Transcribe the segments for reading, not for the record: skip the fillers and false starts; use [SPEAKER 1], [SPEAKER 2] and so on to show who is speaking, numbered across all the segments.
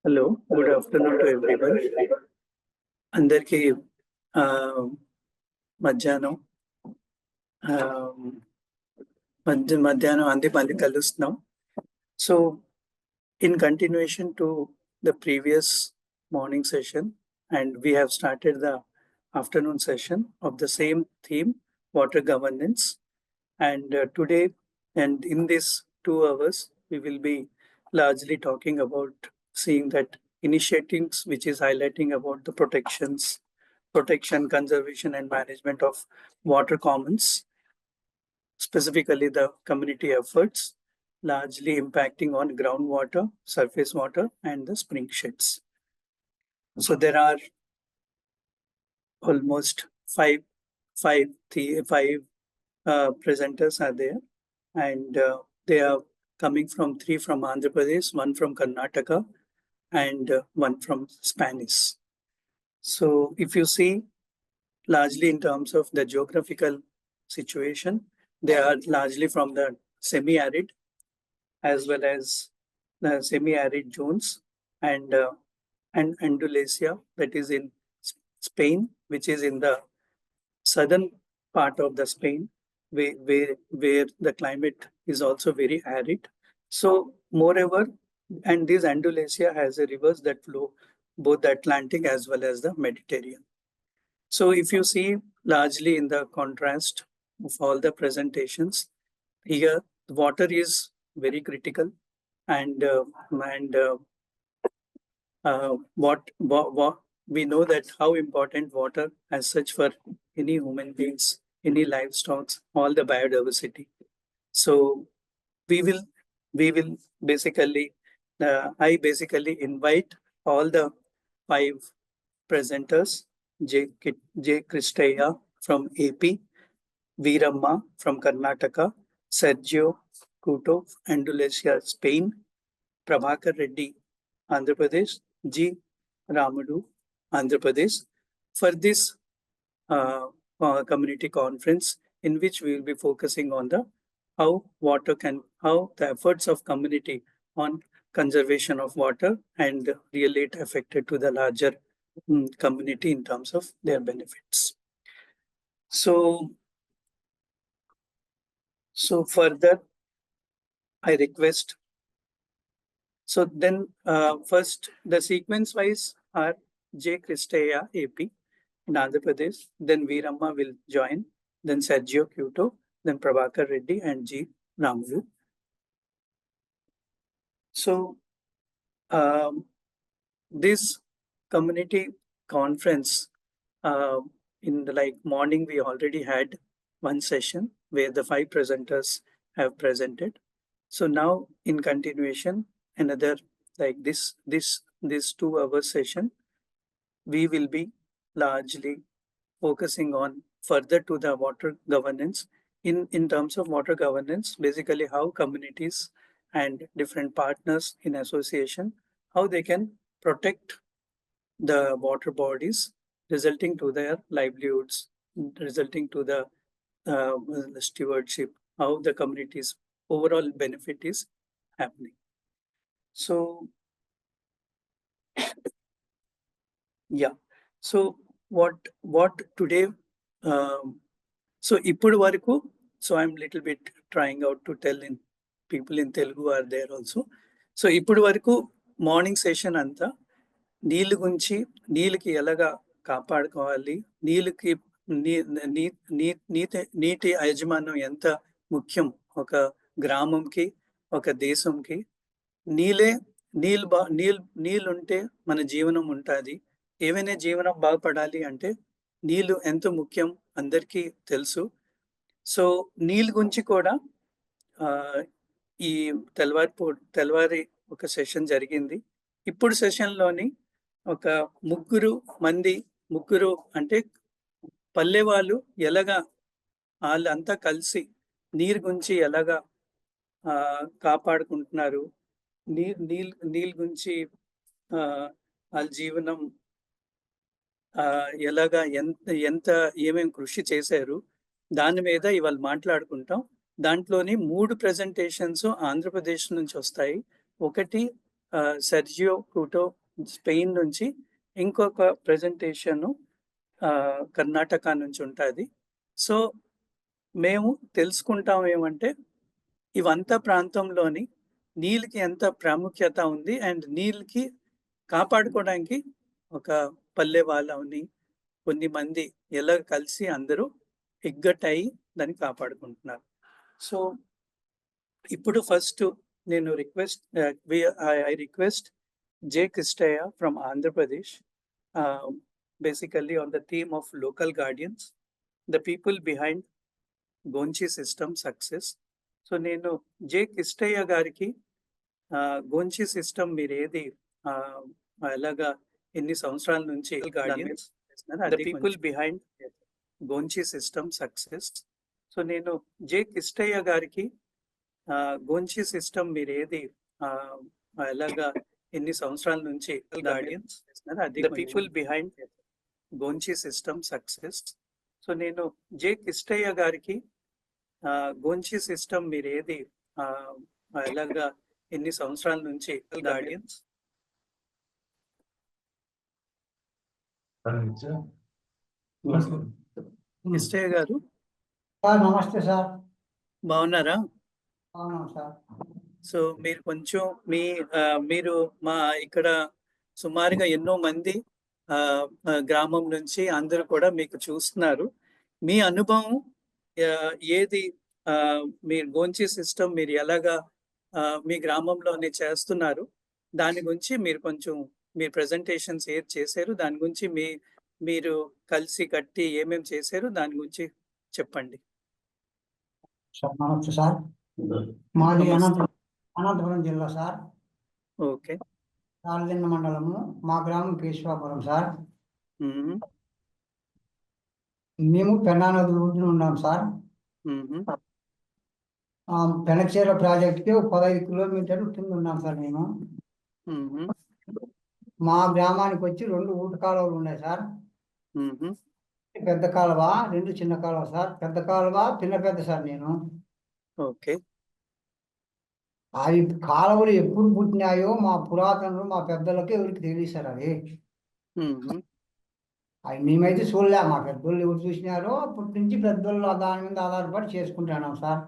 [SPEAKER 1] Hello, good afternoon to everyone. అందరికీ మధ్యాహ్నం మళ్ళీ కలుస్తున్నాం. So in continuation to the previous morning session, and we have started the afternoon session of the same theme, water governance. And today and in this 2 hours, we will be largely talking about seeing that initiatives which is highlighting about the protection, conservation and management of water commons, specifically the community efforts, largely impacting on groundwater, surface water and the spring sheds. So there are almost five presenters are there, and they are coming from 3 from Andhra Pradesh, 1 from Karnataka, and 1 from Spanish. So if you see, largely in terms of the geographical situation, they are largely from the semi-arid as well as the semi-arid zones, and Andalusia, that is in Spain, which is in the southern part of the Spain, where the climate is also very arid. So moreover, and this Andalusia has a rivers that flow both the Atlantic as well as the Mediterranean. So if you see, largely in the contrast of all the presentations, here water is very critical, and what we know that how important water as such for any human beings, any livestock, all the biodiversity. So we will basically, I basically invite all the 5 presenters: J. Kristaya from AP, Veeramma from Karnataka, Sergio Couto, Andalusia, Spain, Prabhakar Reddy, Andhra Pradesh, G. Ramudu, Andhra Pradesh, for this community conference, in which we will be focusing on the how the efforts of community on conservation of water and really it affected to the larger community in terms of their benefits. So further, I request. So then first, the sequence wise are J. Kristaya, AP, in Andhra Pradesh, then Veeramma will join, then Sergio Couto, then Prabhakar Reddy and G. Ramudu. So this community conference, in the morning, we already had one session where the 5 presenters have presented. So now in continuation, another this 2 hour session, we will be largely focusing on further to the water governance. In terms of water governance, basically how communities and different partners in association, how they can protect the water bodies, resulting to their livelihoods, resulting to the stewardship, how the community's overall benefit is happening. So yeah, so what today, so ippudu varaku, so I'm little bit trying out to tell in people in Telugu are there also. So ippudu varaku morning session anta నీళ్ళు గురించి, నీళ్ళకి ఎలాగా కాపాడుకోవాలి, నీళ్ళకి నీటి యాజమాన్యం ఎంత ముఖ్యం ఒక గ్రామంకి, ఒక దేశంకి. నీళ్ళుంటే మన జీవనం ఉంటుంది. ఏమైనా జీవనం బాగుపడాలి అంటే నీళ్ళు ఎంత ముఖ్యం అందరికీ తెలుసు. సో నీళ్ళ గురించి కూడా ఈ తెల్లవారి ఒక సెషన్ జరిగింది. ఇప్పుడు సెషన్లోని ఒక ముగ్గురు అంటే పల్లె వాళ్ళు ఎలాగా వాళ్ళంతా కలిసి నీరు గురించి ఎలాగా కాపాడుకుంటున్నారు, నీళ్ళ గురించి వాళ్ళ జీవనం ఎలాగా ఎంత ఏమేమి కృషి చేశారు, దాని మీద ఇవాళ మాట్లాడుకుంటాం. దాంట్లోని 3 ప్రెజెంటేషన్స్ ఆంధ్రప్రదేశ్ నుంచి వస్తాయి. ఒకటి సెర్జియో కూటో స్పెయిన్ నుంచి, ఇంకొక ప్రెజెంటేషను కర్ణాటక నుంచి ఉంటుంది. సో మేము తెలుసుకుంటాం ఏమంటే ఇవంతా ప్రాంతంలోని నీళ్ళకి ఎంత ప్రాముఖ్యత ఉంది అండ్ నీళ్ళకి కాపాడుకోవడానికి ఒక పల్లె వాళ్ళని కొన్ని మంది ఎలా కలిసి అందరూ ఎగ్గట్టయి దాన్ని కాపాడుకుంటున్నారు. సో ఇప్పుడు ఫస్ట్ నేను I request J Krishnaiah from Andhra Pradesh, basically on the theme of local guardians, the people behind గోంచి system success. So నేను జే కృష్ణయ్య గారికి గోంచి సిస్టమ్ మీరు ఏది ఎలాగా ఎన్ని సంవత్సరాల నుంచి guardians the people behind గోంచి system success. So నేను జే కృష్ణయ్య గారికి గోంచి సిస్టమ్ మీరు ఏది ఎలాగా ఎన్ని సంవత్సరాల నుంచి guardians the people behind గోంచి system success. So నేను జే కృష్ణయ్య గారికి గోంచి సిస్టమ్ మీరు ఏది ఎలాగా ఎన్ని సంవత్సరాల నుంచి గార్డియన్స్ కృష్ణయ్య గారు
[SPEAKER 2] నమస్తే సార్.
[SPEAKER 1] బాగున్నారా?
[SPEAKER 2] అవును సార్.
[SPEAKER 1] సో మీరు కొంచెం మీరు మా ఇక్కడ సుమారుగా ఎన్నో మంది గ్రామం నుంచి అందరూ కూడా మీకు చూస్తున్నారు. మీ అనుభవం ఏది, మీరు గోంచి సిస్టమ్ మీరు ఎలాగా మీ గ్రామంలోనే చేస్తున్నారు దాని గురించి మీరు కొంచెం మీ ప్రెజెంటేషన్స్ ఏది చేశారు దాని గురించి మీరు కలిసి కట్టి ఏమేమి చేశారు దాని గురించి చెప్పండి.
[SPEAKER 2] నమస్తే సార్. మాది అనంతపురం జిల్లా సార్.
[SPEAKER 1] ఓకే.
[SPEAKER 2] తాళ్ళదిన్న మండలము, మా గ్రామం కేశవాపురం సార్. మేము పెన్నా నది ఒడ్డున ఉన్నాం సార్. పెనచేర ప్రాజెక్ట్కి 15 కిలోమీటర్లు కింద ఉన్నాం సార్ మేము. మా గ్రామానికి వచ్చి 2 ఊట కాలువలు ఉన్నాయి సార్. పెద్ద కాలువ, 2 చిన్న కాలువ సార్. పెద్ద కాలువ పెద్ద సార్ నేను.
[SPEAKER 1] ఓకే.
[SPEAKER 2] అవి కాలువలు ఎప్పుడు పుట్టినాయో మా పురాతనలు మా పెద్దలకి ఎవరికి తెలియదు సార్. అవి మేమైతే చూడలే, మా పెద్దోళ్ళు ఎవరు చూసినారో అప్పటి నుంచి పెద్దోళ్ళు దాని మీద ఆధారపడి చేసుకుంటున్నాం సార్.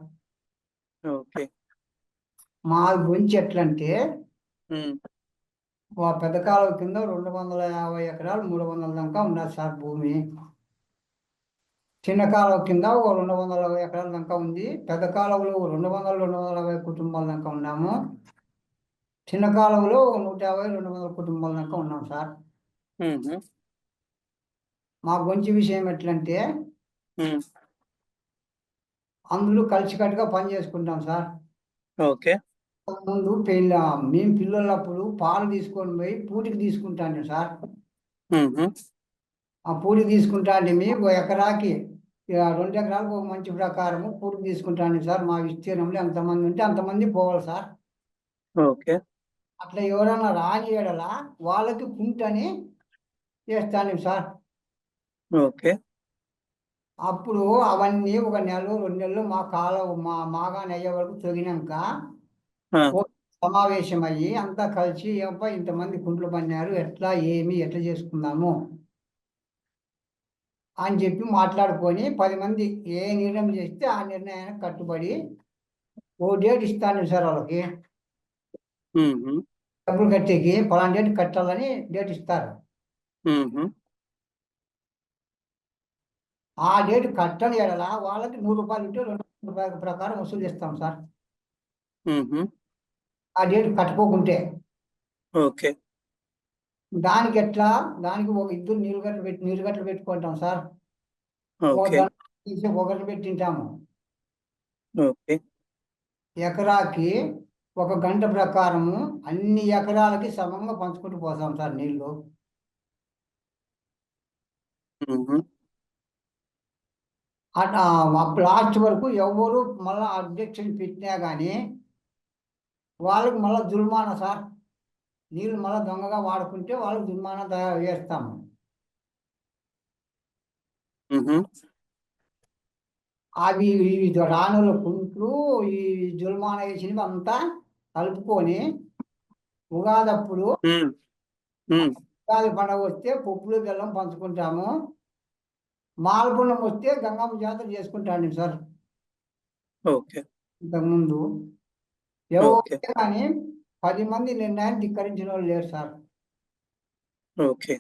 [SPEAKER 1] ఓకే.
[SPEAKER 2] మా గురించి ఎట్లంటే మా పెద్ద కాలువ కింద 250 ఎకరాలు 300 దాకా ఉన్నది సార్ భూమి. చిన్న కాలువ కింద ఒక 200 ఎకరాల దాకా ఉంది. పెద్ద కాలువలో 200-250 కుటుంబాల దాకా ఉన్నాము. చిన్న కాలువలో 150-200 కుటుంబాల దాకా ఉన్నాం సార్. మా గొంచి విషయం ఎట్లంటే అందరూ కలిసికట్టుగా పని చేసుకుంటాం సార్.
[SPEAKER 1] ఓకే.
[SPEAKER 2] ముందు మేము పిల్లలప్పుడు పాలు తీసుకొని పోయి పూటికి తీసుకుంటాను సార్. ఆ పూటికి తీసుకుంటా అంటే మేము ఎకరాకి 2 ఎకరాలకు ఒక మంచి ప్రకారము పూటికి తీసుకుంటాను సార్. మా విస్తీర్ణంలో ఎంతమంది ఉంటే అంతమంది పోవాలి సార్.
[SPEAKER 1] ఓకే.
[SPEAKER 2] అట్లా ఎవరైనా రాని ఏడల వాళ్ళకి కుంటని చేస్తాను సార్.
[SPEAKER 1] ఓకే.
[SPEAKER 2] అప్పుడు అవన్నీ 1 నెల 2 నెలలు మా మాగాని అయ్యే వరకు తొగినాక సమావేశం అయ్యి అంతా కలిసి ఇంతమంది కుంట్లు పన్నారు, ఎట్లా చేసుకుందాము అని చెప్పి మాట్లాడుకొని 10 మంది ఏ నిర్ణయం చేస్తే ఆ నిర్ణయానికి కట్టుబడి ఓ డేట్ ఇస్తాను సార్. వాళ్ళకి డబ్బులు కట్టేకి పలానా డేట్ కట్టాలని డేట్ ఇస్తారు. ఆ డేట్ కట్టని ఎడల వాళ్ళకి 100 రూపాయలు ఉంటే 200 రూపాయల ప్రకారం వసూలు చేస్తాం సార్. ఆ డేట్ కట్టుకోకుంటే.
[SPEAKER 1] ఓకే.
[SPEAKER 2] దానికి ఒక 2 నీళ్ళగట్లు పెట్టుకుంటాం సార్. ఒకటి పెట్టింటాము.
[SPEAKER 1] ఓకే.
[SPEAKER 2] ఎకరాకి 1 గంట ప్రకారము అన్ని ఎకరాలకి సమంగా పంచుకుంటూ పోతాం సార్ నీళ్లు. లాస్ట్ వరకు ఎవరు మళ్ళా అబ్జెక్షన్ పెట్టినా కానీ వాళ్ళకి మళ్ళీ జుల్మానా సార్. నీళ్ళు మళ్ళీ దొంగగా వాడుకుంటే వాళ్ళకి జుల్మానా వేస్తాము. అవి రానుల కుంట్లు ఈ జుల్మానా వేసినవి అంతా కలుపుకొని ఉగాది అప్పుడు
[SPEAKER 1] ఉమ్, ఉమ్,
[SPEAKER 2] ఉగాది పండుగ వస్తే పప్పులు బెల్లం పంచుకుంటాము. మాలపుణ్యం వస్తే గంగమ్మ జాతర చేసుకుంటాను సార్.
[SPEAKER 1] ఓకే
[SPEAKER 2] ఇంతకుముందు
[SPEAKER 1] ఓకే
[SPEAKER 2] ఎవరు కానీ 10 మంది నిర్ణయాన్ని ధిక్కరించిన వాళ్ళు లేరు సార్.
[SPEAKER 1] ఓకే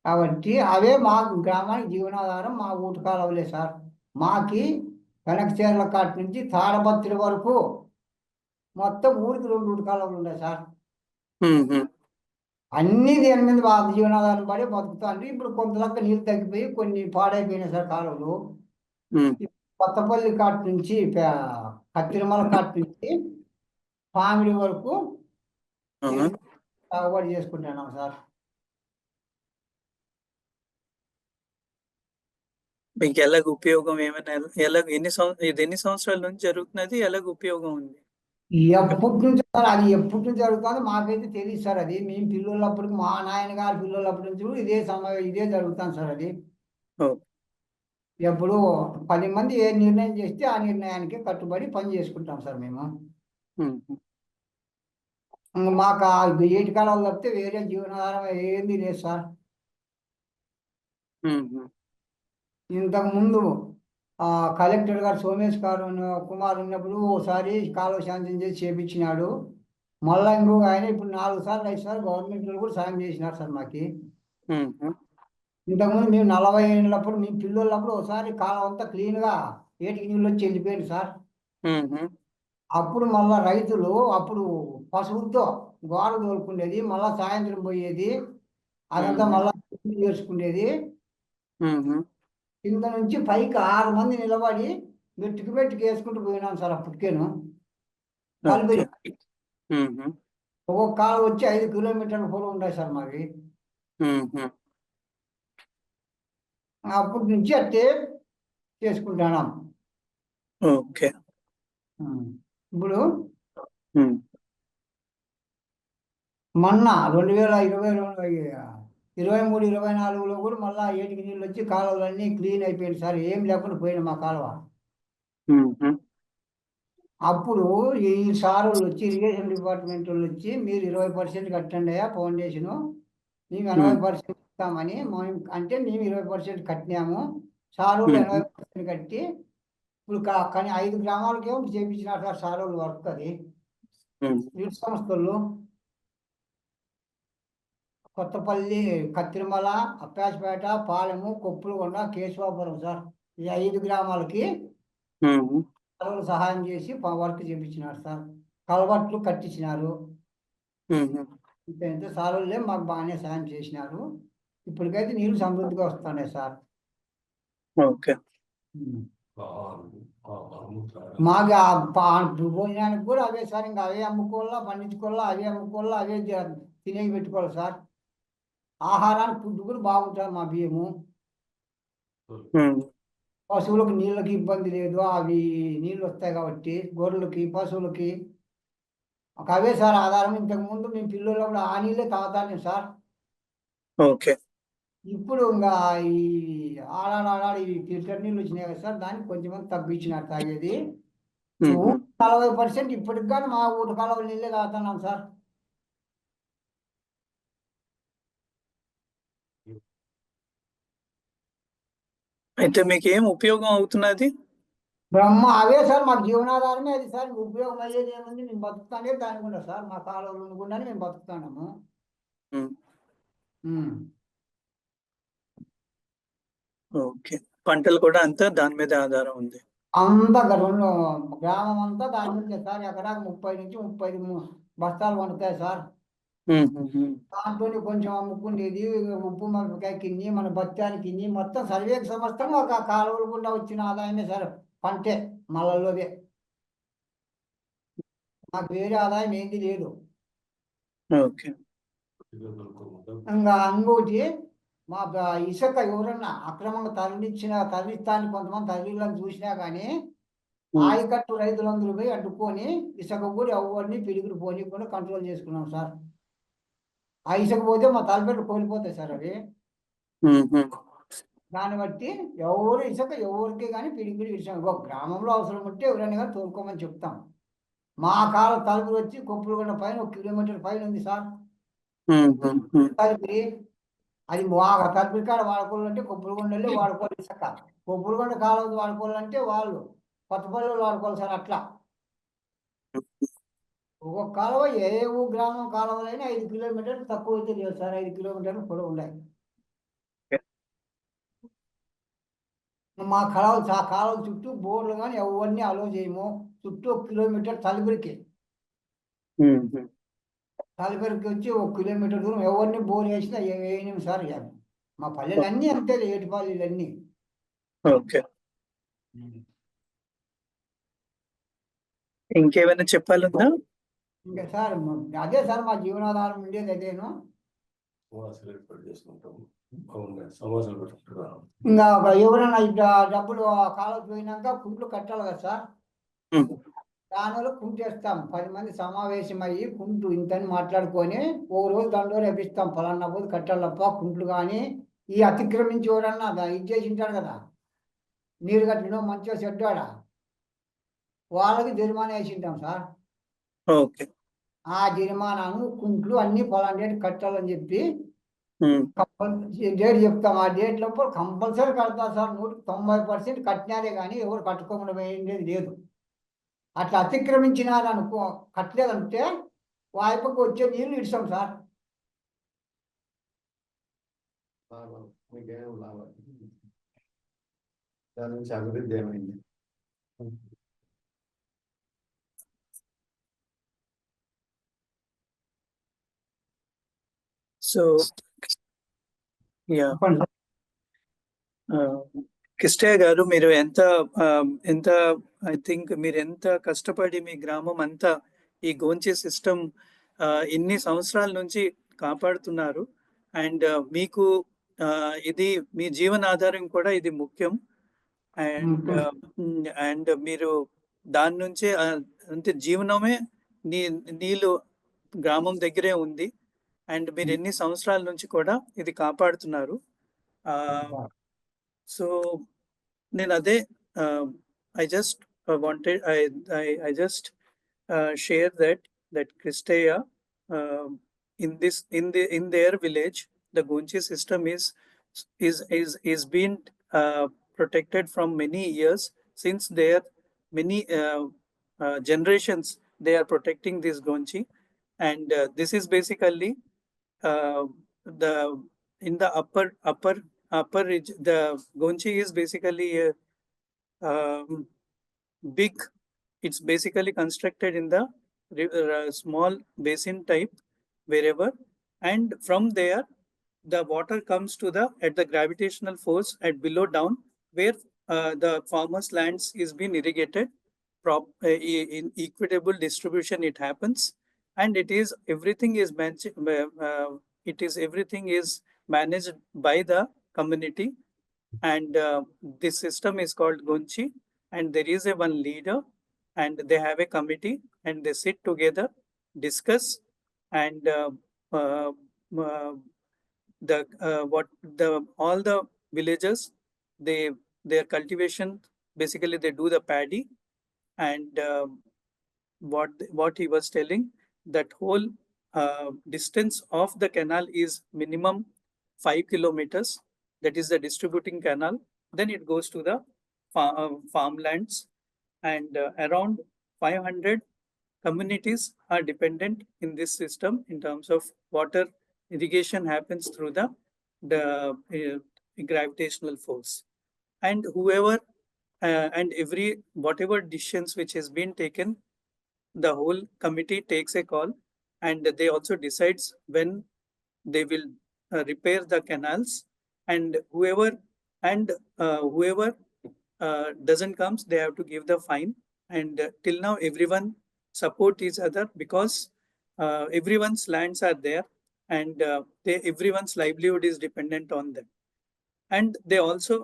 [SPEAKER 2] కాబట్టి అవే మా గ్రామానికి జీవనాధారం, మా ఊటి కాలువలే సార్. మాకి కనకచేర్ల కాటి నుంచి తాడపత్రి వరకు మొత్తం ఊరికి 2 ఊటి కాలువలు ఉన్నాయి సార్.
[SPEAKER 1] ఉమ్, ఉమ్,
[SPEAKER 2] అన్ని దేని మీద జీవనాధారం పడి బతుకుతాండ్రు. ఇప్పుడు కొంతలక్క నీళ్ళు తగ్గిపోయి కొన్ని పాడైపోయినాయి సార్ కాలువలు.
[SPEAKER 1] ఉమ్,
[SPEAKER 2] కొత్తపల్లి కాటి నుంచి కత్తిరిమల కాటి నుంచి పామిడి వరకు
[SPEAKER 1] అవునా?
[SPEAKER 2] సాగుబడి చేసుకుంటున్నాం సార్.
[SPEAKER 1] మీకు ఎలాగ ఉపయోగం ఏమైనా ఎలాగ ఇది ఎన్ని సంవత్సరాల నుంచి జరుగుతున్నది, ఎలాగ ఉపయోగం ఉంది?
[SPEAKER 2] ఎప్పటి నుంచి సార్ అది ఎప్పటి నుంచి జరుగుతుందో మాకైతే తెలియదు సార్. అది మేము పిల్లలప్పటికి మా నాయన గారి పిల్లలప్పటి నుంచి కూడా ఇదే జరుగుతాం సార్. అది
[SPEAKER 1] ఓ,
[SPEAKER 2] ఎప్పుడు 10 మంది ఏ నిర్ణయం చేస్తే ఆ నిర్ణయానికి కట్టుబడి పని చేసుకుంటాం సార్ మేము.
[SPEAKER 1] ఉమ్, ఉమ్,
[SPEAKER 2] మాకు ఆ ఏటి కాలాలు తప్పితే వేరే జీవనాధారం ఏంది లేదు సార్.
[SPEAKER 1] ఉమ్, ఉమ్,
[SPEAKER 2] ఇంతకుముందు కలెక్టర్ గారు సోమేష్ గారు కుమార్ ఉన్నప్పుడు ఓసారి కాలువ శాంక్షన్ చేసి చేపించినాడు. మళ్ళా ఇంకొక ఆయన ఇప్పుడు 4 సార్లు 5 సార్లు గవర్నమెంట్ కూడా సాయం చేసినారు సార్ మాకి.
[SPEAKER 1] ఉమ్, ఉమ్,
[SPEAKER 2] ఇంతకుముందు మేము 40 ఏళ్ళప్పుడు మేము పిల్లలప్పుడు ఒకసారి కాలువ అంతా క్లీన్గా ఏటికి నీళ్ళు వచ్చి వెళ్ళిపోయింది సార్.
[SPEAKER 1] ఉమ్, ఉమ్,
[SPEAKER 2] అప్పుడు మళ్ళా రైతులు అప్పుడు పశువులతో గోడ తోలుకునేది, మళ్ళా సాయంత్రం పోయేది, అదంతా మళ్ళా చేసుకునేది.
[SPEAKER 1] ఉమ్, ఉమ్,
[SPEAKER 2] కింద నుంచి పైకి 6 మంది నిలబడి మెట్టుకు వేసుకుంటూ పోయినాం సార్ అప్పటికేను.
[SPEAKER 1] ఓకే.
[SPEAKER 2] కలిపి
[SPEAKER 1] ఉమ్, ఉమ్,
[SPEAKER 2] ఒక్కొక్క కాలు వచ్చి 5 కిలోమీటర్ల పొడవు ఉంటాయి సార్ మావి.
[SPEAKER 1] ఉమ్, ఉమ్,
[SPEAKER 2] అప్పటి నుంచి అట్టే చేసుకుంటున్నాం.
[SPEAKER 1] ఓకే.
[SPEAKER 2] ఇప్పుడు
[SPEAKER 1] ఉమ్,
[SPEAKER 2] మొన్న 2023-24లో కూడా మళ్ళా ఏటికి నీళ్ళు వచ్చి కాలువలన్నీ క్లీన్ అయిపోయింది సార్. ఏం లేకుండా పోయిన మా కాలువ.
[SPEAKER 1] ఉమ్, ఉమ్,
[SPEAKER 2] అప్పుడు ఈ సార్ వాళ్ళు వచ్చి ఇరిగేషన్ డిపార్ట్మెంట్ వాళ్ళు వచ్చి మీరు 20% కట్టండి అయ్యా ఫౌండేషను, మేము 80% ఇస్తామని అంటే మేము 20% కట్టినాము. సార్ వాళ్ళు 80% కట్టి ఇప్పుడు కానీ 5 గ్రామాలకేమో చేయించినారు సార్ సార్ వాళ్ళు వర్క్. అది
[SPEAKER 1] ఉమ్,
[SPEAKER 2] నీటి సంస్థలు కొత్తపల్లి, కత్తిరిమల, అప్పాజ్పేట, పాలెము, కొప్పులగొండ, కేశవాపురం సార్. ఈ 5 గ్రామాలకి
[SPEAKER 1] ఉమ్,
[SPEAKER 2] సార్ సహాయం చేసి వర్క్ చేయించినారు సార్. కలవట్లు కట్టించినారు.
[SPEAKER 1] ఉమ్, ఉమ్,
[SPEAKER 2] ఇంత సార్ వాళ్ళే మాకు బాగానే సాయం చేసినారు. ఇప్పటికైతే నీళ్ళు సమృద్ధిగా వస్తున్నాయి సార్.
[SPEAKER 1] ఓకే.
[SPEAKER 2] మాకు భోజనానికి కూడా అవే సార్. ఇంకా అవే అమ్ముకోవాలా, పండించుకోవాలా, అవే అమ్ముకోవాలా, అవే తినేవి పెట్టుకోవాలి సార్. ఆహారానికి ఫుడ్ కూడా బాగుంటుంది మా బియ్యము.
[SPEAKER 1] ఉమ్,
[SPEAKER 2] పశువులకు నీళ్ళకి ఇబ్బంది లేదు. అవి నీళ్ళు వస్తాయి కాబట్టి గొర్రెలకి, పశువులకి అవే సార్ ఆధారం. ఇంతకుముందు మేము పిల్లలు ఆ నీళ్ళే తాగుతాను సార్.
[SPEAKER 1] ఓకే.
[SPEAKER 2] ఇప్పుడు ఇంకా ఈ ఆడాడు ఈ ఫిల్టర్ నీళ్ళు వచ్చినాయి కదా సార్, దానికి కొంచెం తగ్గించినారు తాగేది.
[SPEAKER 1] ఉమ్, ఉమ్,
[SPEAKER 2] 40% ఇప్పటికి కానీ మా ఊటి కాలువ నీళ్ళే తాగుతున్నాం సార్.
[SPEAKER 1] అయితే మీకు ఏం ఉపయోగం అవుతున్నది?
[SPEAKER 2] అవే సార్ మాకు జీవనాధారమే అది సార్. ఉపయోగం అయ్యేది ఏముంది, మేము బతుకుతానే దానికుండా సార్. మా కాలువలు ఉండకుండానే మేము బతుకుతున్నాము.
[SPEAKER 1] ఉమ్,
[SPEAKER 2] ఉమ్.
[SPEAKER 1] ఓకే. పంటలు కూడా అంతా దాని మీద ఆధారం ఉంది.
[SPEAKER 2] అంతా గ్రామం అంతా దాని నుంచే సార్. ఎకరాకు 30 నుంచి 35 బస్తాలు పండుతాయి సార్.
[SPEAKER 1] ఉమ్, ఉమ్, ఉమ్,
[SPEAKER 2] దాంతో కొంచెం అమ్ముకునేది, ఉప్పు మిరపకాయ కిన్ని, మన బత్తానికి కిన్ని, మొత్తం సర్వేకి సమస్తం ఒక కాలువలు గుండా వచ్చిన ఆదాయమే సార్. పంటే మళ్ళలోదే. మాకు వేరే ఆదాయం ఏంది లేదు.
[SPEAKER 1] ఓకే.
[SPEAKER 2] ఇంకా ఇంకోటి మా ఇసుక ఎవరన్నా అక్రమంగా తరలిస్తాన్ని కొంతమంది తరలిళ్ళని చూసినా కానీ ఆయకట్టు రైతులందరూ పోయి అడ్డుకొని ఇసుక కూడా ఎవరిని పిడిగుడు పోనీకుండా కంట్రోల్ చేసుకున్నాం సార్. ఆ ఇసుక పోతే మా తలపెట్లు కోల్పోతాయి సార్ అవి.
[SPEAKER 1] ఉమ్, ఉమ్,
[SPEAKER 2] దాన్ని బట్టి ఇసుక ఎవరికి కానీ పిడిపిడి ఇసుక గ్రామంలో అవసరం ఉంటే ఎవరైనా కానీ తోలుకోమని చెప్తాం. మా కాల తలుపులు వచ్చి కొప్పులగొండ పైన 1 కిలోమీటర్ పైన ఉంది సార్. తలుపురి అది తలుపురి కాడ వాడుకోవాలంటే కొప్పులగొండలో వాడుకోవాలి ఇసుక. కొప్పులగొండ కాలువ వాడుకోవాలంటే వాళ్ళు కొత్తపల్లిలో వాడుకోవాలి సార్. అట్లా ఒక్కొక్క కాలువ ఏ గ్రామం కాలువలైనా 5 కిలోమీటర్లు తక్కువ అయితే లేదు సార్. 5 కిలోమీటర్లు పొడవు ఉన్నాయి. మా కాలువ చుట్టూ బోర్లు కానీ ఎవరిని అలో చేయము. చుట్టూ 1 కిలోమీటర్ తలుపురికి వచ్చి 1 కిలోమీటర్ దూరం ఎవరిని బోర్ వేసినా వేయలేము సార్. మా పల్లెలు అన్నీ అంతే, ఏటిపల్లీలు అన్నీ.
[SPEAKER 1] ఓకే, ఇంకేమైనా చెప్పాలన్నా?
[SPEAKER 2] ఇంకా సార్ అదే సార్ మా జీవనాధారం ఉండేది అదేను. ఇంకా ఎవరైనా డబ్బులు కాలువ పోయినాక కుంట్లు కట్టాలి కదా సార్. దానివల్ల కుంటు వేస్తాం. 10 మంది సమావేశం అయ్యి కుంటు ఇంతని మాట్లాడుకొని ఓ రోజు దండోలు వేపిస్తాం. పలానా పోదు కట్టాలప్ప కుంట్లు. కానీ ఈ అతిక్రమించి ఎవరన్నా ఇది చేసి ఉంటాడు కదా, నీరు కట్టినో మంచిగా చెడ్డాడా, వాళ్ళకి జరిమానా వేసి ఉంటాం సార్.
[SPEAKER 1] ఓకే,
[SPEAKER 2] ఆ జరిమానాను కుంట్లు అన్ని పలానా డేట్ కట్టాలని చెప్పి డేట్ చెప్తాం. ఆ డేట్ లోపల కంపల్సరీ కడతారు సార్. 90% కట్టినారే కానీ ఎవరు కట్టుకోకుండా పోయిండేది లేదు. అట్లా అతిక్రమించినారనుకో, కట్టలేదంటే వాయిపకు వచ్చే నీళ్ళు ఇస్తాం సార్.
[SPEAKER 3] దాని నుంచి అభివృద్ధి ఏమైంది?
[SPEAKER 1] సో యా, కిష్టయ్య గారు, మీరు ఎంత ఐ థింక్ మీరు ఎంత కష్టపడి మీ గ్రామం అంతా ఈ గోంచి సిస్టమ్ ఇన్ని సంవత్సరాల నుంచి కాపాడుతున్నారు. అండ్ మీకు ఇది మీ జీవనాధారం కూడా ఇది ముఖ్యం. అండ్ మీరు దాని నుంచే అంటే జీవనమే నీళ్ళు గ్రామం దగ్గరే ఉంది. అండ్ మీరు ఎన్ని సంవత్సరాల నుంచి కూడా ఇది కాపాడుతున్నారు. సో నేను అదే I just wanted I just share that Kristaya in their village, the Gonchi system is being protected from many years. Since their many generations they are protecting this Gonchi, and this is basically the in the upper ridge. The Gonchi is basically a big, it's basically constructed in the small basin type wherever, and from there the water comes to at the gravitational force at below down, where the farmers' lands is being irrigated in equitable distribution. It happens, and everything is managed by the community. And this system is called Gonchi, and there is one leader, and they have a committee, and they sit together, discuss, and all the villagers, their cultivation, basically they do the paddy. And what he was telling, that whole distance of the canal is minimum 5 kilometers. That is the distributing canal. Then it goes to the farmlands, and around 500 communities are dependent in this system. In terms of water, irrigation happens through the gravitational force, and whatever decisions which has been taken, the whole committee takes a call, and they also decides when they will repair the canals. And whoever doesn't comes, they have to give the fine. And till now everyone support each other, because everyone's lands are there, and everyone's livelihood is dependent on them. And they also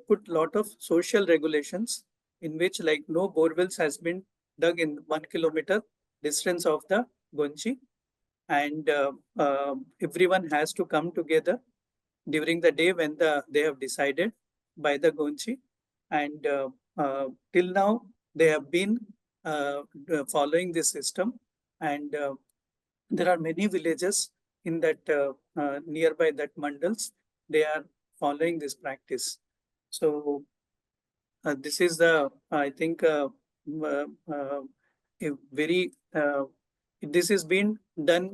[SPEAKER 1] put lot of social regulations, in which like no borewells has been dug in 1 kilometer distance of the Gonchi, and everyone has to come together during the day when they have decided by the Gonchi. And till now they have been following this system, and there are many villages in that nearby that mandals. They are following this practice. So this is the, I think, a very this is being done.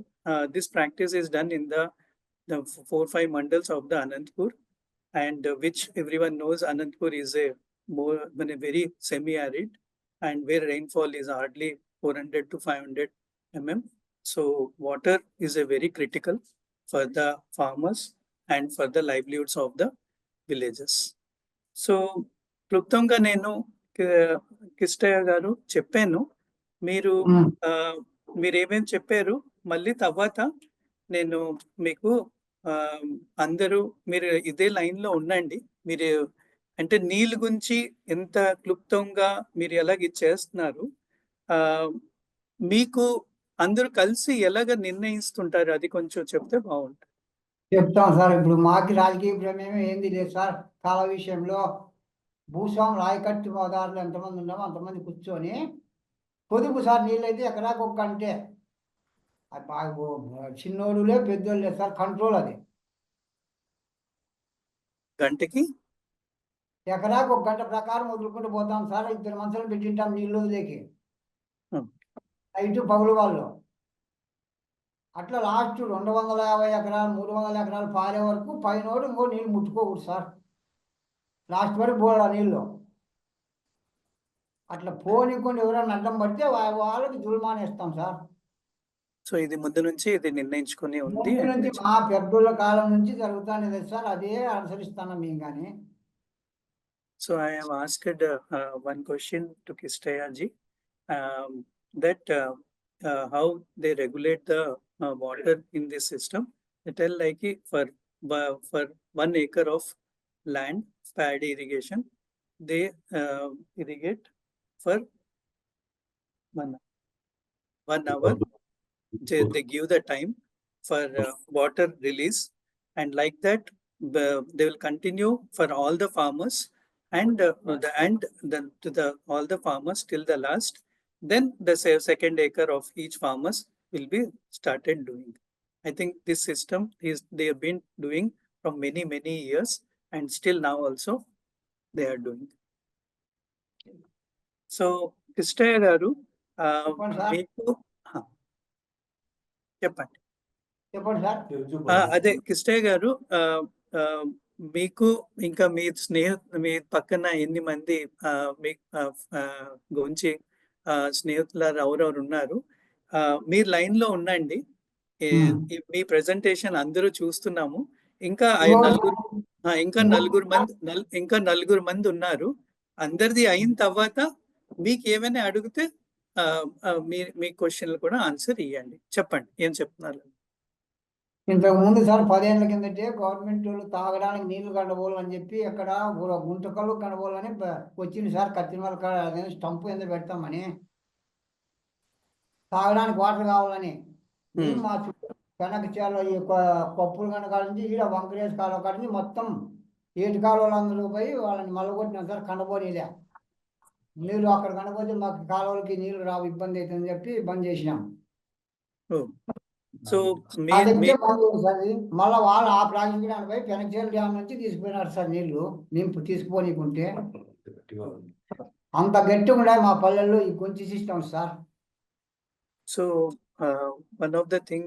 [SPEAKER 1] This practice is done in the 4-5 mandals of the Anantapur, and which everyone knows Anantapur is a very semi-arid, and where rainfall is hardly 400 to 500 mm. So water is a very critical for the farmers and for the livelihoods of the villages. So క్లుప్తంగా నేను కిష్టయ్య గారు చెప్పాను. మీరు మీరు ఏమేమి చెప్పారు మళ్ళీ తర్వాత నేను మీకు అందరూ మీరు ఇదే లైన్ లో ఉండండి. మీరు అంటే నీళ్ళ గురించి ఎంత క్లుప్తంగా మీరు ఎలాగ చేస్తున్నారు, మీకు అందరూ కలిసి ఎలాగ నిర్ణయిస్తుంటారు, అది కొంచెం చెప్తే బాగుంటుంది.
[SPEAKER 2] చెప్తాం సార్. ఇప్పుడు మాకి రాజకీయ ప్రమేయం ఏంది లేదు సార్. కాల విషయంలో భూస్వామి రాయకట్టు దారులు ఎంతమంది ఉన్నామో అంతమంది కూర్చొని పొదుపు సార్. నీళ్ళు అయితే ఎకరాకు ఒక్క అంటే అది బాగా చిన్నోడులే పెద్దోళ్ళు లేదు సార్. కంట్రోల్ అది
[SPEAKER 1] గంటకి
[SPEAKER 2] ఎకరాకు 1 గంట ప్రకారం వదులుకుంటూ పోతాం సార్. 2 మనుషులు పెట్టింటాం నీళ్ళు వదిలేకి, నైట్ పగులు వాళ్ళు. అట్లా లాస్ట్ 250 ఎకరాలు 300 ఎకరాలు పారే వరకు పైనోడు ఇంకో నీళ్ళు ముట్టుకోకూడదు సార్. లాస్ట్ వరకు పోరా నీళ్ళు. అట్లా పోనీకుండా ఎవరైనా అడ్డం పడితే వాళ్ళకి జుల్మానేస్తాం సార్.
[SPEAKER 1] సో ఇది ముందు నుంచి ఇది నిర్ణయించుకుని ఉంది.
[SPEAKER 2] మా పెద్దోళ్ళ కాలం నుంచి జరుగుతానే సార్. అదే అనుసరిస్తాను మేము కానీ.
[SPEAKER 1] So I have asked one question to Kistaya ji, that how they regulate the water in this system. They tell like for 1 acre of land, paddy irrigation, they irrigate for 1 hour. They give the time for water release, and like that they will continue for all the farmers, and all the farmers till the last. Then the second acre of each farmers will be started doing. I think this system they have been doing from many years, and still now also they are doing. So Kistaya garu మీకు చెప్పండి. అదే కిష్టయ్య గారు, మీకు ఇంకా మీ పక్కన ఎన్ని మంది మీ గురించి స్నేహితులు ఎవరెవరు ఉన్నారు, మీరు లైన్ లో ఉండండి. మీ ప్రెజెంటేషన్ అందరూ చూస్తున్నాము. ఇంకా నలుగురు మంది ఉన్నారు. అందరిది అయిన తర్వాత మీకు ఏమైనా అడిగితే మీ క్వశ్చన్లు కూడా ఆన్సర్ ఇవ్వండి. చెప్పండి ఏం చెప్తున్నారు.
[SPEAKER 2] ఇంతకు ముందు సార్ 10 ఏళ్ల కిందటే గవర్నమెంట్ వాళ్ళు తాగడానికి నీళ్లు కండబోలని చెప్పి అక్కడ గుంటకలు కండబోలని వచ్చింది సార్. కత్తిమల స్టంపు ఎంత పెడతామని, తాగడానికి వాటర్ కావాలని. మా వెనక చాలా ఈ పప్పులు కనుక నుంచి ఈడ వంకరేజ్ కాలువ కాడి మొత్తం 7 కాలువలందరూ పోయి వాళ్ళని మల్లగొట్టినాం సార్. కండబోనిలే నీళ్ళు అక్కడ కనపోతే మాకు కాలువలకి నీళ్లు రావు, ఇబ్బంది అవుతుందని చెప్పి బంద్ చేసినాం.
[SPEAKER 1] సో
[SPEAKER 2] మళ్ళీ వాళ్ళు ఆ ప్రాజెక్ట్ పోయి పెనకచేరు డ్యామ్ నుంచి తీసుకుపోయినారు సార్. నీళ్లు తీసుకుపోనీకుంటే అంత గట్టిగా ఉండే మా పల్లెల్లో ఈ కొంచెం system sir.
[SPEAKER 1] So one of the thing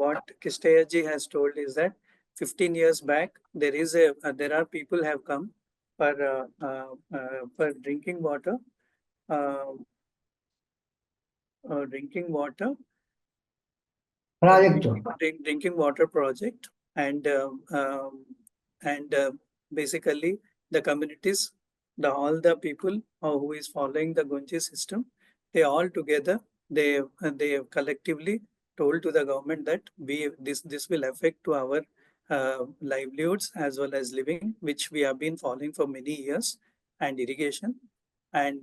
[SPEAKER 1] what Kistaya ji has told is that 15 years back there are people have come for drinking water
[SPEAKER 2] project,
[SPEAKER 1] drinking water project, and basically the communities, all the people who is following the Gunchi system, they all together they have collectively told to the government that this will affect to our livelihoods as well as living, which we have been following for many years, and irrigation, and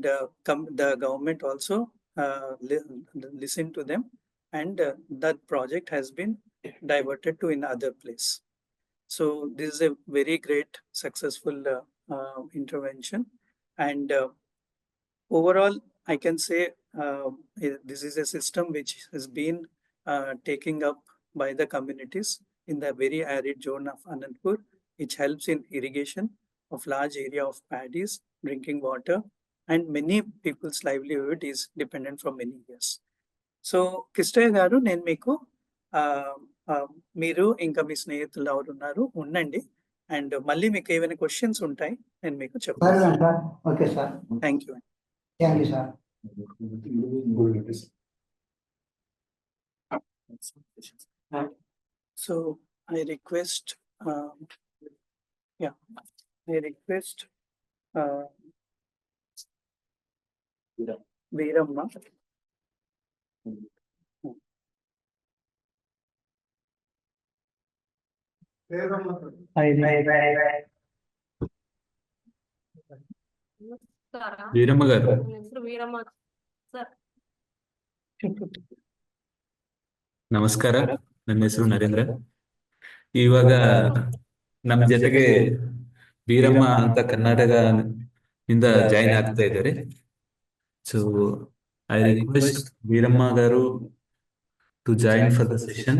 [SPEAKER 1] the government also listened to them, and that project has been diverted to another place. So this is a very great successful intervention, and overall I can say this is a system which has been taking up by the communities in the very arid zone of Anandpur, which helps in irrigation of large area of paddies, drinking water, and many people's livelihood is dependent for many years. So Kishtaiah garu, నేను మీకు మీరు ఇంకా మీ స్నేహితులు ఎవరు ఉన్నారు ఉండండి, and మళ్ళీ మీకు ఏమైనా క్వశ్చన్స్ ఉంటాయి నేను మీకు చెప్తాను.
[SPEAKER 2] Sir okay sir,
[SPEAKER 1] thank you.
[SPEAKER 2] Thank you sir.
[SPEAKER 1] So I request, Veeramma.
[SPEAKER 4] Veeramma గారు, ನಮಸ್ಕಾರ. ನನ್ನ ಹೆಸರು ನರೇಂದ್ರ. ಇವಾಗ ನಮ್ಮ ಜೊತೆಗೆ ವೀರಮ್ಮ ಅಂತ ಕರ್ನಾಟಕ ಇಂದ ಜಾಯಿನ್ ಆಗ್ತಾ ಇದ್ದಾರೆ. So I request Veeramma garu to join for the session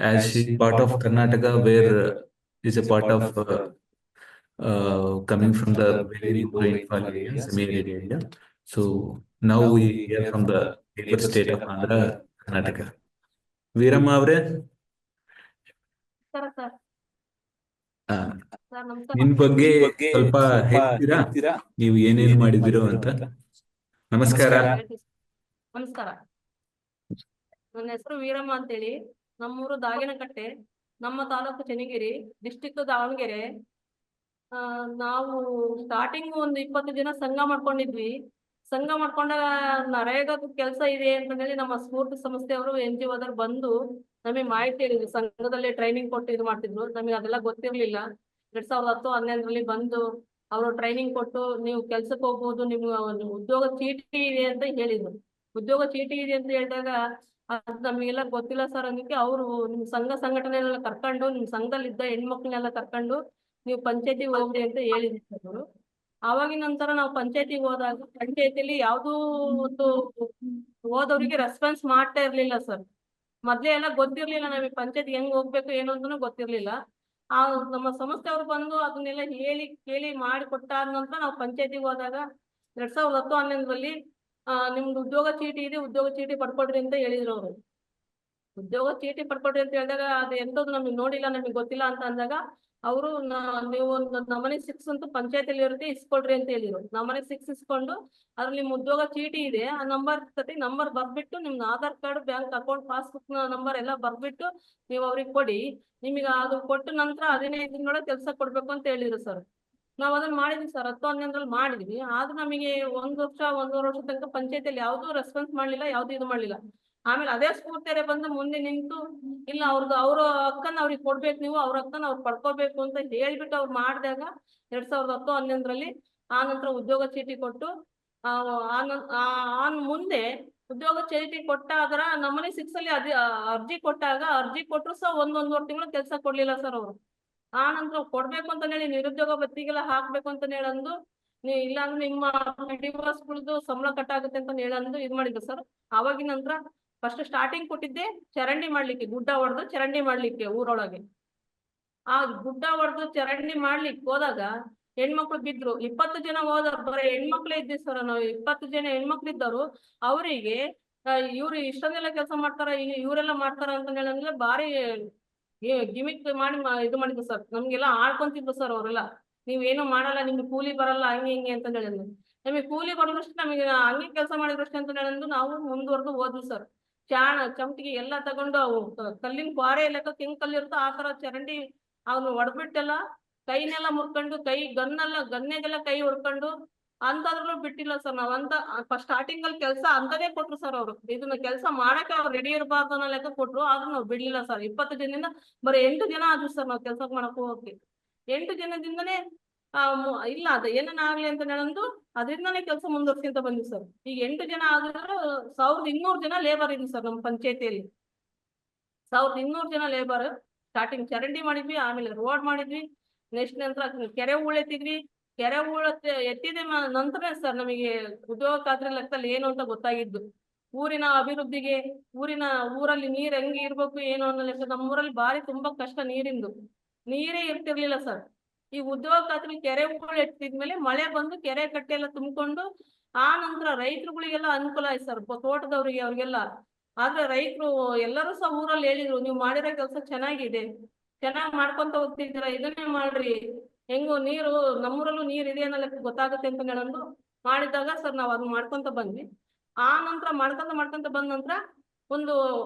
[SPEAKER 4] as she part of Karnataka, where is a part of coming from the very rainfall area, semi-arid area. So now we hear from the neighbor state of Andhra, Karnataka. Veeramma avre, ನಿನ್ ಬಗ್ಗೆ ಸ್ವಲ್ಪ ಹೇಳ್ತೀರಾ, ನೀವು ಏನೇನ್ ಮಾಡಿದಿರೋ ಅಂತ? ನಮಸ್ಕಾರ.
[SPEAKER 5] ನಮಸ್ಕಾರ, ನನ್ನ ಹೆಸರು ವೀರಮ್ಮ ಅಂತೇಳಿ. ನಮ್ಮೂರು ದಾಗಿನಕಟ್ಟೆ, ನಮ್ಮ ತಾಲೂಕು ಚೆನ್ನಗಿರಿ, ಡಿಸ್ಟಿಕ್ ದಾವಣಗೆರೆ. ನಾವು ಸ್ಟಾರ್ಟಿಂಗ್ ಒಂದು 20 ಜನ ಸಂಘ ಮಾಡ್ಕೊಂಡಿದ್ವಿ. ಸಂಘ ಮಾಡ್ಕೊಂಡಾಗ ನರೇಗಾದ ಕೆಲಸ ಇದೆ ಅಂತ ಹೇಳಿ ನಮ್ಮ ಸ್ಫೂರ್ತಿ ಸಂಸ್ಥೆಯವರು NGOದವ್ರು ಬಂದು ನಮಗೆ ಮಾಹಿತಿ ಹೇಳಿದ್ರು. ಸಂಘದಲ್ಲಿ ಟ್ರೈನಿಂಗ್ ಕೊಟ್ಟು ಇದು ಮಾಡ್ತಿದ್ರು. ನಮಗೆ ಅದೆಲ್ಲ ಗೊತ್ತಿರ್ಲಿಲ್ಲ. 2010-11ರಲ್ಲಿ ಬಂದು ಅವರು ಟ್ರೈನಿಂಗ್ ಕೊಟ್ಟು ನೀವು ಕೆಲ್ಸಕ್ಕೆ ಹೋಗ್ಬೋದು, ನಿಮ್ಗೆ ಉದ್ಯೋಗ ಚೀಟಿ ಇದೆ ಅಂತ ಹೇಳಿದ್ರು. ಉದ್ಯೋಗ ಚೀಟಿ ಇದೆ ಅಂತ ಹೇಳಿದಾಗ ಅದು ನಮಗೆಲ್ಲ ಗೊತ್ತಿಲ್ಲ ಸರ್ ಅನ್ನೋಕ್ಕೆ ಅವರು ನಿಮ್ ಸಂಘ ಸಂಘಟನೆಲ್ಲ ಕರ್ಕೊಂಡು, ನಿಮ್ ಸಂಘದಲ್ಲಿದ್ದ ಹೆಣ್ಮಕ್ಳನ್ನೆಲ್ಲ ಕರ್ಕೊಂಡು ನೀವು ಪಂಚಾಯತಿಗೆ ಹೋಗ್ರಿ ಅಂತ ಹೇಳಿದ್ರು ಅವರು. ಆವಾಗಿನ ನಂತರ ನಾವು ಪಂಚಾಯತಿಗೆ ಹೋದಾಗ ಪಂಚಾಯತಿಲಿ ಯಾವ್ದೂ ಒಂದು ಹೋದವ್ರಿಗೆ ರೆಸ್ಪಾನ್ಸ್ ಮಾಡ್ತಾ ಇರ್ಲಿಲ್ಲ ಸರ್. ಮೊದ್ಲೇ ಎಲ್ಲ ಗೊತ್ತಿರ್ಲಿಲ್ಲ ನಮಗೆ ಪಂಚಾಯತ್ ಹೆಂಗ್ ಹೋಗ್ಬೇಕು ಏನು ಅಂತಾನು ಗೊತ್ತಿರ್ಲಿಲ್ಲ. ನಮ್ಮ ಸಂಸ್ಥೆಯವರು ಬಂದು ಅದನ್ನೆಲ್ಲ ಹೇಳಿ ಕೇಳಿ ಮಾಡಿ ಕೊಟ್ಟಾದ ನಂತರ ನಾವು ಪಂಚಾಯತಿಗೆ ಹೋದಾಗ 2010-11ರಲ್ಲಿ ನಿಮ್ದು ಉದ್ಯೋಗ ಚೀಟಿ ಇದೆ, ಉದ್ಯೋಗ ಚೀಟಿ ಪಡ್ಕೊಳ್ರಿ ಅಂತ ಹೇಳಿದ್ರು ಅವರು. ಉದ್ಯೋಗ ಚೀಟಿ ಪಡ್ಕೊಳ್ರಿ ಅಂತ ಹೇಳಿದಾಗ ಅದು ಎಂತದ್ದು ನಮಗೆ ನೋಡಿಲ್ಲ, ನಮಗೆ ಗೊತ್ತಿಲ್ಲ ಅಂತ ಅಂದಾಗ ಅವರು ನೀವು ನಮನೆ 6 ಅಂತೂ ಪಂಚಾಯತಿಲಿ ಇರುತ್ತೆ, ಇಸ್ಕೊಳ್ರಿ ಅಂತ ಹೇಳಿದ್ರು. ನಮನೆ 6 ಇಸ್ಕೊಂಡು ಅದ್ರಲ್ಲಿ ನಿಮ್ ಉದ್ಯೋಗ ಚೀಟಿ ಇದೆ, ಆ ನಂಬರ್ ಬರ್ಬಿಟ್ಟು ನಿಮ್ನ Aadhaar card, bank account, passbook number ಎಲ್ಲ ಬರ್ಬಿಟ್ಟು ನೀವು ಅವ್ರಿಗೆ ಕೊಡಿ. ನಿಮಗೆ ಅದು ಕೊಟ್ಟ ನಂತರ 15 ದಿನದೊಳಗೆ ಕೆಲಸ ಕೊಡ್ಬೇಕು ಅಂತ ಹೇಳಿದ್ರು ಸರ್. ನಾವ್ ಅದನ್ನ ಮಾಡಿದ್ವಿ ಸರ್, 10-11ರಲ್ಲಿ ಮಾಡಿದ್ವಿ. ಆದ್ರೂ ನಮಗೆ 1 ವರ್ಷ 1.5 ವರ್ಷ ತನಕ ಪಂಚಾಯತಿಯಲ್ಲಿ ಯಾವ್ದು ರೆಸ್ಪಾನ್ಸ್ ಮಾಡ್ಲಿಲ್ಲ, ಯಾವ್ದು ಇದು ಮಾಡ್ಲಿಲ್ಲ. ಆಮೇಲೆ ಅದೇ ಸ್ಫೂರ್ತಿಯರೇ ಬಂದು ಮುಂದೆ ನಿಂತು ಇಲ್ಲ ಅವ್ರ ಹಕ್ಕನ್ನ ಅವ್ರಿಗೆ ಕೊಡ್ಬೇಕು, ನೀವು ಅವ್ರ ಹಕ್ಕನ್ನ ಅವ್ರು ಪಡ್ಕೋಬೇಕು ಅಂತ ಹೇಳ್ಬಿಟ್ಟು ಅವ್ರು ಮಾಡಿದಾಗ 2010-11ರಲ್ಲಿ ಆ ನಂತರ ಉದ್ಯೋಗ ಚೀಟಿ ಕೊಟ್ಟು ಮುಂದೆ ಉದ್ಯೋಗ ಚೀಟಿ ಕೊಟ್ಟಾಗ ನಮ್ಮನೆ 6ಅಲ್ಲಿ ಅರ್ಜಿ ಕೊಟ್ಟಾಗ ಅರ್ಜಿ ಕೊಟ್ಟರು ಸಹ 1-1.5 ತಿಂಗಳು ಕೆಲಸ ಕೊಡ್ಲಿಲ್ಲ ಸರ್ ಅವರು. ಆ ನಂತರ ಕೊಡ್ಬೇಕು ಅಂತ ಹೇಳಿ ನಿರುದ್ಯೋಗ ಭತ್ಯೆಗೆಲ್ಲ ಹಾಕ್ಬೇಕು ಅಂತ ಹೇಳಂದು, ಇಲ್ಲಾಂದ್ರೆ ನಿಮ್ಮ ಡಿವೋರ್ಸ್ಗಳದ್ದು ಸಂಬಳ ಕಟ್ಟಾಗುತ್ತೆ ಅಂತ ಹೇಳಂದು ಇದು ಮಾಡಿದ್ರು ಸರ್. ಆವಾಗಿನ ನಂತರ ಫಸ್ಟ್ ಸ್ಟಾರ್ಟಿಂಗ್ ಕೊಟ್ಟಿದ್ದೆ ಚರಂಡಿ ಮಾಡ್ಲಿಕ್ಕೆ, ಗುಡ್ಡ ಹೊಡೆದು ಚರಂಡಿ ಮಾಡ್ಲಿಕ್ಕೆ ಊರೊಳಗೆ. ಆ ಗುಡ್ಡ ಹೊಡೆದು ಚರಂಡಿ ಮಾಡ್ಲಿಕ್ಕೆ ಹೋದಾಗ ಹೆಣ್ಮಕ್ಳು ಬಿದ್ರು. 20 ಜನ ಹೋದವ್ರು ಬರೀ ಹೆಣ್ಮಕ್ಳೇ ಇದ್ವಿ ಸರ್. ನಾವು 20 ಜನ ಹೆಣ್ಮಕ್ಳು ಇದ್ದವರು. ಅವರಿಗೆ ಇವ್ರು ಇಷ್ಟೊಂದೆಲ್ಲ ಕೆಲಸ ಮಾಡ್ತಾರ, ಇವರೆಲ್ಲ ಮಾಡ್ತಾರ ಅಂತ ಹೇಳಂದ್ರೆ ಭಾರಿ ಗಿಮಿಕ್ ಮಾಡಿ ಇದು ಮಾಡಿದ್ರು ಸರ್. ನಮ್ಗೆಲ್ಲ ಆಡ್ಕೊಂತಿದ್ರು ಸರ್ ಅವರೆಲ್ಲ. ನೀವೇನು ಮಾಡಲ್ಲ, ನಿಮ್ಗೆ ಕೂಲಿ ಬರಲ್ಲ, ಹಂಗೆ ಹಿಂಗೆ ಅಂತ ಹೇಳಿದ್ರು. ನಮಗೆ ಕೂಲಿ ಬರೋದಷ್ಟು, ನಮಗೆ ಹಂಗೆ ಕೆಲಸ ಮಾಡಿದ್ರಷ್ಟು ಅಂತ ಹೇಳಿದ್ರು ನಾವು ಮುಂದುವರೆದು ಹೋದ್ವಿ ಸರ್. ಚಮಟಿಗೆ ಎಲ್ಲ ತಗೊಂಡು ಅವು ಕಲ್ಲಿನ ಕ್ವಾರೆ ಲೆಕ್ಕಕ್ಕೆ ಹೆಂಗ್ ಕಲ್ಲಿರುತ್ತೋ ಆ ತರ ಚರಂಡಿ ಅವ್ನು ಹೊಡೆದ್ಬಿಟ್ಟೆಲ್ಲ ಕೈನೆಲ್ಲ ಮುರ್ಕೊಂಡು, ಗನ್ನೆಗೆಲ್ಲ ಕೈ ಹೊಡ್ಕೊಂಡು ಅಂತದ್ರಲ್ಲೂ ಬಿಟ್ಟಿಲ್ಲ ಸರ್. ನಾವಂತ ಸ್ಟಾರ್ಟಿಂಗ್ ಅಲ್ಲಿ ಕೆಲಸ ಅಂತದೇ ಕೊಟ್ರು ಸರ್ ಅವರು. ಇದನ್ನ ಕೆಲಸ ಮಾಡಕ್ಕೆ ಅವ್ರು ರೆಡಿ ಇರಬಾರ್ದು ಅನ್ನೋ ಲೆಕ್ಕ ಕೊಟ್ರು, ಆದ್ರೂ ನಾವು ಬಿಡ್ಲಿಲ್ಲ ಸರ್. 20 ಜನದಿಂದ ಬರೀ 8 ಜನ ಆದ್ರು ಸರ್ ನಾವು ಕೆಲಸ ಮಾಡಕ್ ಹೋಗಿ. 8 ಜನದಿಂದನೇ ಇಲ್ಲ ಅದು ಏನನ್ನಾಗ್ಲಿ ಅಂತ ಹೇಳಂದು ಅದರಿಂದಾನೇ ಕೆಲಸ ಮುಂದುವರ್ಸ್ಕೊಂತ ಬಂದ್ವಿ ಸರ್. ಈಗ 8 ಜನ ಆದ್ರೂ 1200 ಜನ ಲೇಬರ್ ಇದ್ವಿ ಸರ್ ನಮ್ಮ ಪಂಚಾಯತಿಯಲ್ಲಿ. 1200 ಜನ ಲೇಬರ್. ಸ್ಟಾರ್ಟಿಂಗ್ ಚರಂಡಿ ಮಾಡಿದ್ವಿ, ಆಮೇಲೆ ರೋಡ್ ಮಾಡಿದ್ವಿ, ನೆಕ್ಸ್ಟ್ ನಂತರ ಕೆರೆ ಉಳೆತ್ತಿದ್ವಿ. ಕೆರೆ ಹೂಳ ಎತ್ತಿದ ನಂತರ ಸರ್ ನಮಗೆ ಉದ್ಯೋಗ ಖಾತ್ರಿ ಲೆಕ್ಕದಲ್ಲಿ ಏನು ಅಂತ ಗೊತ್ತಾಗಿದ್ದು. ಊರಿನ ಅಭಿವೃದ್ಧಿಗೆ ಊರಲ್ಲಿ ನೀರ್ ಹೆಂಗೆ ಇರ್ಬೇಕು ಏನು ಅನ್ನೋ ಲೆಕ್ಕ ನಮ್ಮೂರಲ್ಲಿ ಬಾರಿ ತುಂಬಾ ಕಷ್ಟ ನೀರಿಂದು. ನೀರೇ ಇರ್ತಿರ್ಲಿಲ್ಲ ಸರ್. ಈ ಉದ್ಯೋಗ ಖಾತ್ರಿ ಕೆರೆ ಹೂಳು ಎತ್ತಿದ್ಮೇಲೆ ಮಳೆ ಬಂದು ಕೆರೆ ಕಟ್ಟೆ ಎಲ್ಲ ತುಂಬಿಕೊಂಡು ಆ ನಂತರ ರೈತರುಗಳಿಗೆಲ್ಲ ಅನುಕೂಲ ಆಯ್ತು ಸರ್, ತೋಟದವ್ರಿಗೆ ಅವ್ರಿಗೆಲ್ಲ. ಆದ್ರೆ ರೈತರು ಎಲ್ಲರೂ ಸಹ ಊರಲ್ಲಿ ಹೇಳಿದ್ರು, ನೀವು ಮಾಡಿರೋ ಕೆಲಸ ಚೆನ್ನಾಗಿದೆ, ಚೆನ್ನಾಗಿ ಮಾಡ್ಕೊಂತ ಹೋಗ್ತಿದ್ದೀರಾ, ಇದನ್ನೇ ಮಾಡ್ರಿ, ಹೆಂಗು ನೀರು ನಮ್ಮೂರಲ್ಲೂ ನೀರ್ ಇದೆ ಅನ್ನೋ ಲೆಕ್ಕ ಗೊತ್ತಾಗುತ್ತೆ ಅಂತ ಹೇಳಂದು ಮಾಡಿದಾಗ ಸರ್ ನಾವು ಅದನ್ನ ಮಾಡ್ಕೊಂತ ಬಂದ್ವಿ. ಆ ನಂತರ ಮಾಡ್ಕೊಂತ ಬಂದ ನಂತರ ಒಂದು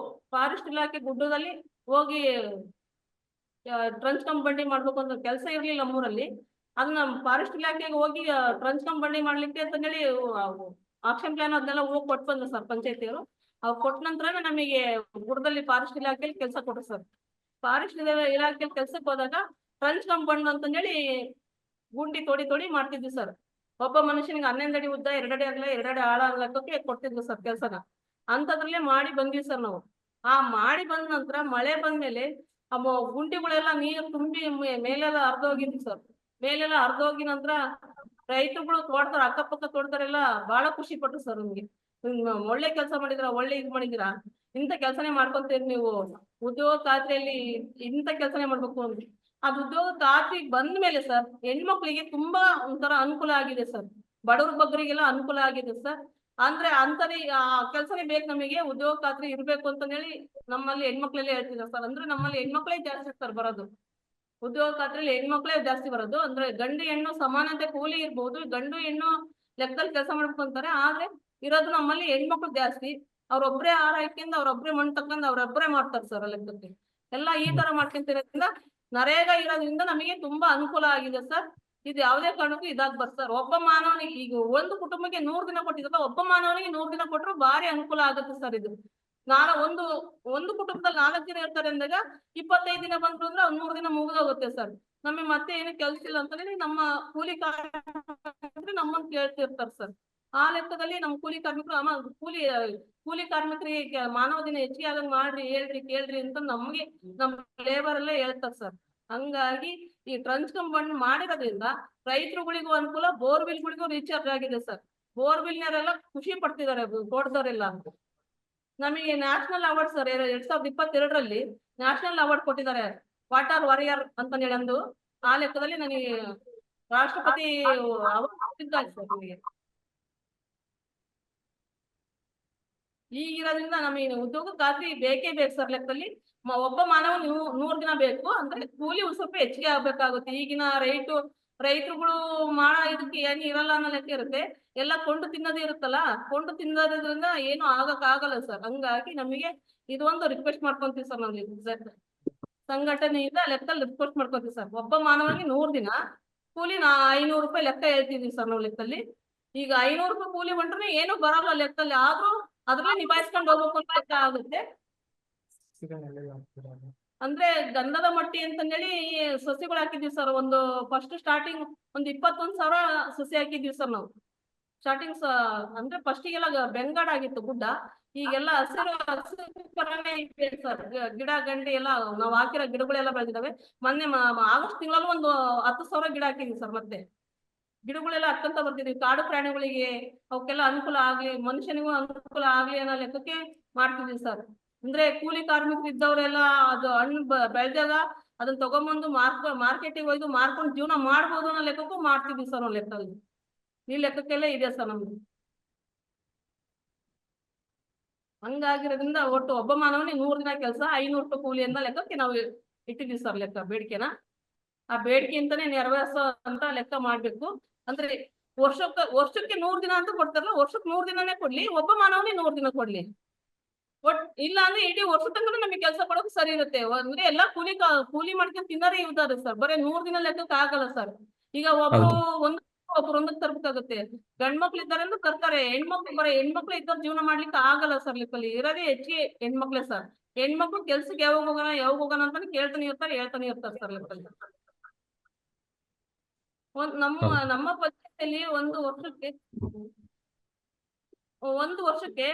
[SPEAKER 5] ಫಾರೆಸ್ಟ್ ಇಲಾಖೆ ಗುಡ್ಡದಲ್ಲಿ ಹೋಗಿ ಟ್ರಂಚ್ ಕಮ್ ಬಂಡಿ ಮಾಡ್ಬೇಕು ಅಂತ ಕೆಲಸ ಇರ್ಲಿಲ್ಲ ನಮ್ಮೂರಲ್ಲಿ. ಅದನ್ನ ಫಾರೆಸ್ಟ್ ಇಲಾಖೆಗೆ ಹೋಗಿ ಟ್ರಂಚ್ ಕಮ್ ಬಂಡಿ ಮಾಡ್ಲಿಕ್ಕೆ ಅಂತ ಹೇಳಿ ಆಕ್ಷನ್ ಪ್ಲಾನ್ ಅದನ್ನೆಲ್ಲ ಹೋಗಿ ಕೊಟ್ಟು ಬಂದ್ರು ಸರ್ ಪಂಚಾಯತಿಯವರು. ಅವ್ರು ಕೊಟ್ಟ ನಂತರ ನಮಗೆ ಗುಡ್ಡದಲ್ಲಿ ಫಾರೆಸ್ಟ್ ಇಲಾಖೆಯಲ್ಲಿ ಕೆಲಸ ಕೊಟ್ಟರು ಸರ್. ಫಾರೆಸ್ಟ್ ಇಲಾಖೆಯಲ್ಲಿ ಕೆಲ್ಸಕ್ಕೆ ಹೋದಾಗ ಟ್ರಂಚ್ ಕಮ್ ಬಂಡ್ ಅಂತ ಹೇಳಿ ಗುಂಡಿ ತೋಡಿ ಮಾಡ್ತಿದ್ವಿ ಸರ್. ಒಬ್ಬ ಮನುಷ್ಯನಿಗೆ 11 ಅಡಿ ಉದ್ದ, 2 ಅಡಿ ಅಗಲ, 2 ಅಡಿ ಆಳ ಲೆಕ್ಕಕ್ಕೆ ಕೊಡ್ತಿದ್ವಿ ಸರ್ ಕೆಲ್ಸನ. ಅಂತದ್ರಲ್ಲೇ ಮಾಡಿ ಬಂದ್ವಿ ಸರ್ ನಾವು. ಆ ಮಾಡಿ ಬಂದ ನಂತರ ಮಳೆ ಬಂದ್ಮೇಲೆ ಆ ಗುಂಡಿಗಳೆಲ್ಲ ನೀರು ತುಂಬಿ ಮೇಲೆಲ್ಲ ಹರಿದೋಗಿದ್ವಿ ಸರ್. ಮೇಲೆಲ್ಲ ಹರಿದೋಗಿ ನಂತರ ರೈತರುಗಳು ತೋಟದವ್ರು ಅಕ್ಕಪಕ್ಕ ತೋಟದವರೆಲ್ಲ ಬಹಳ ಖುಷಿ ಪಟ್ರು ಸರ್. ನಮ್ಗೆ ಒಳ್ಳೆ ಕೆಲಸ ಮಾಡಿದ್ರ, ಒಳ್ಳೆ ಇದು ಮಾಡಿದಿರಾ, ಇಂಥ ಕೆಲಸನೇ ಮಾಡ್ಕೊಂತೀರಿ ನೀವು, ಉದ್ಯೋಗ ಖಾತ್ರಿಯಲ್ಲಿ ಇಂಥ ಕೆಲಸನೇ ಮಾಡ್ಬೇಕು ಅಂದ್ವಿ. ಅದು ಉದ್ಯೋಗ ಖಾತ್ರಿ ಬಂದ ಮೇಲೆ ಸರ್ ಹೆಣ್ಮಕ್ಳಿಗೆ ತುಂಬಾ ಒಂಥರ ಅನುಕೂಲ ಆಗಿದೆ ಸರ್. ಬಡವ್ರ ಬಗ್ಗರಿಗೆಲ್ಲ ಅನುಕೂಲ ಆಗಿದೆ ಸರ್. ಅಂದ್ರೆ ಅಂತರಿ ಆ ಕೆಲಸನೇ ಬೇಕು ನಮಗೆ, ಉದ್ಯೋಗ ಖಾತ್ರಿ ಇರ್ಬೇಕು ಅಂತ ಹೇಳಿ ನಮ್ಮಲ್ಲಿ ಹೆಣ್ಮಕ್ಳೆಲ್ಲ ಹೇಳ್ತಿದ್ದಾರೆ ಸರ್. ಅಂದ್ರೆ ನಮ್ಮಲ್ಲಿ ಹೆಣ್ಮಕ್ಳೇ ಜಾಸ್ತಿ ಸರ್ ಬರೋದು, ಉದ್ಯೋಗ ಖಾತ್ರಿಯಲ್ಲಿ ಹೆಣ್ಮಕ್ಳೇ ಜಾಸ್ತಿ ಬರೋದು. ಅಂದ್ರೆ ಗಂಡು ಹೆಣ್ಣು ಸಮಾನತೆ ಕೂಲಿ ಇರ್ಬೋದು, ಗಂಡು ಹೆಣ್ಣು ಲೆಕ್ಕದಲ್ಲಿ ಕೆಲಸ ಮಾಡ್ಬೇಕು ಅಂತಾರೆ. ಆದ್ರೆ ಇರೋದು ನಮ್ಮಲ್ಲಿ ಹೆಣ್ಮಕ್ಳು ಜಾಸ್ತಿ. ಅವ್ರೊಬ್ರೇ ಆಹಾರ ಹಾಕಿಂದ ಅವ್ರೊಬ್ರೇ ಮಣ್ಣು ತಕೊಂಡ್ ಅವ್ರೊಬ್ರೇ ಮಾಡ್ತಾರೆ ಸರ್ ಲೆಕ್ಕಕ್ಕೆ ಎಲ್ಲ. ಈ ತರ ಮಾಡ್ಕೊಂತಿರೋದ್ರಿಂದ ನರೇಗಾ ಇರೋದ್ರಿಂದ ನಮಗೆ ತುಂಬಾ ಅನುಕೂಲ ಆಗಿದೆ ಸರ್. ಇದು ಯಾವುದೇ ಕಾರಣಕ್ಕೂ ಇದಾಗಬಾರ್ದು ಸರ್. ಒಬ್ಬ ಮಾನವನಿಗೆ ಈಗ ಒಂದು ಕುಟುಂಬಕ್ಕೆ 100 ದಿನ ಕೊಟ್ಟಿದ್ದಲ್ಲ, ಒಬ್ಬ ಮಾನವನಿಗೆ 100 ದಿನ ಕೊಟ್ಟರು ಭಾರಿ ಅನುಕೂಲ ಆಗುತ್ತೆ ಸರ್. ಇದು ಒಂದು ಕುಟುಂಬದಲ್ಲಿ 4 ದಿನ ಇರ್ತಾರೆ ಅಂದಾಗ 25 ದಿನ ಬಂದ್ರು ಅಂದ್ರೆ 3 ದಿನ ಮುಗಿದೋಗುತ್ತೆ ಸರ್. ನಮಗೆ ಮತ್ತೆ ಏನು ಕೆಲಸ ಇಲ್ಲ ಅಂತಂದ್ರೆ ನಮ್ಮ ಕೂಲಿ ಕಾರ್ಮಿಕರು ನಮ್ಮನ್ನು ಕೇಳ್ತಿರ್ತಾರೆ ಸರ್. ಆ ಲೆಕ್ಕದಲ್ಲಿ ನಮ್ಮ ಕೂಲಿ ಕಾರ್ಮಿಕರು ಕೂಲಿ ಕಾರ್ಮಿಕರಿಗೆ ಮಾನವ ದಿನ ಹೆಚ್ಚಿಗೆ ಆದಂಗ್ ಮಾಡ್ರಿ, ಹೇಳ್ರಿ, ಕೇಳ್ರಿ ಅಂತ ನಮ್ಗೆ ನಮ್ಮ ಲೇಬರ್ ಎಲ್ಲ ಹೇಳ್ತಾರೆ ಸರ್. ಹಂಗಾಗಿ ಈ ಟ್ರಂಚ್ ಕಮ್ ಬಂಡ್ ಮಾಡಿರೋದ್ರಿಂದ ರೈತರುಗಳಿಗೂ ಅನುಕೂಲ, ಬೋರ್ವೆಲ್ಗಳಿಗೂ ರೀಚಾರ್ಜ್ ಆಗಿದೆ ಸರ್. ಬೋರ್ವೆಲ್ನವರೆಲ್ಲ ಖುಷಿ ಪಡ್ತಿದ್ದಾರೆ ತೋಟದವರೆಲ್ಲ. ನಮಗೆ ನ್ಯಾಷನಲ್ ಅವಾರ್ಡ್ ಸರ್ 2022ರಲ್ಲಿ ನ್ಯಾಷನಲ್ ಅವಾರ್ಡ್ ಕೊಟ್ಟಿದ್ದಾರೆ, ವಾಟರ್ ವಾರಿಯರ್ ಅಂತ ಹೇಳಂದು. ಆ ಲೆಕ್ಕದಲ್ಲಿ ನನಗೆ ರಾಷ್ಟ್ರಪತಿ ಅವಾರ್ಡ್ ಕೊಟ್ಟಿದ್ದಾರೆ ಸರ್. ನನಗೆ ಈಗಿರೋದ್ರಿಂದ ನಮಗೆ ಉದ್ಯೋಗ ಖಾತ್ರಿ ಬೇಕೇ ಬೇಕು ಸರ್. ಲೆಕ್ಕದಲ್ಲಿ ಒಬ್ಬ ಮಾನವ 100 ದಿನ ಬೇಕು ಅಂದ್ರೆ ಕೂಲಿ ಸ್ವಲ್ಪ ಹೆಚ್ಚಿಗೆ ಆಗ್ಬೇಕಾಗುತ್ತೆ. ಈಗಿನ ರೈತರುಗಳು ಮಾಡೋ ಇದಕ್ಕೆ ಏನು ಇರಲ್ಲ ಅನ್ನೋ ಲೆಕ್ಕ ಇರುತ್ತೆ, ಎಲ್ಲ ಕೊಂಡು ತಿನ್ನೋದೇ ಇರುತ್ತಲ್ಲ. ಕೊಂಡು ತಿನ್ನೋದ್ರಿಂದ ಏನು ಆಗಲ್ಲ ಸರ್. ಹಂಗಾಗಿ ನಮಗೆ ಇದು ಒಂದು ರಿಕ್ವೆಸ್ಟ್ ಮಾಡ್ಕೊಂತೀವಿ ಸರ್. ನಾವು ಸಂಘಟನೆಯಿಂದ ಲೆಕ್ಕದಲ್ಲಿ ರಿಕ್ವೆಸ್ಟ್ ಮಾಡ್ಕೊಂತೀವಿ ಸರ್. ಒಬ್ಬ ಮಾನವನಿಗೆ 100 ದಿನ ಕೂಲಿ 500 ರೂಪಾಯಿ ಲೆಕ್ಕ ಹೇಳ್ತಿದ್ವಿ ಸರ್ ನಾವು ಲೆಕ್ಕದಲ್ಲಿ. ಈಗ 500 ರೂಪಾಯಿ ಕೂಲಿ ಬಂದ್ರೆ ಏನು ಬರಲ್ಲ ಲೆಕ್ಕದಲ್ಲಿ, ಆದ್ರೂ ಅದ್ರಲ್ಲೇ ನಿಭಾಯಿಸ್ಕೊಂಡು ಹೋಗ್ಬೇಕು ಅಂತ ಲೆಕ್ಕ ಆಗುತ್ತೆ. ಅಂದ್ರೆ ಗಂಧದ ಮಟ್ಟಿ ಅಂತಂದೇಳಿ ಸಸಿಗಳು ಹಾಕಿದ್ವಿ ಸರ್. ಒಂದು ಫಸ್ಟ್ ಸ್ಟಾರ್ಟಿಂಗ್ ಒಂದು 21,000 ಸಸಿ ಹಾಕಿದ್ವಿ ಸರ್ ನಾವು. ಸ್ಟಾರ್ಟಿಂಗ್ ಅಂದ್ರೆ ಫಸ್ಟಿಗೆಲ್ಲ ಬೆಂಗಾಡ್ ಆಗಿತ್ತು ಗುಡ್ಡ, ಈಗೆಲ್ಲ ಹಸಿರು ಇದೆ ಸರ್. ಗಿಡ ಗಂಟೆ ಎಲ್ಲ ನಾವು ಹಾಕಿರೋ ಗಿಡಗಳೆಲ್ಲ ಬೆಳೆದಿದ್ದಾವೆ. ಮೊನ್ನೆ ಆಗಸ್ಟ್ ತಿಂಗಳಲ್ಲಿ ಒಂದು 10,000 ಗಿಡ ಹಾಕಿದ್ವಿ ಸರ್. ಮತ್ತೆ ಗಿಡಗಳೆಲ್ಲ ಹತ್ತಂತ ಬರ್ತಿದ್ವಿ. ಕಾಡು ಪ್ರಾಣಿಗಳಿಗೆ ಅವಕ್ಕೆಲ್ಲ ಅನುಕೂಲ ಆಗ್ಲಿ, ಮನುಷ್ಯನಿಗೂ ಅನುಕೂಲ ಆಗ್ಲಿ ಅನ್ನೋ ಲೆಕ್ಕಕ್ಕೆ ಮಾಡ್ತಿದ್ವಿ ಸರ್. ಅಂದ್ರೆ ಕೂಲಿ ಕಾರ್ಮಿಕರು ಇದ್ದವರೆಲ್ಲ ಅದು ಹಣ್ಣು ಬೆಳೆದಾಗ ಅದನ್ನ ತಗೊಂಬಂದು ಮಾರ್ಕೆಟಿಗೆ ಒಯ್ದು ಮಾರ್ಕೊಂಡು ಜೀವನ ಮಾಡ್ಬೋದು ಅನ್ನೋ ಲೆಕ್ಕಕ್ಕೂ ಮಾಡ್ತಿದ್ವಿ ಸರ್ ನಾವು ಲೆಕ್ಕದಲ್ಲಿ. ಈ ಲೆಕ್ಕಕ್ಕೆಲ್ಲ ಇದೆ ಸರ್ ನಮ್ದು. ಹಂಗಾಗಿರೋದ್ರಿಂದ ಒಟ್ಟು ಒಬ್ಬ ಮಾನವನಿಗೆ 100 ದಿನ ಕೆಲಸ, 500 ರೂಪಾಯಿ ಕೂಲಿ ಅಂತ ಲೆಕ್ಕಕ್ಕೆ ನಾವು ಇಟ್ಟಿದ್ವಿ ಸರ್ ಲೆಕ್ಕ ಬೇಡಿಕೆನ. ಆ ಬೇಡಿಕೆ ಅಂತಾನೆ ನೆರವೇರಿಸೋ ಅಂತ ಲೆಕ್ಕ ಮಾಡ್ಬೇಕು. ಅಂದ್ರೆ ವರ್ಷಕ್ಕೆ 100 ದಿನ ಅಂತ ಕೊಡ್ತಾರಲ್ಲ, ವರ್ಷಕ್ಕೆ 100 ದಿನನೇ ಕೊಡ್ಲಿ, ಒಬ್ಬ ಮಾನವನಿಗೆ 100 ದಿನ ಕೊಡ್ಲಿ. ಇಲ್ಲ ಅಂದ್ರೆ ಇಡೀ ವರ್ಷ ತನಕ ನಮಗೆ ಕೆಲಸ ಕೊಡೋಕೆ ಸರಿ ಇರುತ್ತೆ. ಅಂದ್ರೆ ಎಲ್ಲಾ ಕೂಲಿ ಮಾಡ್ಕೊಂಡು ತಿನ್ನೋರೇ ಇದ್ದಾರೆ ಸರ್. ಬರೀ 100 ದಿನ ಲೆಕ್ಕಕ್ಕೆ ಆಗಲ್ಲ ಸರ್. ಈಗ ಒಬ್ರು ಒಂದಕ್ಕೆ ತರ್ಬೇಕಾಗುತ್ತೆ. ಗಂಡ್ಮಕ್ಳು ಇದ್ದಾರೆ ಅಂದ್ರೆ ತರ್ತಾರೆ, ಹೆಣ್ಮಕ್ಳು ಇದ್ದವ್ರು ಜೀವನ ಮಾಡ್ಲಿಕ್ಕೆ ಆಗಲ್ಲ ಸರ್. ಲೆಕ್ಕಲ್ಲಿ ಇರೋದೇ ಹೆಚ್ಚಿಗೆ ಹೆಣ್ಮಕ್ಳೇ ಸರ್. ಹೆಣ್ಮಕ್ಳು ಕೆಲ್ಸಕ್ಕೆ ಯಾವಾಗ ಹೋಗೋಣ ಅಂತಾನೆ ಹೇಳ್ತಾನೆ ಇರ್ತಾರೆ ಸರ್ ಲೆಕ್ಕಲ್ಲಿ. ನಮ್ಮ ಪಂಚಾಯತಿಯಲ್ಲಿ ಒಂದು ವರ್ಷಕ್ಕೆ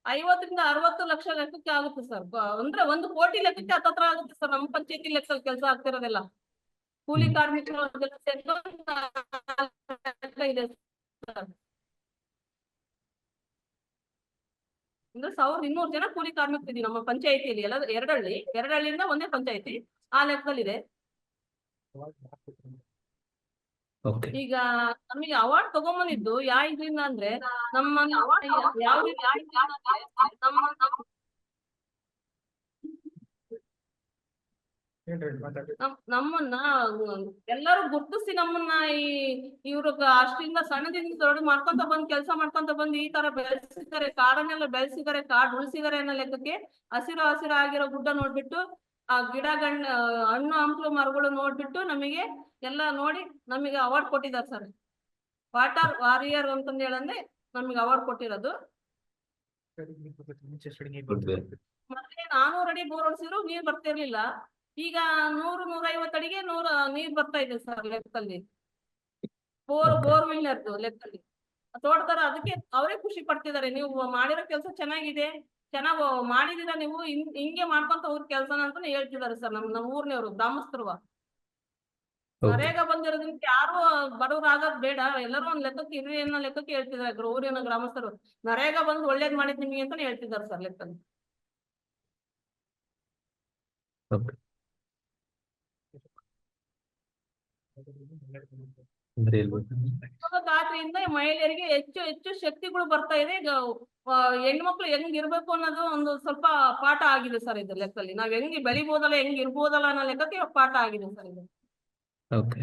[SPEAKER 5] 50 ರಿಂದ 60 ಲಕ್ಷ ಲೆಕ್ಕಕ್ಕೆ ಆಗುತ್ತೆ ಸರ್. ಅಂದ್ರೆ 1 ಕೋಟಿ ಲೆಕ್ಕಕ್ಕೆ ಹತ್ತತ್ರ ಆಗುತ್ತೆ ಸರ್ ನಮ್ಮ ಪಂಚಾಯತಿ ಲೆಕ್ಕದಲ್ಲಿ ಕೆಲಸ ಆಗ್ತಿರೋದೆಲ್ಲ. ಕೂಲಿ ಕಾರ್ಮಿಕರು ಅದೆಲ್ಲ ಸೇರ್ಕೊಂಡು ಇದೆ ಸರ್. ಅಂದ್ರೆ 1200 ಜನ ಕೂಲಿ ಕಾರ್ಮಿಕರು ಇದೀವಿ ನಮ್ಮ ಪಂಚಾಯತಿಯಲ್ಲಿ ಎಲ್ಲ. ಎರಡಹಳ್ಳಿಯಿಂದ ಒಂದೇ ಪಂಚಾಯತಿ ಆ ಲೆಕ್ಕದಲ್ಲಿದೆ.
[SPEAKER 4] ಓಕೆ.
[SPEAKER 5] ಈಗ ನಮಗೆ ಅವಾರ್ಡ್ ತಗೊಂಬಂದಿದ್ದು ಯಾವ ಇದರಿಂದ ಅಂದ್ರೆ ಯಾವ ನಮ್ಮನ್ನ ಎಲ್ಲರೂ ಗುರ್ತಿಸಿ ನಮ್ಮನ್ನ ಇವ್ರ ಅಷ್ಟಿಂದ ಸಣ್ಣದಿಂದ ದೊಡ್ಡ ಮಾಡ್ಕೊಂತ ಬಂದ್ ಕೆಲಸ ಮಾಡ್ಕೊಂತ ಬಂದು ಈ ತರ ಬೆಳೆಸಿದ್ದಾರೆ, ಕಾಡನ್ನೆಲ್ಲ ಬೆಳೆಸಿದ್ದಾರೆ, ಕಾಡು ಉಳಿಸಿದ್ದಾರೆ ಅನ್ನೋ ಲೆಕ್ಕಕ್ಕೆ ಹಸಿರು ಆಗಿರೋ ಗುಡ್ಡ ನೋಡ್ಬಿಟ್ಟು ಆ ಹಣ್ಣು ಹಂಪಲು ಮರಗಳು ನೋಡ್ಬಿಟ್ಟು ನಮಗೆ ಎಲ್ಲ ನೋಡಿ ನಮಗೆ ಅವಾರ್ಡ್ ಕೊಟ್ಟಿದ್ದಾರೆ ಸರ್. ವಾಟರ್ ವಾರಿಯರ್ ಅಂತಂದು ಹೇಳಂದ್ರೆ ನಮಗೆ ಅವಾರ್ಡ್ ಕೊಟ್ಟಿರೋದು. ಮತ್ತೆ 400 ಅಡಿ ಬೋರ್ ಹೊಡ್ಸಿದ್ರು ನೀರ್ ಬರ್ತಿರ್ಲಿಲ್ಲ. ಈಗ 100-150 ಅಡಿಗೆ ನೀರ್ ಬರ್ತಾ ಇದೆ ಸರ್ ಲೆಕ್ಕದಲ್ಲಿ. ಬೋರ್ವೆಲ್ ಲೆಕ್ಕದಲ್ಲಿ ತೋಟದಾರ ಅದಕ್ಕೆ ಅವರೇ ಖುಷಿ ಪಡ್ತಿದ್ದಾರೆ. ನೀವು ಮಾಡಿರೋ ಕೆಲಸ ಚೆನ್ನಾಗಿದೆ, ಚೆನ್ನಾಗ್ ಮಾಡಿದೀರಾ, ನೀವು ಹಿಂಗೆ ಮಾಡ್ಕೊಂತ ಹೋದ್ ಕೆಲಸನ ಅಂತ ಹೇಳ್ತಿದ್ದಾರೆ ಸರ್. ನಮ್ಮ ಊರ್ನವ್ರು ಗ್ರಾಮಸ್ಥರು ನರೇಗಾ ಬಂದಿರೋದ್ರಿಂದ ಯಾರು ಬಡವ್ರು ಆಗೋದ್ ಬೇಡ, ಎಲ್ಲರೂ ಒಂದ್ ಲೆಕ್ಕಕ್ಕೆ ಇರ್ರಿ ಅನ್ನೋ ಲೆಕ್ಕಕ್ಕೆ ಹೇಳ್ತಿದ್ದಾರೆ ಊರಿನ ಗ್ರಾಮಸ್ಥರು. ನರೇಗಾ ಬಂದು ಒಳ್ಳೇದ್ ಮಾಡಿದ್ ನಿಮ್ಗೆ ಅಂತ ಹೇಳ್ತಿದ್ದಾರೆ ಸರ್ ಲೆಕ್ಕದಲ್ಲಿ. ಖಾತ್ರಿಯಿಂದ ಮಹಿಳೆಯರಿಗೆ ಹೆಚ್ಚು ಶಕ್ತಿಗಳು ಬರ್ತಾ ಇದೆ. ಈಗ ಹೆಣ್ಮಕ್ಳು ಹೆಂಗ್ ಇರ್ಬೇಕು ಅನ್ನೋದು ಒಂದು ಸ್ವಲ್ಪ ಪಾಠ ಆಗಿದೆ ಸರ್ ಇದು ಲೆಕ್ಕದಲ್ಲಿ. ನಾವ್ ಹೆಂಗ್ ಬೆಳಿಬೋದಲ್ಲ, ಹೆಂಗ್ ಇರ್ಬೋದಲ್ಲ ಅನ್ನೋ ಲೆಕ್ಕಕ್ಕೆ ಪಾಠ ಆಗಿದೆ ಸರ್ ಇದು.
[SPEAKER 4] ಓಕೆ.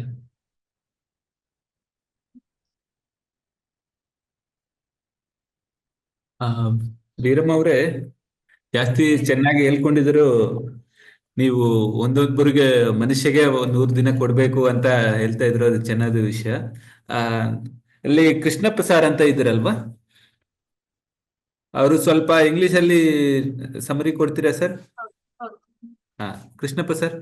[SPEAKER 4] ವೀರಮ್ಮ ಅವರೇ, ಜಾಸ್ತಿ ಚೆನ್ನಾಗಿ ಹೇಳ್ಕೊಂಡಿದ್ರು. ನೀವು ಒಂದೊಬ್ಬರಿಗೆ ಮನುಷ್ಯಗೆ 100 ದಿನ ಕೊಡ್ಬೇಕು ಅಂತ ಹೇಳ್ತಾ ಇದ್ರು, ಅದು ಚೆನ್ನಾದ ವಿಷಯ. ಅಲ್ಲಿ ಕೃಷ್ಣಪ್ಪ ಸಾರ್ ಅಂತ ಇದ್ರಲ್ವಾ, ಅವರು ಸ್ವಲ್ಪ ಇಂಗ್ಲಿಷ್ ಅಲ್ಲಿ ಸಮರಿ ಕೊಡ್ತೀರಾ ಸರ್? ಹಾ, Krishnappa sir.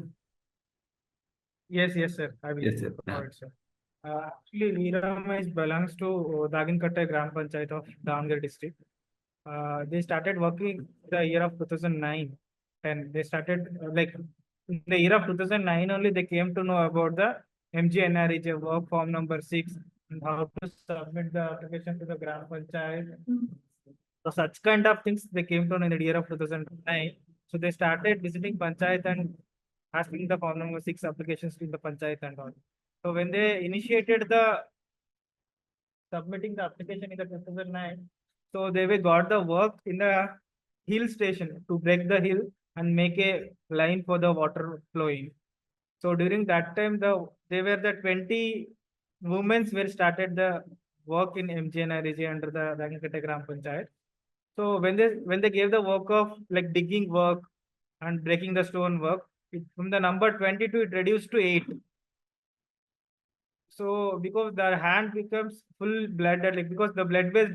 [SPEAKER 6] Yes, sir. I will.
[SPEAKER 4] Yes, sir.
[SPEAKER 6] Provide, sir. Actually, Veerama belongs to Daginkatta Gram Panchayat of Davangere district. They started working the year of 2009, and they started in the year of 2009 only they came to know about the MGNREJ work form number 6 and how to submit the application to the Gram Panchayat. So such kind of things they came to know in the year of 2009. So they started visiting Panchayat and asking the form number 6 applications in the Panchayat and all. So when they initiated the submitting the application in the 2009, so they got the work in the hill station to break the hill and make a line for the water flowing. So during that time, they were the 20 women were started the work in MGNREJ under the Daginkatta Gram Panchayat. So when they gave the work of like digging work and breaking the stone work, from the number 22 it reduced to 8. So because the hand becomes full blood, because the blood was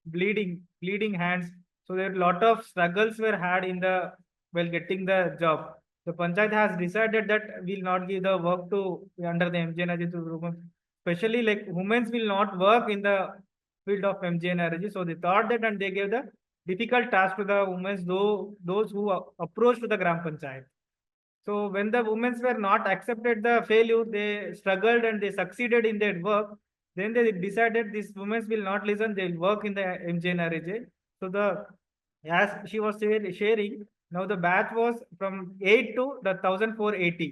[SPEAKER 6] bleeding hands, so there a lot of struggles were had in the while getting the job. The Panchayat has decided that will not give the work to under the MGNREJ to women, especially like women will not work in the field of MGNREJ. So they thought that, and they gave the difficult task to the women, those who approached to the Gram Panchayat. So when the women were not accepted the failure, they struggled and they succeeded in their work. Then they decided these women will not listen, they will work in the MGNREJ. So as she was sharing, now the batch was from 8 to the 1480.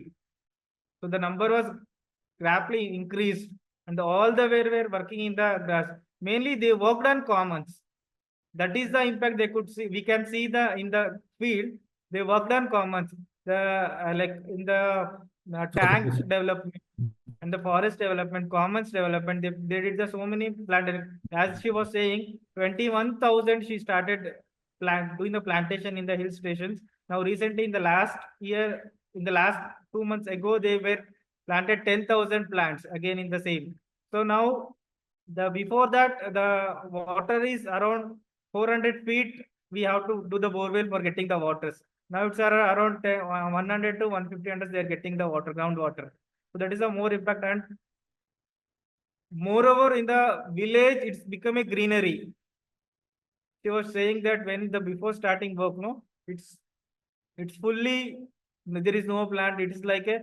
[SPEAKER 6] So the number was rapidly increased, and all the way were working in the grass. Mainly they worked on commons. That is the impact they could see. We can see in the field, they worked on commons. Like in the tanks development and the forest development, commons development, they did so many planting. As she was saying, 21,000 she started doing the plantation in the hill stations. Now recently in the last year, in the last 2 months ago, they were planted 10,000 plants again in the same. So now before that the water is around 400 feet. We have to do the borewell for getting the waters. Now it's around 100 to 150 meters they are getting the water, groundwater. So that is a more impact, and moreover in the village it's become a greenery. She was saying that when before starting work, no, it's fully, there is no plant. It is like a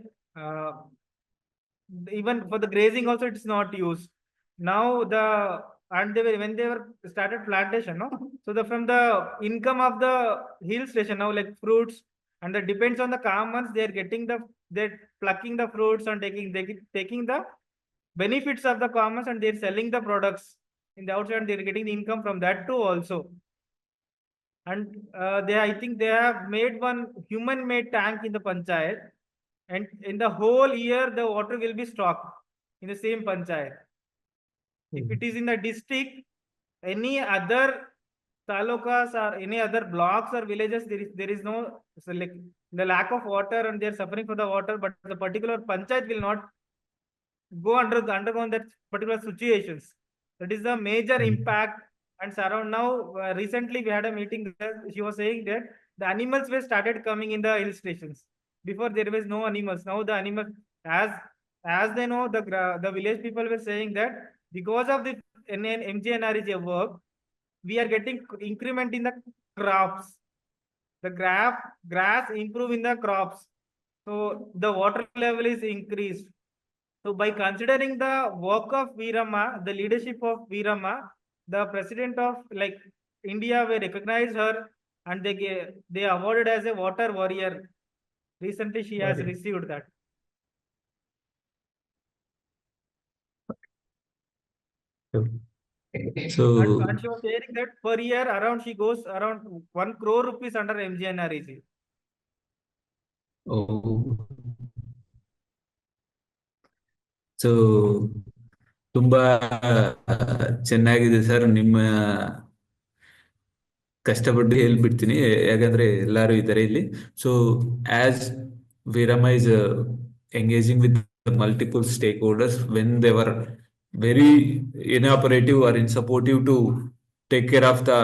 [SPEAKER 6] even for the grazing also it's not used. Now when they were started plantation, no? So from the income of the hill station now, like fruits, and that depends on the commons, they're plucking the fruits and taking the benefits of the commons, and they're selling the products in the outside, and they're getting the income from that too also. And I think they have made one human-made tank in the panchayat, and in the whole year the water will be stocked in the same panchayat. If it is in the district, any other talukas or any other blocks or villages, there is no, so like the lack of water and they are suffering for the water, but the particular panchayat will not undergo that particular situations. That is the major impact. And surround now, recently we had a meeting there, she was saying that the animals were started coming in the hill stations. Before there was no animals. Now the animals, as they know, the village people were saying that because of the MGNREGA work, we are getting increment in the crops. The grass improve in the crops. So the water level is increased. So by considering the work of Veeramma, the leadership of Veeramma, the president of like India will recognize her, and they awarded as a water warrior. Recently, she has received that.
[SPEAKER 4] So,
[SPEAKER 6] And she was saying that per year around she goes around 1 crore rupees under MGNREG.
[SPEAKER 4] oh, so ತುಂಬಾ ಚೆನ್ನಾಗಿದೆ sir. ನಿಮ್ಮ ಕಷ್ಟಪಟ್ಟು ಹೇಳ್ಬಿಡ್ತೀನಿ, ಯಾಕಂದ್ರೆ ಎಲ್ಲರೂ ಇದ್ದಾರೆ ಇಲ್ಲಿ. So as Veeramma is engaging with the multiple stakeholders when they were very inoperative or insupportive to take care of the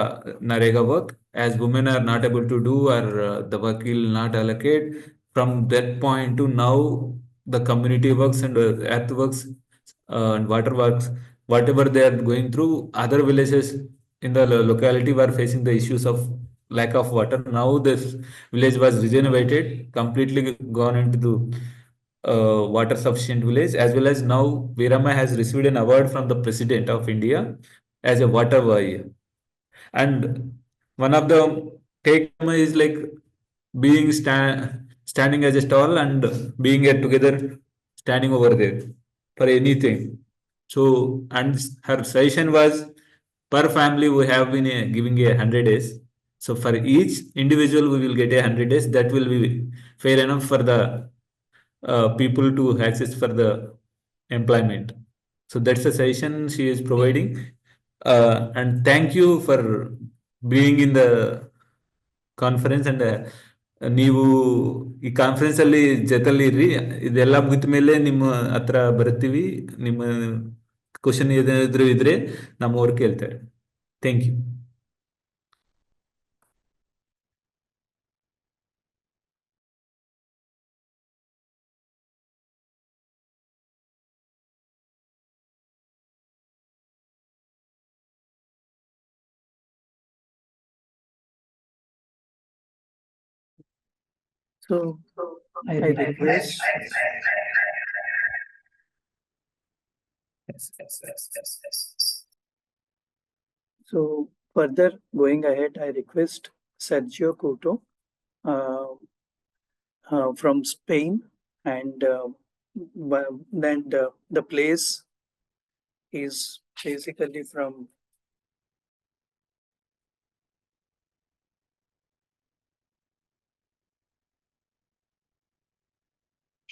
[SPEAKER 4] Narega work, as women are not able to do, or the work will not allocate. From that point to now, the community works and earthworks and water works, whatever they are going through, other villages in the locality were facing the issues of lack of water. Now this village was regenerated, completely gone into the water sufficient village, as well as now Veeramma has received an award from the President of India as a water warrior. And one of the take is like being standing as a stall and being together, standing over there for anything. So, and her suggestion was, per family we have been giving 100 days. So for each individual we will get 100 days. That will be fair enough for the people to access for the employment. So that's the suggestion she is providing. And thank you for being in the conference. And ನೀವು ಈ conference ಅಲ್ಲಿ ಜೊತೆಲಿ ಇರ್ರಿ. ಇದೆಲ್ಲ ಮುಗಿದ ಮೇಲೆ ನಿಮ್ಮ ಹತ್ರ ಬರ್ತೀವಿ. ನಿಮ್ಮ ಕ್ವಶನ್ ಏನಾದ್ರು ಇದ್ರೆ ನಮ್ಮವ್ರು ಕೇಳ್ತಾರೆ. Thank you.
[SPEAKER 1] So I request. So further going ahead, I request Sergio Couto from Spain, and then the place is basically from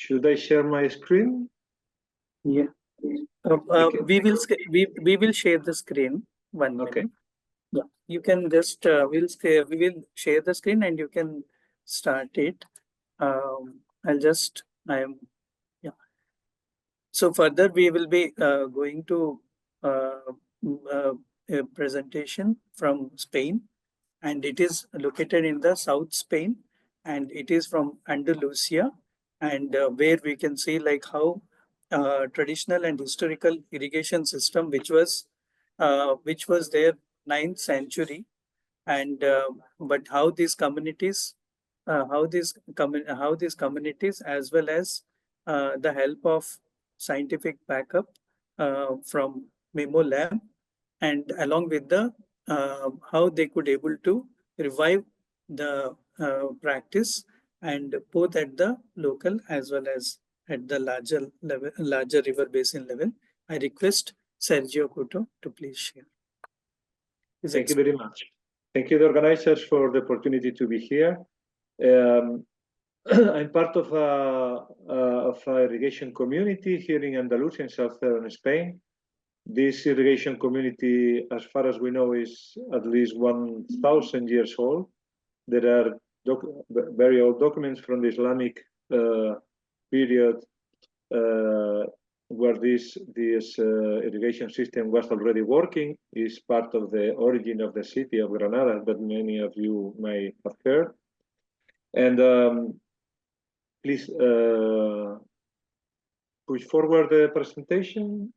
[SPEAKER 3] Should I share my screen?
[SPEAKER 1] yeah. We will share the screen. One minute.
[SPEAKER 3] Okay.
[SPEAKER 1] Yeah, you can just we will share the screen and you can start it. Yeah. So further we will be going to a presentation from Spain, and it is located in the South Spain, and it is from Andalusia, and where we can see like how traditional and historical irrigation system which was there 9th century, and but how these communities as well as the help of scientific backup from Memo Lab, and along with the how they could able to revive the practice, and both at the local as well as at the larger level, larger river basin level. I request Sergio Couto to please share.
[SPEAKER 3] Thank you very much. Thank you, the organizers, for the opportunity to be here. I'm part of a irrigation community here in Andalusia, in southern Spain. This irrigation community, as far as we know, is at least 1,000 years old. There are very old documents from the Islamic period where this irrigation system was already working. Is part of the origin of the city of Granada that many of you may have heard. And please push forward the presentation.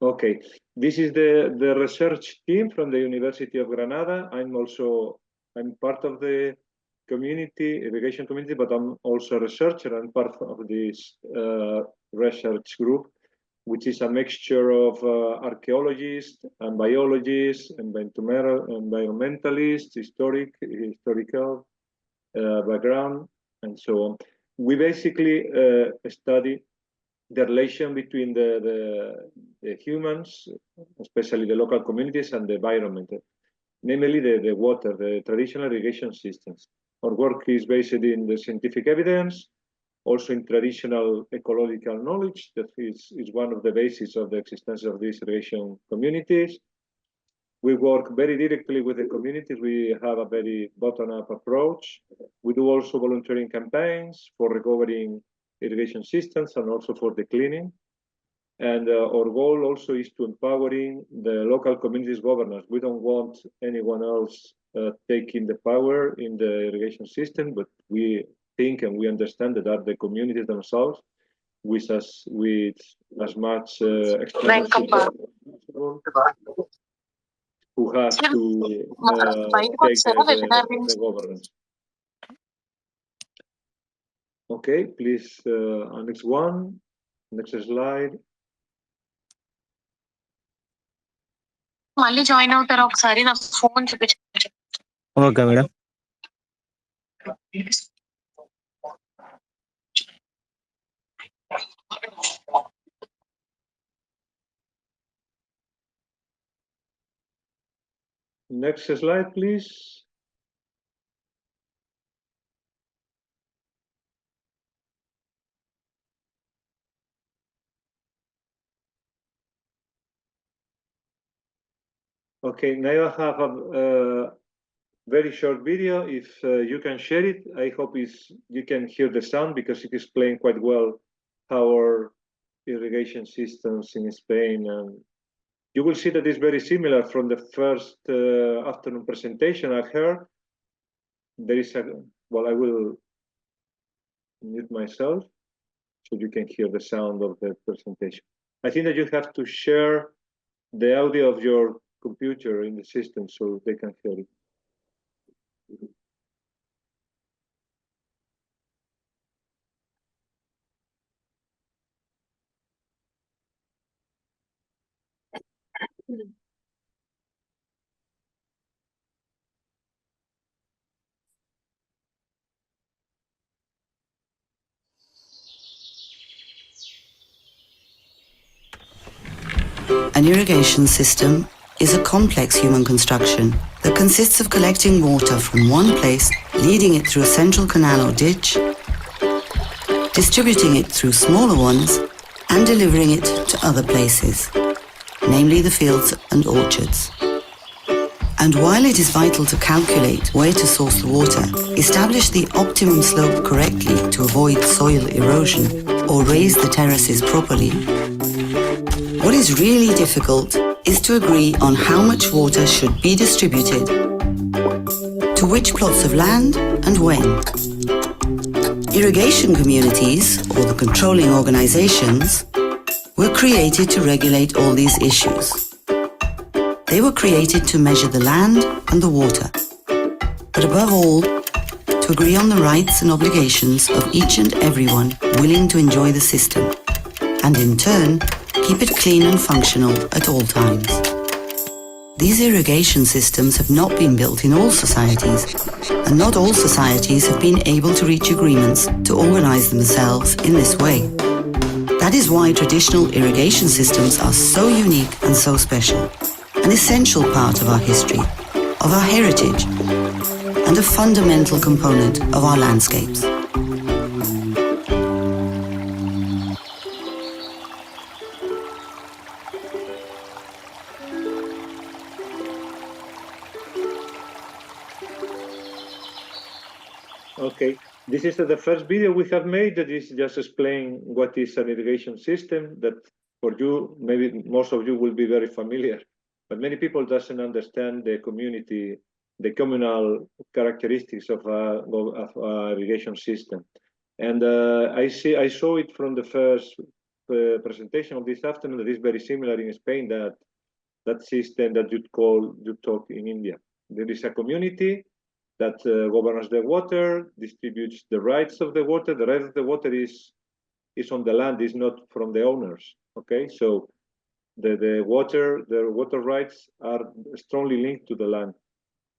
[SPEAKER 3] Okay, this is the research team from the University of Granada. I'm part of the community, irrigation community, but I'm also a researcher. I'm part of this research group, which is a mixture of archaeologists and biologists, environmentalists, historical background, and so on. We basically study the relation between the humans, especially the local communities, and the environment, namely the water, the traditional irrigation systems. Our work is based in the scientific evidence, also in traditional ecological knowledge that is one of the bases of the existence of these irrigation communities. We work very directly with the communities. We have a very bottom-up approach. We do also volunteering campaigns for recovering irrigation systems and also for the cleaning. And our goal also is to empowering the local communities governance. We don't want anyone else taking the power in the irrigation system, but we think and we understand that are the communities themselves with as much external support who has to take the governance. Okay, please, next one, next slide.
[SPEAKER 7] మళ్ళీ join అవుతారా ఒకసారి నా phone చూపించండి.
[SPEAKER 8] Okay madam.
[SPEAKER 3] Next slide, please. Okay, now I have a very short video. If you can share it, I hope you can hear the sound because it explains quite well how our irrigation systems in Spain, and you will see that it's very similar from the first afternoon presentation I heard. There is I will mute myself so you can hear the sound of the presentation. I think that you have to share the audio of your computer in the system so they can hear it.
[SPEAKER 9] An irrigation system is a complex human construction that consists of collecting water from one place, leading it through a central canal or ditch, distributing it through smaller ones, and delivering it to other places, namely the fields and orchards. And while it is vital to calculate where to source the water, establish the optimum slope correctly to avoid soil erosion, or raise the terraces properly, what is really difficult is to agree on how much water should be distributed, to which plots of land and when. Irrigation communities, or the controlling organizations, were created to regulate all these issues. They were created to measure the land and the water, but above all, to to agree on the rights and obligations of each and everyone willing to enjoy the system, and in turn, keep it clean and functional at all times. These irrigation systems have not been built in all societies, and not all societies have been able to reach agreements to organize themselves in this way. That is why traditional irrigation systems are so unique and so special, an essential part of our history, of our heritage, and a fundamental component of our landscapes.
[SPEAKER 3] Okay, this is the first video we have made that is just explaining what is an irrigation system that for you, maybe most of you will be very familiar, but many people doesn't understand the community, the communal characteristics of a irrigation system. And I saw it from the first presentation of this afternoon that is very similar in Spain, that system that you talk in India. There is a community that governs the water, distributes the rights of the water. The right of the water is on the land, is not from the owners. Okay, so the water rights are strongly linked to the land.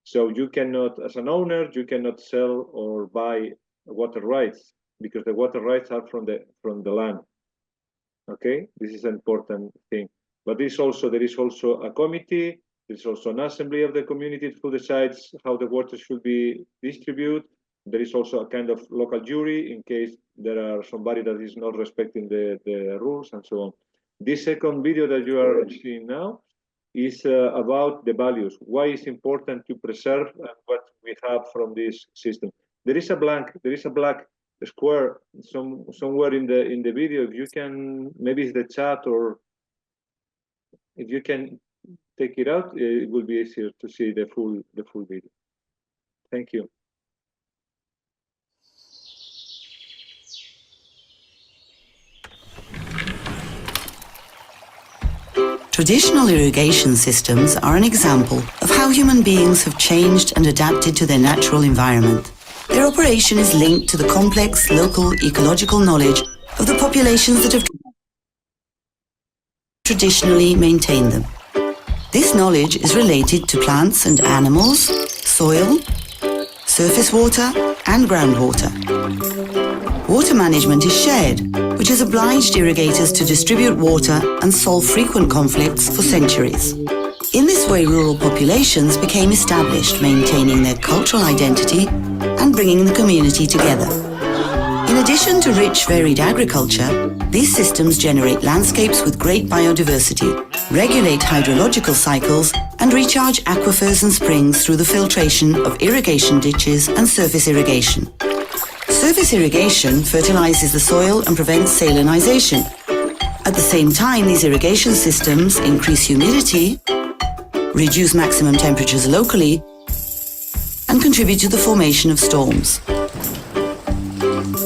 [SPEAKER 3] So you cannot, as an owner, you cannot sell or buy water rights because the water rights are from the land. Okay, this is an important thing. But there is also a committee. There's also an assembly of the community who decides how the water should be distributed. There is also a kind of local jury in case there are somebody that is not respecting the rules and so on. This second video that you are seeing now is about the values. Why it's important to preserve and what we have from this system. There is a black square somewhere in the video. If you can, maybe it's the chat, or if you can take it out, it will be easier to see the full video. Thank you.
[SPEAKER 9] Traditional irrigation systems are an example of how human beings have changed and adapted to their natural environment. Their operation is linked to the complex local ecological knowledge of the populations that have traditionally maintained them. This knowledge is related to plants and animals, soil, surface water, and groundwater. Water management is shared, which has obliged irrigators to distribute water and solve frequent conflicts for centuries. In this way, rural populations became established, maintaining their cultural identity and bringing the community together. In addition to rich, varied agriculture, these systems generate landscapes with great biodiversity, regulate hydrological cycles, and recharge aquifers and springs through the filtration of irrigation ditches and surface irrigation. Surface irrigation fertilizes the soil and prevents salinization. At the same time, these irrigation systems increase humidity, reduce maximum temperatures locally, and contribute to the formation of storms.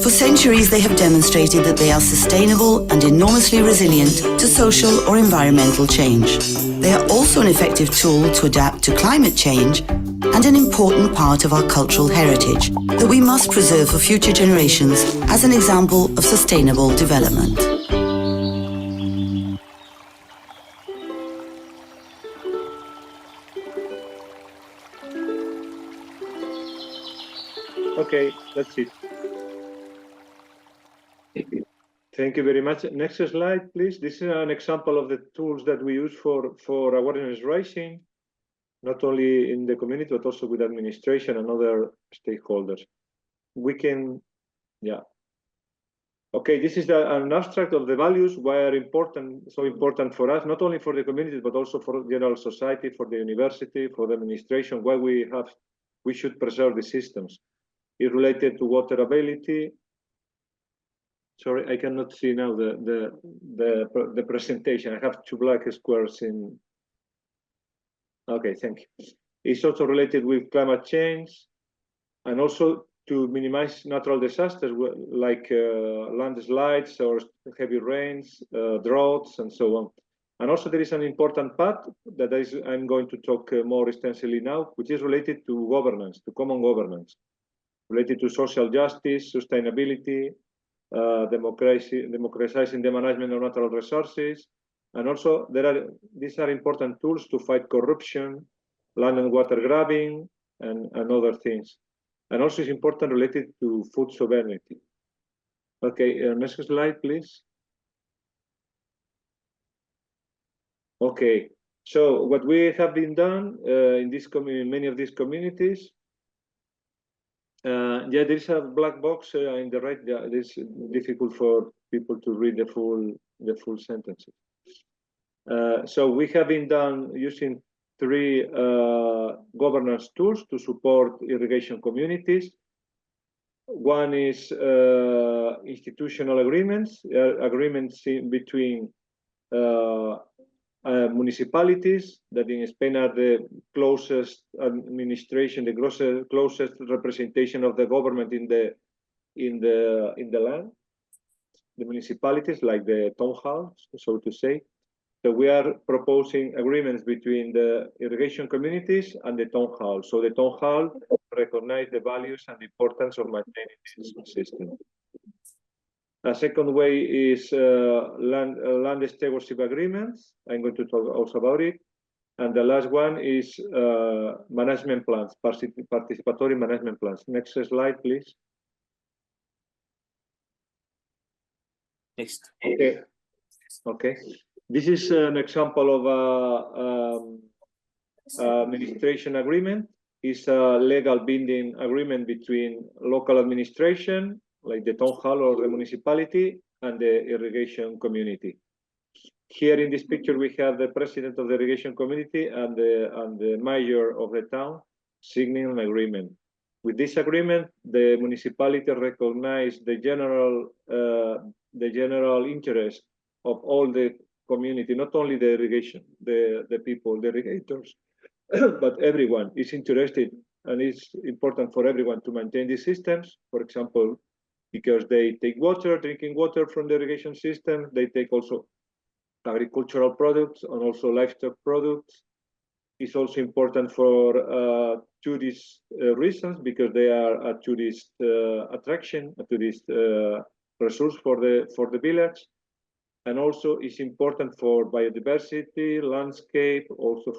[SPEAKER 9] For centuries, they have demonstrated that they are sustainable and enormously resilient to social or environmental change. They are also an effective tool to adapt to climate change and an important part of our cultural heritage that we must preserve for future generations as an example of sustainable development.
[SPEAKER 3] Okay, that's it. Thank you very much. Next slide, please. This is an example of the tools that we use for awareness raising, not only in the community, but also with administration and other stakeholders. We can, yeah. Okay, this is an abstract of the values, why are so important for us, not only for the community, but also for general society, for the university, for the administration, why we should preserve the systems. It's related to water availability. Sorry, I cannot see now the presentation. I have two black squares in. Okay, thank you. It's also related with climate change and also to minimize natural disasters like landslides or heavy rains, droughts, and so on. And also there is an important part that I'm going to talk more extensively now, which is related to governance, to common governance. related to social justice, sustainability, democratizing the management of natural resources, and also these are important tools to fight corruption, land and water grabbing, and other things. And also it's important related to food sovereignty. Okay, next slide, please. Okay, so what we have been done in many of these communities, yeah, there is a black box in the right. Yeah, it is difficult for people to read the full sentences. So we have been done using 3 governance tools to support irrigation communities. One is institutional agreements, agreements between municipalities that in Spain are the closest administration, the closest representation of the government in the land. The municipalities, like the town halls, so to say. So we are proposing agreements between the irrigation communities and the town hall. So the town hall recognize the values and the importance of maintaining this system. A second way is land stewardship agreements. I'm going to talk also about it. And the last one is management plans, participatory management plans. Next slide, please.
[SPEAKER 4] Next.
[SPEAKER 3] Okay. Okay. This is an example of administration agreement. It's a legal binding agreement between local administration, like the town hall or the municipality, and the irrigation community. Here in this picture, we have the president of the irrigation community and the mayor of the town signing an agreement. With this agreement, the municipality recognizes the general interest of all the community, not only the irrigation, the people, the irrigators, but everyone is interested, and it's important for everyone to maintain these systems. For example, because they take water, drinking water from the irrigation system, they take also agricultural products and also livestock products. It's also important for tourist reasons, because they are a tourist attraction, a tourist resource for the village. And also it's important for biodiversity, landscape, also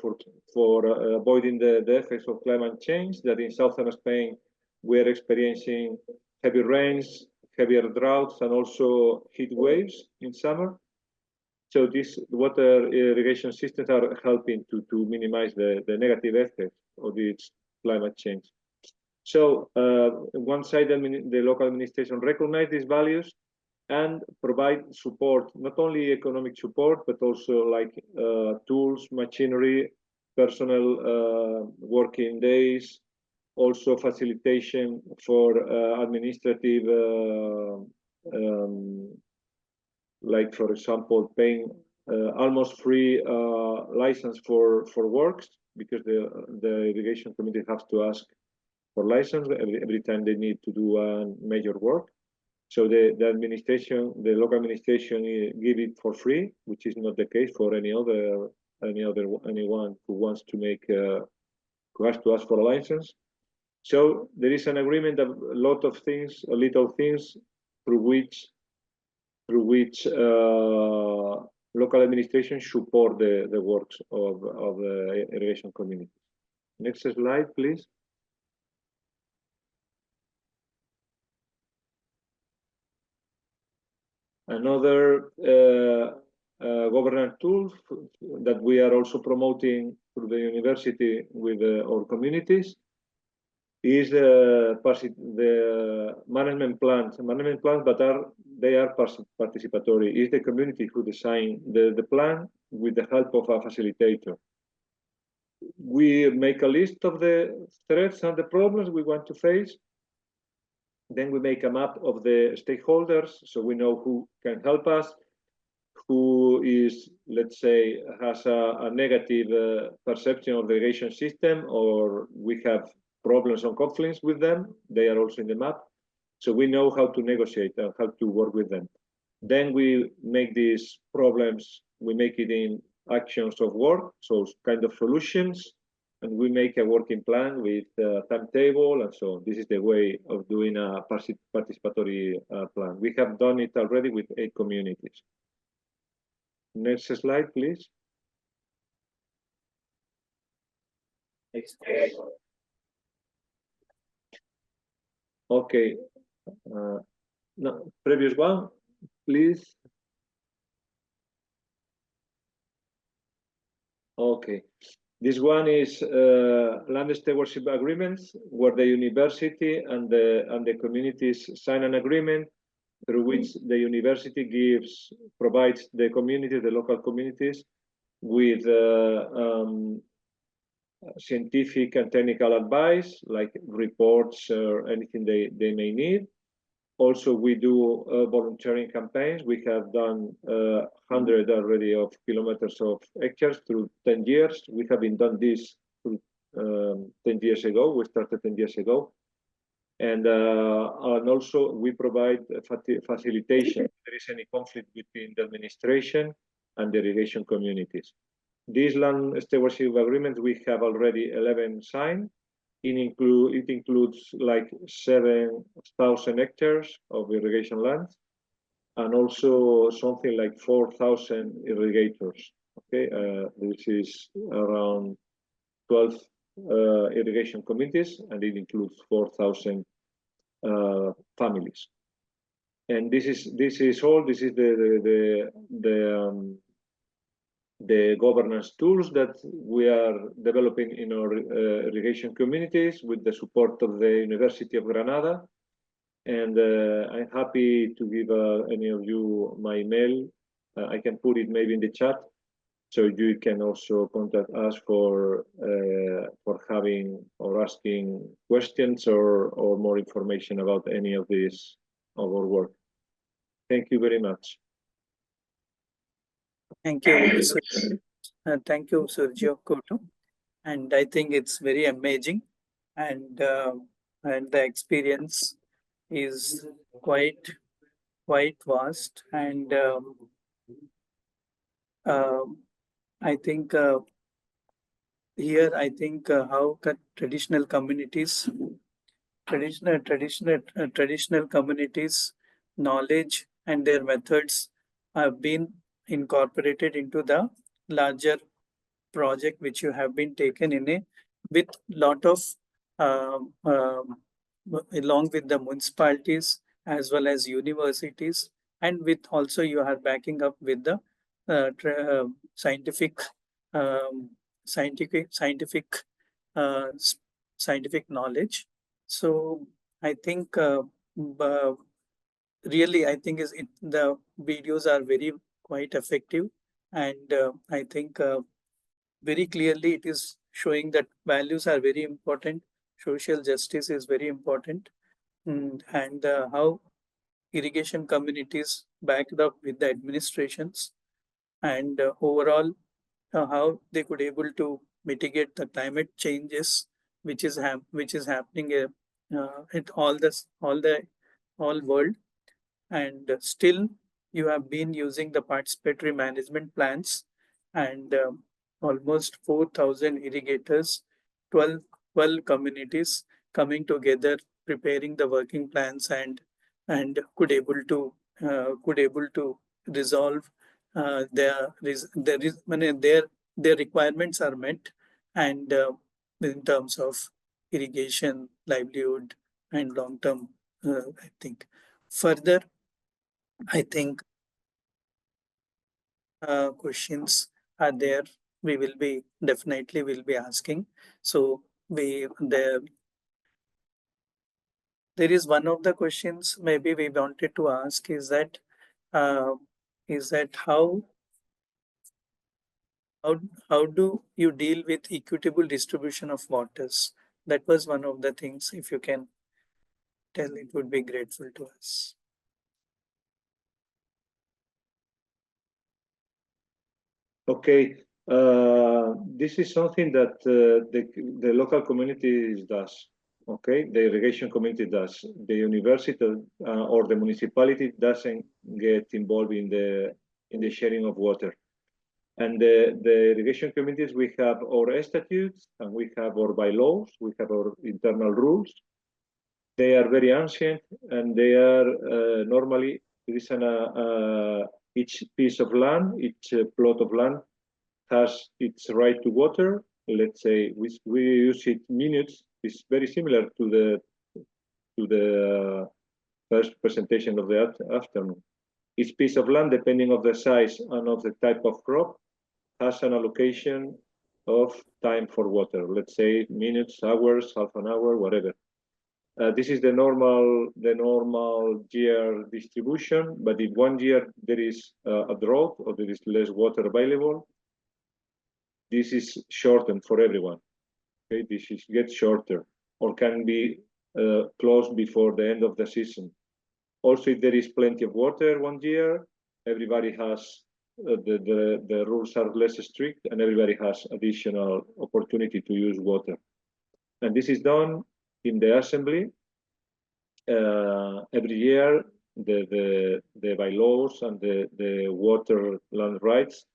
[SPEAKER 3] for avoiding the effects of climate change, that in southern Spain we're experiencing heavy rains, heavier droughts, and also heat waves in summer. So these water irrigation systems are helping to minimize the negative effects of this climate change. So on one side, the local administration recognize these values and provide support, not only economic support, but also like tools, machinery, personnel working days, also facilitation for administrative, like for example, paying almost free license for works, because the irrigation committee has to ask for license every time they need to do a major work. So the administration, the local administration, give it for free, which is not the case for anyone who wants to make who has to ask for a license. So there is an agreement of a lot of things, little things, through which local administration support the works of the irrigation community. Next slide, please. Another governance tool that we are also promoting through the university with our communities is the management plans. Management plans, but they are participatory. It's the community who design the plan with the help of a facilitator. We make a list of the threats and the problems we want to face. Then we make a map of the stakeholders, so we know who can help us, who is, let's say, has a negative perception of the irrigation system, or we have problems or conflicts with them. They are also in the map. So we know how to negotiate and how to work with them. Then we make these problems, we make it in actions of work, so kind of solutions. and we make a working plan with a timetable and so on. This is the way of doing a participatory plan. We have done it already with 8 communities. Next slide, please. Okay. No, previous one, please. Okay. This one is land stewardship agreements, where the university and the communities sign an agreement through which the university provides the community, the local communities, with scientific and technical advice, like reports or anything they may need. Also, we do volunteering campaigns. We have done 100 already of kilometers of hectares through 10 years. We have been done this through, 10 years ago. We started 10 years ago. And also we provide facilitation if there is any conflict between the administration and the irrigation communities. These land stewardship agreements, we have already 11 signed. It includes like 7,000 hectares of irrigation land, and also something like 4,000 irrigators. Okay, this is around 12 irrigation communities, and it includes 4,000 families. And this is all. This is the governance tools that we are developing in our irrigation communities with the support of the University of Granada. And I'm happy to give any of you my email. I can put it maybe in the chat, so you can also contact us for having or asking questions or more information about any of this of our work. Thank you very much.
[SPEAKER 1] Thank you, thank you, Sergio Couto. And I think it's very amazing, and the experience is quite vast, and I think here how traditional communities knowledge and their methods have been incorporated into the larger project which you have been taken in with lot of along with the municipalities as well as universities, and with also you are backing up with the scientific knowledge. So I think really the videos are quite effective, and I think very clearly it is showing that values are very important, social justice is very important, and how irrigation communities backed up with the administrations, and overall how they could able to mitigate the climate changes which is happening at all world, and still you have been using the participatory management plans, and almost 4,000 irrigators, 12 communities coming together, preparing the working plans, and could able to resolve their requirements are met, and in terms of irrigation, livelihood, and long-term. I think further, I think questions are there. We will be definitely be asking. So there is one of the questions maybe we wanted to ask is that how do you deal with equitable distribution of waters? That was one of the things. If you can tell, it would be grateful to us.
[SPEAKER 3] Okay, this is something that the local community does. Okay, the irrigation community does. The university or the municipality doesn't get involved in the sharing of water. And the irrigation communities, we have our statutes and we have our bylaws, we have our internal rules. They are very ancient, and they are normally, there is each piece of land, each plot of land has its right to water. Let's say we use it minutes. It's very similar to the first presentation of the afternoon. Each piece of land, depending on the size and of the type of crop, has an allocation of time for water. Let's say minutes, hours, half an hour, whatever. This is the normal year distribution. But if one year there is a drought or there is less water available, this is shortened for everyone. Okay, gets shorter or can be closed before the end of the season. Also, if there is plenty of water one year, everybody has the rules are less strict, and everybody has additional opportunity to use water. And this is done in the assembly every year. The bylaws and the water land rights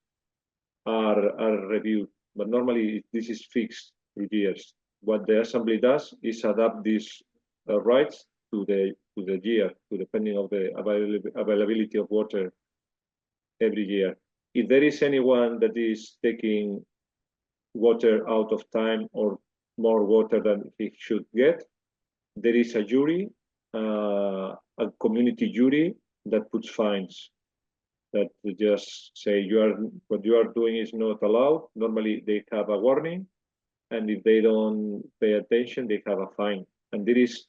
[SPEAKER 3] are reviewed, but normally this is fixed 3 years. What the assembly does is adapt these rights to the year, depending on the availability of water every year. If there is anyone that is taking water out of time or more water than he should get, there is a jury, a community jury that puts fines, that just say what you are doing is not allowed. Normally they have a warning, and if they don't pay attention, they have a fine. And there is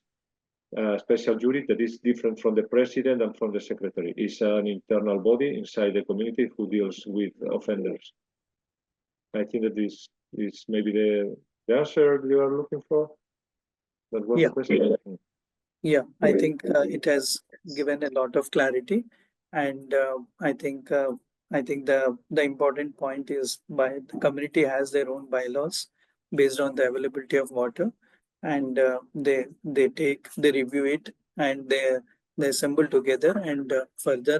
[SPEAKER 3] a special jury that is different from the president and from the secretary. It's an internal body inside the community who deals with offenders. I think that this is maybe the answer you are looking for. That was
[SPEAKER 1] Yeah.
[SPEAKER 3] the question.
[SPEAKER 1] Yeah, I think it has given a lot of clarity, and I think the important point is the community has their own bylaws based on the availability of water, and they review it, and they assemble together, and further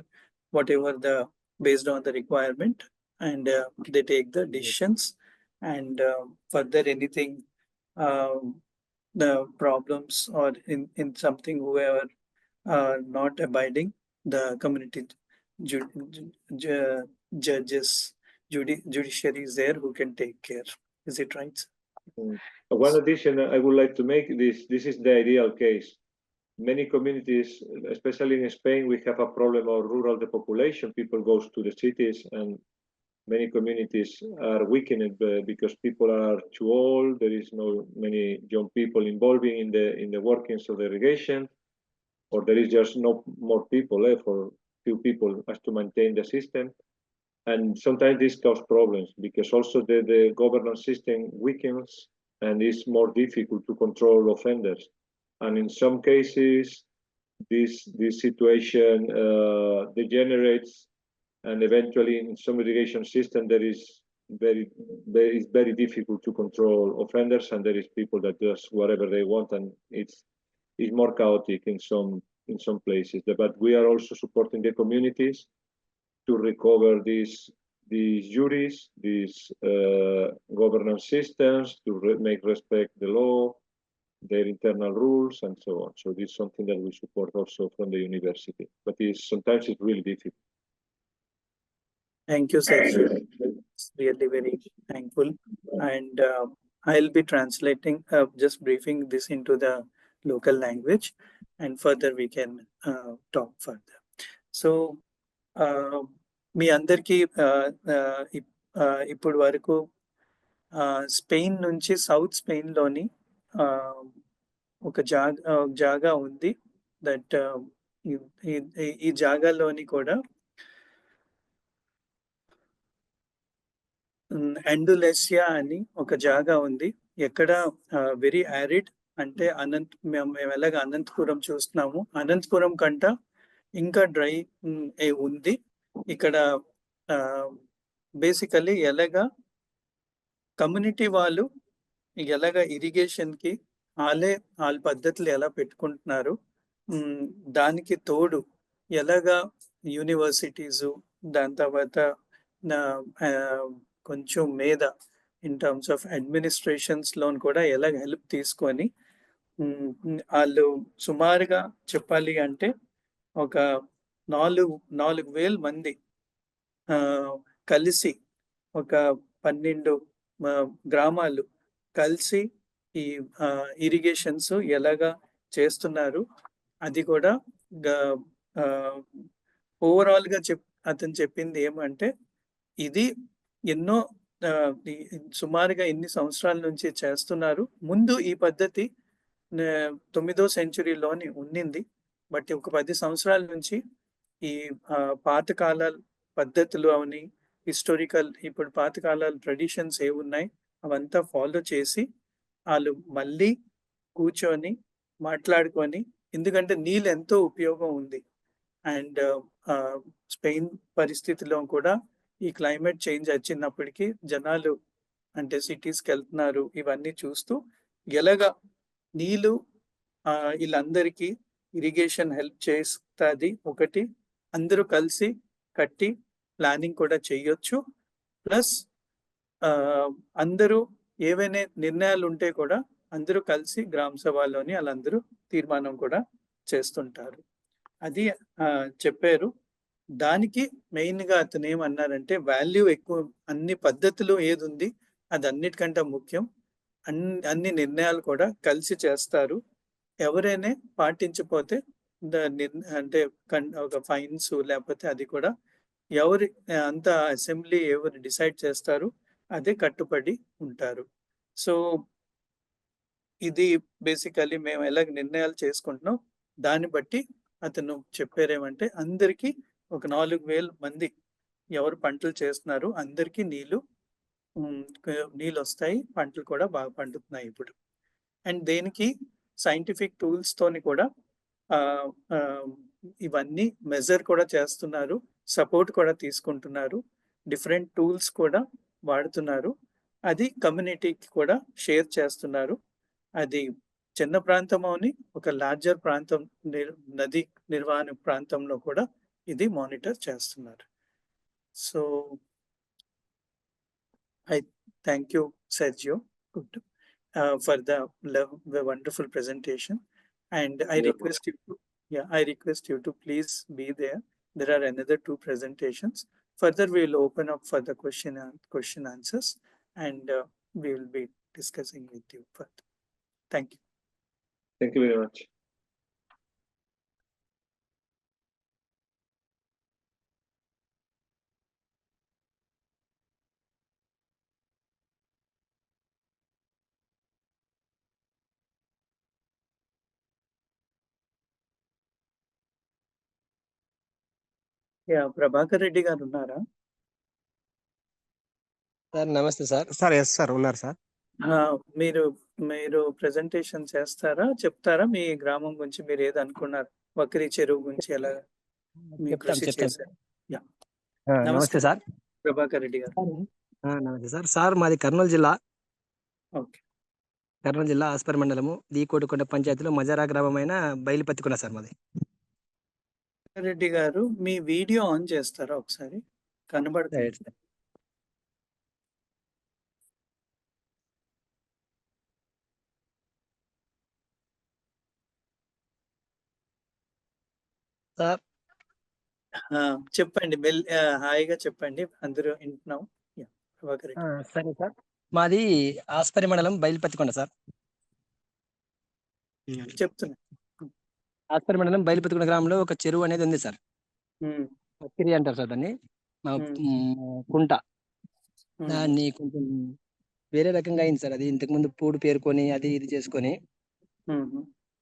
[SPEAKER 1] whatever based on the requirement, and they take the decisions, and further anything the problems or in something whoever are not abiding, the community judges, judiciary is there who can take care. Is it right?
[SPEAKER 3] One addition I would like to make, this is the ideal case. Many communities, especially in Spain, we have a problem of rural depopulation. People go to the cities, and many communities are weakened because people are too old. There is no many young people involving in the workings of the irrigation, or there is just no more people for few people as to maintain the system. And sometimes this causes problems because also the governance system weakens, and it's more difficult to control offenders. And in some cases, this situation degenerates, and eventually in some irrigation system there is very difficult to control offenders, and there is people that do whatever they want, and it's more chaotic in some places. But we are also supporting the communities to recover these juries, these governance systems, to make respect the law, their internal rules, and so on. So this is something that we support also from the university, but sometimes it's really difficult.
[SPEAKER 1] Thank you, Sergio. It's really very thankful. And I'll be translating, just briefing this into the local language, and further we can talk further. So, మీ అందరికీ ఇప్పుడు వరకు Spain నుంచి south స్పెయిన్లోని ఒక జాగా ఉంది. That ఈ జాగాలోని కూడా అండులెసియా అని ఒక జాగా ఉంది. ఎక్కడ వెరీ యారిడ్, అంటే మేము ఎలాగ అనంతపురం చూస్తున్నాము, అనంతపురం కంట ఇంకా డ్రై ఉంది. ఇక్కడ బేసికల్లీ ఎలాగా కమ్యూనిటీ వాళ్ళు ఎలాగ ఇరిగేషన్కి వాళ్ళ పద్ధతులు ఎలా పెట్టుకుంటున్నారు, దానికి తోడు ఎలాగా యూనివర్సిటీసు, దాని తర్వాత కొంచెం మీద in terms of administrations loan కూడా ఎలా హెల్ప్ తీసుకొని వాళ్ళు సుమారుగా చెప్పాలి అంటే ఒక 4,000 మంది కలిసి ఒక 12 గ్రామాలు కలిసి ఈ ఇరిగేషన్స్ ఎలాగా చేస్తున్నారు అది కూడా ఓవరాల్ గా అతను చెప్పింది ఏమంటే ఇది ఎన్నో సుమారుగా ఎన్ని సంవత్సరాల నుంచి చేస్తున్నారు. ముందు ఈ పద్ధతి 9వ సెంచురీలోని ఉండింది. బట్ ఒక 10 సంవత్సరాల నుంచి ఈ పాతకాలాల పద్ధతులు అవని హిస్టారికల్ ఇప్పుడు పాతకాలాల ట్రెడిషన్స్ ఏమున్నాయి అవంతా ఫాలో చేసి వాళ్ళు మళ్ళీ కూర్చొని మాట్లాడుకొని, ఎందుకంటే నీళ్ళు ఎంతో ఉపయోగం ఉంది. అండ్ స్పెయిన్ పరిస్థితిలో కూడా ఈ క్లైమేట్ చేంజ్ వచ్చినప్పటికీ జనాలు అంటే సిటీస్కి వెళ్తున్నారు. ఇవన్నీ చూస్తూ ఎలాగా నీళ్ళు వీళ్ళందరికీ ఇరిగేషన్ హెల్ప్ చేస్తుంది. ఒకటి అందరూ కలిసి కట్టి ప్లానింగ్ కూడా చేయొచ్చు. ప్లస్ అందరూ ఏవైనా నిర్ణయాలు ఉంటే కూడా అందరూ కలిసి గ్రామ సభలోని వాళ్ళందరూ తీర్మానం కూడా చేస్తుంటారు. అది చెప్పారు. దానికి మెయిన్ గా అతను ఏమన్నారంటే వాల్యూ ఎక్కువ, అన్ని పద్ధతులు ఏది ఉంది అది అన్నిటికంటే ముఖ్యం. అన్ని నిర్ణయాలు కూడా కలిసి చేస్తారు. ఎవరైనా పాటించకపోతే అంటే ఒక ఫైన్స్ లేకపోతే అది కూడా ఎవరి అంత అసెంబ్లీ ఎవరు డిసైడ్ చేస్తారు అదే కట్టుబడి ఉంటారు. సో ఇది బేసికలీ మేము ఎలా నిర్ణయాలు చేసుకుంటున్నాం దాన్ని బట్టి అతను చెప్పారేమంటే అందరికీ ఒక 4,000 మంది ఎవరు పంటలు చేస్తున్నారు అందరికీ నీళ్ళు వస్తాయి, పంటలు కూడా బాగా పండుతున్నాయి ఇప్పుడు. అండ్ దేనికి సైంటిఫిక్ టూల్స్ తోని కూడా ఇవన్నీ మెజర్ కూడా చేస్తున్నారు, సపోర్ట్ కూడా తీసుకుంటున్నారు, డిఫరెంట్ టూల్స్ కూడా వాడుతున్నారు. అది కమ్యూనిటీకి కూడా షేర్ చేస్తున్నారు. అది చిన్న ప్రాంతం అని ఒక లార్జర్ ప్రాంతం నది నిర్వహణ ప్రాంతంలో కూడా ఇది మానిటర్ చేస్తున్నారు. So I thank you, Sergio, for the wonderful presentation. And I request you to please be there. There are another 2 presentations. Further, we will open up for the question answers, and we will be discussing with you further. Thank you.
[SPEAKER 3] Thank you very much.
[SPEAKER 1] Prabhakar Reddy గారు ఉన్నారా?
[SPEAKER 8] Sir నమస్తే sir. Sir yes sir ఉన్నారు sir.
[SPEAKER 1] మీరు presentation చేస్తారా, చెప్తారా మీ గ్రామం గురించి, మీరు ఏది అనుకున్నారు, వక్రీ చెరువు గురించి ఎలా కృషి చేశారు?
[SPEAKER 8] నమస్తే సార్
[SPEAKER 1] ప్రభాకర్ రెడ్డి గారు.
[SPEAKER 8] నమస్తే సార్. సార్ మాది కర్నూలు జిల్లా.
[SPEAKER 1] ఓకే.
[SPEAKER 8] కర్నూలు జిల్లా ఆస్పర్ మండలము దీకోటికొండ పంచాయతీలో మజారా గ్రామమైన బయలుపత్తికొండ సార్ మాది.
[SPEAKER 1] రెడ్డి గారు మీ వీడియో ఆన్ చేస్తారా ఒకసారి? కనబడుతుంది.
[SPEAKER 8] సార్
[SPEAKER 1] చెప్పండి, హాయిగా చెప్పండి, అందరూ వింటున్నాం.
[SPEAKER 8] సరే సార్. మాది ఆస్పరి మండలం బయలుపత్తికొండ సార్.
[SPEAKER 1] చెప్తున్నా.
[SPEAKER 8] ఆస్పరి మండలం బయలుపత్తికొండ గ్రామంలో ఒక చెరువు అనేది ఉంది సార్. వక్కిరి అంటారు సార్ దాన్ని, కుంట. దాన్ని కొంచెం వేరే రకంగా అయింది సార్. అది ఇంతకు ముందు పూడు పేరుకొని అది ఇది చేసుకొని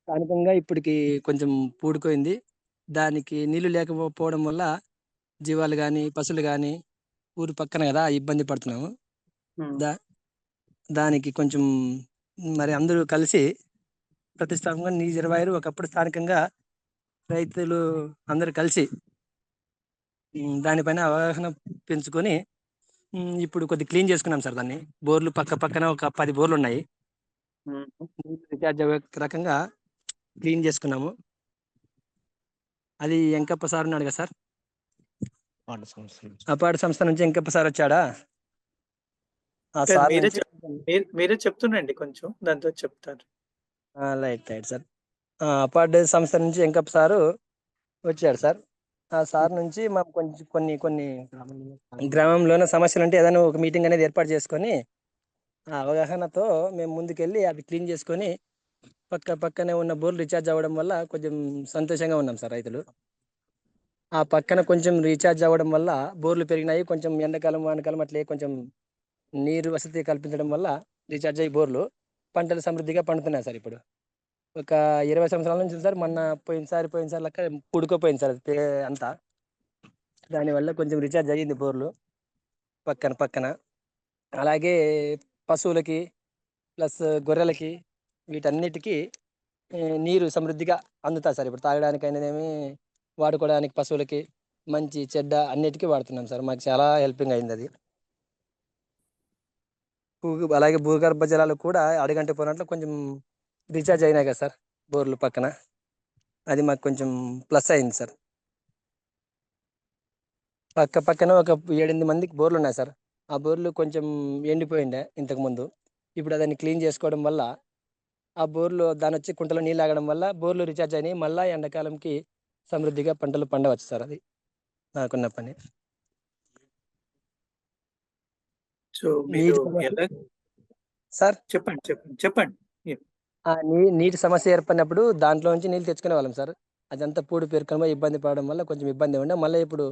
[SPEAKER 8] స్థానికంగా ఇప్పటికి కొంచెం పూడుకోయింది. దానికి నీళ్లు లేకపోవడం వల్ల జీవాలు కానీ పశువులు కానీ ఊరు పక్కన కదా ఇబ్బంది పడుతున్నాము. దానికి కొంచెం మరి అందరూ కలిసి ప్రతిష్టాత్మకంగా నీళ్ళు రిజర్వాయర్ ఒకప్పుడు స్థానికంగా రైతులు అందరూ కలిసి దానిపైన అవగాహన పెంచుకొని ఇప్పుడు కొద్ది క్లీన్ చేసుకున్నాం సార్. దాన్ని బోర్లు పక్కన ఒక 10 బోర్లు ఉన్నాయి. రీఛార్జ్ రకంగా క్లీన్ చేసుకున్నాము. అది ఎంకప్ప సార్ ఉన్నాడు కదా సార్, అపార్ట్ సంస్థ నుంచి వెంకప్ప సార్ వచ్చాడా? ఆ
[SPEAKER 1] కాదు,
[SPEAKER 8] సార్
[SPEAKER 1] మీరే
[SPEAKER 8] నుంచి
[SPEAKER 1] మీరే చెప్తుండండి కొంచెం, దాంతో చెప్తారు.
[SPEAKER 8] Right sir. అపార్ట్ సంస్థ నుంచి వెంకప్ప సారు వచ్చాడు సార్. ఆ సార్ నుంచి మాకు కొంచెం కొన్ని గ్రామంలోనే సమస్యలు అంటే ఏదైనా ఒక మీటింగ్ అనేది ఏర్పాటు చేసుకొని ఆ అవగాహనతో మేము ముందుకెళ్ళి అది క్లీన్ చేసుకొని పక్కనే ఉన్న బోర్లు రీఛార్జ్ అవ్వడం వల్ల కొంచెం సంతోషంగా ఉన్నాం సార్ రైతులు. ఆ పక్కన కొంచెం రీఛార్జ్ అవ్వడం వల్ల బోర్లు పెరిగినాయి, కొంచెం ఎండాకాలం వానకాలం అట్లే కొంచెం నీరు వసతి కల్పించడం వల్ల రీఛార్జ్ అయ్యి బోర్లు పంటలు సమృద్ధిగా పండుతున్నాయి సార్. ఇప్పుడు ఒక 20 సంవత్సరాల నుంచి సార్, పోయినసారి లెక్క పుడుకోపోయింది సార్ అంతా. దానివల్ల కొంచెం రీఛార్జ్ అయ్యింది బోర్లు పక్కన. అలాగే పశువులకి ప్లస్ గొర్రెలకి వీటన్నిటికీ నీరు సమృద్ధిగా అందుతుంది సార్. ఇప్పుడు తాగడానికైనానేమి వాడుకోవడానికి పశువులకి మంచి చెడ్డ అన్నిటికీ వాడుతున్నాం సార్. మాకు చాలా హెల్పింగ్ అయింది అది. అలాగే భూగర్భ జలాలు కూడా అడుగంటి పోయినట్లు కొంచెం రీఛార్జ్ అయినాయి కదా సార్ బోర్లు పక్కన. అది మాకు కొంచెం ప్లస్ అయింది సార్. పక్కన ఒక 7-8 మందికి బోర్లు ఉన్నాయి సార్. ఆ బోర్లు కొంచెం ఎండిపోయిండే ఇంతకుముందు. ఇప్పుడు దాన్ని క్లీన్ చేసుకోవడం వల్ల ఆ బోర్లు దాని వచ్చి కుంటలో నీళ్ళు ఆగడం వల్ల బోర్లు రీఛార్జ్ అయినాయి. మళ్ళీ ఎండాకాలంకి సమృద్ధిగా పంటలు పండవచ్చు సార్. అది నాకున్న పని.
[SPEAKER 1] సో మీరు ఎలా
[SPEAKER 8] సార్
[SPEAKER 1] చెప్పండి.
[SPEAKER 8] నీటి సమస్య ఏర్పడినప్పుడు దాంట్లో నుంచి నీళ్ళు తెచ్చుకునే వాళ్ళం సార్. అదంతా పూడి పేరుకొని ఇబ్బంది పడడం వల్ల కొంచెం ఇబ్బంది ఉండే. మళ్ళీ ఇప్పుడు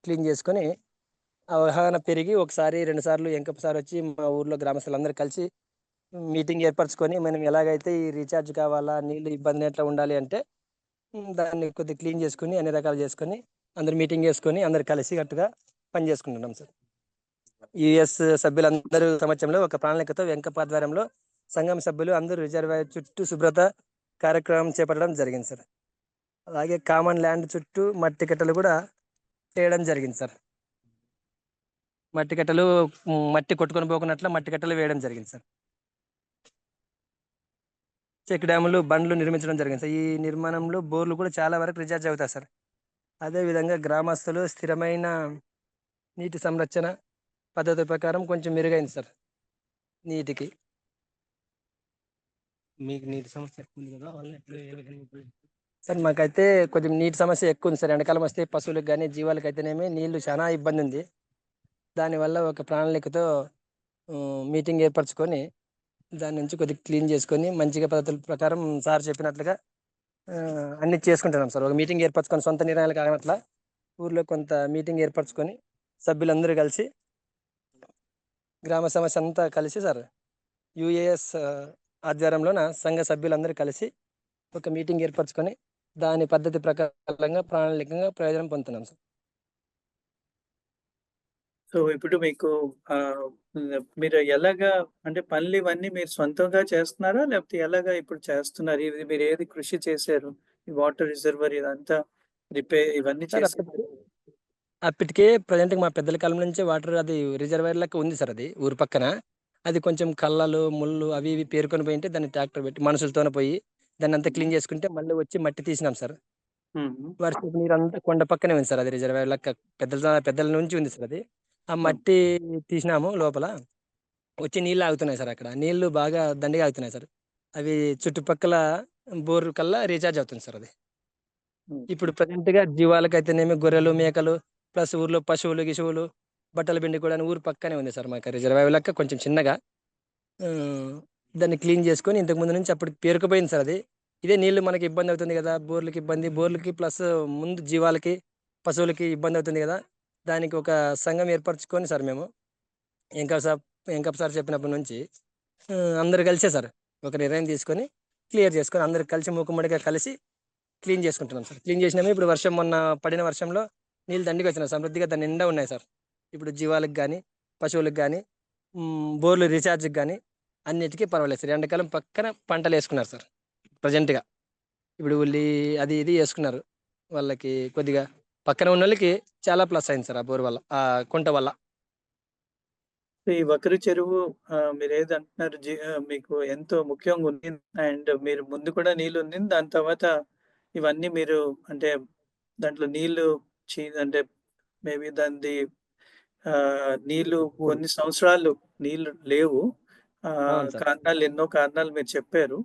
[SPEAKER 8] క్లీన్ చేసుకొని అవగాహన పెరిగి 1-2 సార్లు వెంకప్ప సార్ వచ్చి మా ఊర్లో గ్రామస్తులందరూ కలిసి మీటింగ్ ఏర్పరచుకొని మనం ఎలాగైతే ఈ రీఛార్జ్ కావాలా, నీళ్ళు ఇబ్బంది ఎట్లా ఉండాలి అంటే దాన్ని కొద్దిగా క్లీన్ చేసుకుని అన్ని రకాలు చేసుకొని అందరు మీటింగ్ చేసుకొని అందరు కలిసి కట్టుగా పని చేసుకుంటున్నాం సార్. యుఎస్ సభ్యులందరూ సమక్షంలో ఒక ప్రణాళికతో వెంకప్ప ఆధ్వర్యంలో సంఘం సభ్యులు అందరూ రిజర్వాయర్ చుట్టూ శుభ్రత కార్యక్రమం చేపట్టడం జరిగింది సార్. అలాగే కామన్ ల్యాండ్ చుట్టూ మట్టి కట్టలు కూడా చేయడం జరిగింది సార్. మట్టి కొట్టుకొని పోకున్నట్లు మట్టి కట్టలు వేయడం జరిగింది సార్. చెక్ డ్యాములు బండ్లు నిర్మించడం జరిగింది సార్. ఈ నిర్మాణంలో బోర్లు కూడా చాలా వరకు రీఛార్జ్ అవుతాయి సార్. అదేవిధంగా గ్రామస్తులు స్థిరమైన నీటి సంరక్షణ పద్ధతి ప్రకారం కొంచెం మెరుగైంది సార్. నీటికి మీకు నీటి సమస్య ఎక్కువ ఉంది కదా సార్? మాకైతే కొంచెం నీటి సమస్య ఎక్కువ ఉంది సార్. ఎండాకాలం వస్తే పశువులకు కానీ జీవాలకు అయితేనేమి నీళ్లు చాలా ఇబ్బంది ఉంది. దానివల్ల ఒక ప్రణాళికతో మీటింగ్ ఏర్పరచుకొని దాని నుంచి కొద్దిగా క్లీన్ చేసుకొని మంచిగా పద్ధతుల ప్రకారం సార్ చెప్పినట్లుగా అన్ని చేసుకుంటున్నాం సార్. ఒక మీటింగ్ ఏర్పరచుకొని సొంత నిర్ణయాలు కానట్ల ఊర్లో కొంత మీటింగ్ ఏర్పరచుకొని సభ్యులందరూ కలిసి గ్రామ సమస్య అంతా కలిసి సార్ యుఏఎస్ ఆధ్వర్యంలోన సంఘ సభ్యులందరూ కలిసి ఒక మీటింగ్ ఏర్పరచుకొని దాని పద్ధతి ప్రకారంగా ప్రణాళికంగా ప్రయోజనం పొందుతున్నాం సార్.
[SPEAKER 1] సో ఇప్పుడు మీకు మీరు ఎలాగా అంటే పనులు ఇవన్నీ మీరు సొంతంగా చేస్తున్నారా, లేకపోతే ఎలాగా ఇప్పుడు చేస్తున్నారు? ఇది మీరు ఏది కృషి చేశారు? ఈ వాటర్ రిజర్వర్ ఇదంతా రిపేర్ ఇవన్నీ
[SPEAKER 8] సార్
[SPEAKER 1] చేశారు?
[SPEAKER 8] అప్పటికే ప్రజెంట్ మా పెద్దల కాలం నుంచే వాటర్ అది రిజర్వాయర్ లెక్క ఉంది సార్. అది ఊరు పక్కన అది కొంచెం కళ్ళలు ముళ్ళు అవి ఇవి పేరుకొని పోయింటే దాన్ని ట్రాక్టర్ పెట్టి మనుషులతోనే పోయి దాన్ని అంతా క్లీన్ చేసుకుంటే మళ్ళీ వచ్చి మట్టి తీసినాం సార్. వర్షపు నీరు అంతా కొండ పక్కనే ఉంది సార్. అది రిజర్వాయర్ లెక్క పెద్దల నుంచి ఉంది సార్. అది ఆ మట్టి తీసినాము. లోపల వచ్చి నీళ్ళు ఆగుతున్నాయి సార్. అక్కడ నీళ్లు బాగా దండిగా ఆగుతున్నాయి సార్. అవి చుట్టుపక్కల బోర్ కల్లా రీఛార్జ్ అవుతుంది సార్. అది ఇప్పుడు ప్రజెంట్ గా జీవాలకైతేనేమి గొర్రెలు మేకలు ప్లస్ ఊర్లో పశువులు గిశువులు బట్టలు పిండి కూడా ఊరు పక్కనే ఉంది సార్. మాకు రిజర్వాయర్ లెక్క కొంచెం చిన్నగా దాన్ని క్లీన్ చేసుకొని ఇంతకు ముందు నుంచి అప్పుడు పేరుకుపోయింది సార్. అది ఇదే నీళ్లు మనకి ఇబ్బంది అవుతుంది కదా, బోర్లకి ప్లస్ ముందు జీవాలకి పశువులకి ఇబ్బంది అవుతుంది కదా. దానికి ఒక సంఘం ఏర్పరచుకొని సార్ మేము వెంకప్ప సార్ చెప్పినప్పటి నుంచి అందరు కలిసే సార్ ఒక నిర్ణయం తీసుకొని క్లియర్ చేసుకొని అందరు కలిసి మూకుమ్మడిగా కలిసి క్లీన్ చేసుకుంటున్నాం సార్. క్లీన్ చేసినాము. ఇప్పుడు మొన్న పడిన వర్షంలో నీళ్ళు దండిగా వచ్చినాయి సమృద్ధిగా. దాని నిండా ఉన్నాయి సార్. ఇప్పుడు జీవాలకు కానీ పశువులకు కానీ బోర్లు రీఛార్జ్కి కానీ అన్నిటికీ పర్వాలేదు సార్. ఎండాకాలం పక్కన పంటలు వేసుకున్నారు సార్. ప్రజెంట్గా ఇప్పుడు ఉల్లి అది ఇది వేసుకున్నారు. వాళ్ళకి కొద్దిగా పక్కన ఉన్న వాళ్ళకి చాలా ప్లస్ అయింది సార్ ఆ బోర్ వల్ల, ఆ కుంట వల్ల.
[SPEAKER 1] ఈ వకరి చెరువు మీరు ఏది అంటున్నారు మీకు ఎంతో ముఖ్యంగా ఉంది. అండ్ మీరు ముందు కూడా నీళ్ళు ఉంది, దాని తర్వాత ఇవన్నీ మీరు అంటే దాంట్లో నీళ్లు అంటే మేబీ దానిది నీళ్లు కొన్ని సంవత్సరాలు నీళ్లు లేవు.
[SPEAKER 8] అవును సార్.
[SPEAKER 1] కారణాలు ఎన్నో కారణాలు మీరు చెప్పారు.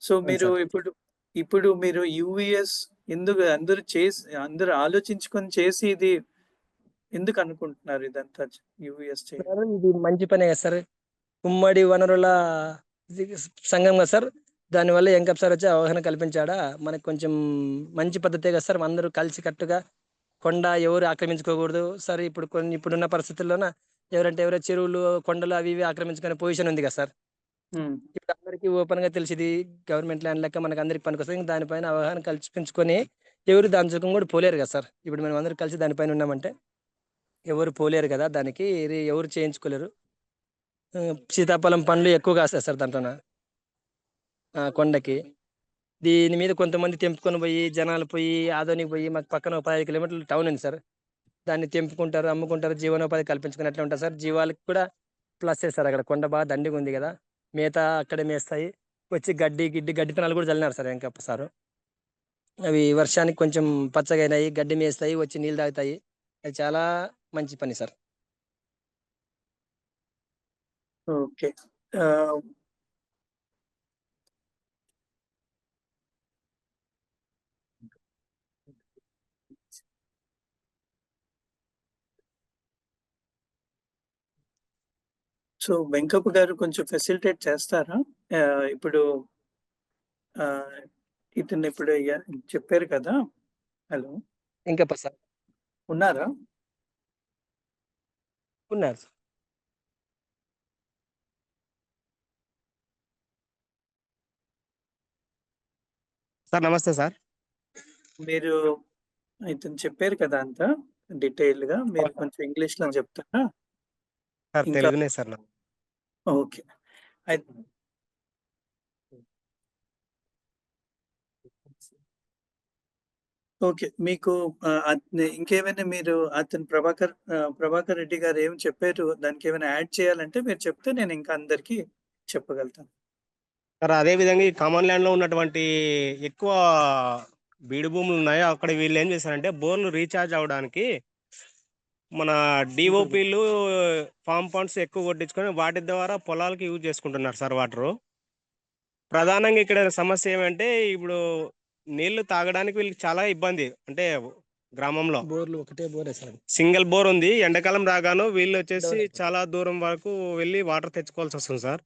[SPEAKER 1] సో
[SPEAKER 8] అవును
[SPEAKER 1] మీరు
[SPEAKER 8] సార్.
[SPEAKER 1] ఇప్పుడు మీరు యూవీఎస్ ఎందుకు అందరూ ఆలోచించుకొని చేసి ఇది ఎందుకు అనుకుంటున్నారు ఇదంతా యూవీఎస్ చేయాలి?
[SPEAKER 8] సార్ ఇది మంచి పనే కదా సార్. ఉమ్మడి వనరుల ఇది సంఘం కదా సార్. దానివల్ల ఎంకప్ సార్ వచ్చి అవగాహన కల్పించాడా మనకు కొంచెం మంచి పద్ధతే కదా సార్. అందరూ కలిసి కట్టుగా కొండ ఎవరు ఆక్రమించుకోకూడదు సార్. ఇప్పుడున్న పరిస్థితుల్లోన ఎవరో చెరువులు కొండలు అవి ఇవి ఆక్రమించుకునే పొజిషన్ ఉంది కదా సార్. ఇప్పుడు అందరికీ ఓపెన్ గా తెలిసింది గవర్నమెంట్ ల్యాండ్ లెక్క మనకు అందరికి పనికొస్తుంది. దానిపైన అవగాహన కల్పించుకొని ఎవరు దాని సుఖం కూడా పోలేరు కదా సార్. ఇప్పుడు మనం అందరూ కలిసి దానిపైన ఉన్నామంటే ఎవరు పోలేరు కదా, దానికి ఎవరు చేయించుకోలేరు. సీతాఫలం పండ్లు ఎక్కువ కాస్తాయి సార్ దాంట్లోన కొండకి. దీని మీద కొంతమంది తెంపుకొని పోయి జనాలు పోయి ఆదోనికి పోయి మాకు పక్కన 15 కిలోమీటర్లు టౌన్ ఉంది సార్. దాన్ని తెంపుకుంటారు, అమ్ముకుంటారు, జీవనోపాధి కల్పించుకున్నట్లు ఉంటుంది సార్. జీవాలకు కూడా ప్లస్ చేస్తారు. అక్కడ కొండ బాగా దండిగా ఉంది కదా, మేత అక్కడే మేస్తాయి. వచ్చి గడ్డితనాలు కూడా చల్లినారు సార్ వెంకప్ప సారు. అవి వర్షానికి కొంచెం పచ్చగా అయినాయి, గడ్డి మేస్తాయి, వచ్చి నీళ్ళు తాగుతాయి. అది చాలా మంచి పని సార్.
[SPEAKER 1] ఓకే. సో వెంకప్ప గారు కొంచెం ఫెసిలిటేట్ చేస్తారా? ఇప్పుడు ఇతను ఇప్పుడు చెప్పారు కదా. హలో
[SPEAKER 8] వెంకప్ప సార్
[SPEAKER 1] ఉన్నారా?
[SPEAKER 8] ఉన్నారు సార్. సార్ నమస్తే సార్.
[SPEAKER 1] మీరు ఇతను చెప్పారు కదా అంతా డీటెయిల్ గా, మీరు కొంచెం ఇంగ్లీష్ లో చెప్తారా?
[SPEAKER 8] సార్
[SPEAKER 1] ఇంకా
[SPEAKER 8] తెలుగునే సార్.
[SPEAKER 1] ఓకే. ఓకే. మీకు ఇంకేమైనా మీరు అతను ప్రభాకర్ రెడ్డి గారు ఏమి చెప్పారు, దానికి ఏమైనా యాడ్ చేయాలంటే మీరు చెప్తే నేను ఇంకా అందరికి చెప్పగలుగుతాను.
[SPEAKER 10] సార్ అదే విధంగా ఈ కామన్ ల్యాండ్ లో ఉన్నటువంటి ఎక్కువ బీడు భూములు ఉన్నాయి. అక్కడ వీళ్ళు ఏం చేశారంటే బోర్లు రీఛార్జ్ అవడానికి మన డిఓపిలు ఫామ్ పండ్స్ ఎక్కువ కొట్టించుకొని వాటి ద్వారా పొలాలకు యూజ్ చేసుకుంటున్నారు సార్ వాటరు. ప్రధానంగా ఇక్కడ సమస్య ఏమంటే ఇప్పుడు నీళ్లు తాగడానికి వీళ్ళకి చాలా ఇబ్బంది. అంటే గ్రామంలో
[SPEAKER 8] బోర్లు ఒకటే బోరే సార్.
[SPEAKER 10] సింగిల్ బోర్ ఉంది. ఎండాకాలం రాగాను వీళ్ళు వచ్చేసి చాలా దూరం వరకు వెళ్ళి వాటర్ తెచ్చుకోవాల్సి వస్తుంది సార్.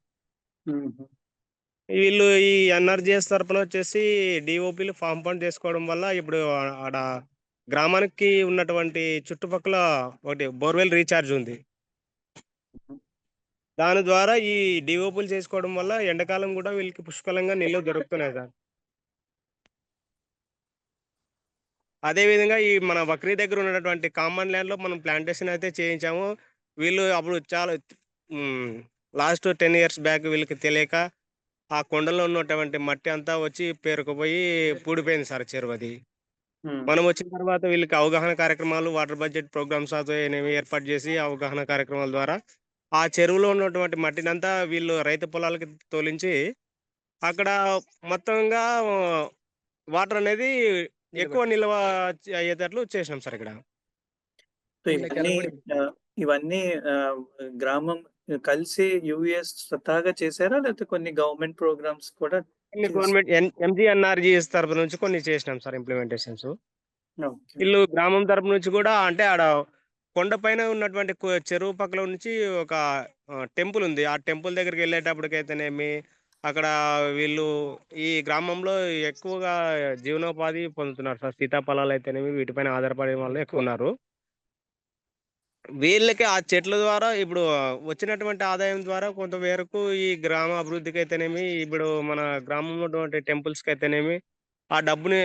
[SPEAKER 10] వీళ్ళు ఈ ఎన్ఆర్జీఎస్ తరపున వచ్చేసి డిఓపిలు ఫామ్ పండ్ చేసుకోవడం వల్ల ఇప్పుడు ఆడ గ్రామానికి ఉన్నటువంటి చుట్టుపక్కల ఒకటి బోర్వెల్ రీఛార్జ్ ఉంది. దాని ద్వారా ఈ డిఓపిలు చేసుకోవడం వల్ల ఎండాకాలం కూడా వీళ్ళకి పుష్కలంగా నీళ్ళు దొరుకుతున్నాయి సార్. అదేవిధంగా ఈ మన వక్రీ దగ్గర ఉన్నటువంటి కామన్ ల్యాండ్ లో మనం ప్లాంటేషన్ అయితే చేయించాము. వీళ్ళు అప్పుడు చాలా లాస్ట్ 10 years బ్యాక్ వీళ్ళకి తెలియక ఆ కొండలో ఉన్నటువంటి మట్టి అంతా వచ్చి పేరుకుపోయి పూడిపోయింది సార్ చెరువు అది. మనం వచ్చిన తర్వాత వీళ్ళకి అవగాహన కార్యక్రమాలు, వాటర్ బడ్జెట్ ప్రోగ్రామ్స్ అనేవి ఏర్పాటు చేసి అవగాహన కార్యక్రమాల ద్వారా ఆ చెరువులో ఉన్నటువంటి మట్టినంతా వీళ్ళు రైతు పొలాలకి తోలించి అక్కడ మొత్తంగా వాటర్ అనేది ఎక్కువ నిల్వ అయ్యేటట్లు చేసినాం సార్ ఇక్కడ.
[SPEAKER 1] ఇవన్నీ గ్రామం కలిసి యూఎస్ స్వతహాగా చేశారా, లేకపోతే కొన్ని గవర్నమెంట్ ప్రోగ్రామ్స్ కూడా?
[SPEAKER 10] గవర్నమెంట్ ఎంజీఎన్ఆర్జీఎస్ తరపు నుంచి కొన్ని చేసినాం సార్ ఇంప్లిమెంటేషన్స్. వీళ్ళు గ్రామం తరపు నుంచి కూడా అంటే ఆడ కొండ పైన ఉన్నటువంటి చెరువు పక్కల నుంచి ఒక టెంపుల్ ఉంది. ఆ టెంపుల్ దగ్గరికి వెళ్ళేటప్పటికైతేనేమి అక్కడ వీళ్ళు ఈ గ్రామంలో ఎక్కువగా జీవనోపాధి పొందుతున్నారు సార్. సీతాఫలాలు అయితేనేమి వీటిపైన ఆధారపడే వాళ్ళు ఎక్కువ ఉన్నారు. వీళ్ళకి ఆ చెట్ల ద్వారా ఇప్పుడు వచ్చినటువంటి ఆదాయం ద్వారా కొంత మేరకు ఈ గ్రామ అభివృద్ధికి అయితేనేమి ఇప్పుడు మన గ్రామంలో ఉన్నటువంటి టెంపుల్స్కి అయితేనేమి ఆ డబ్బుని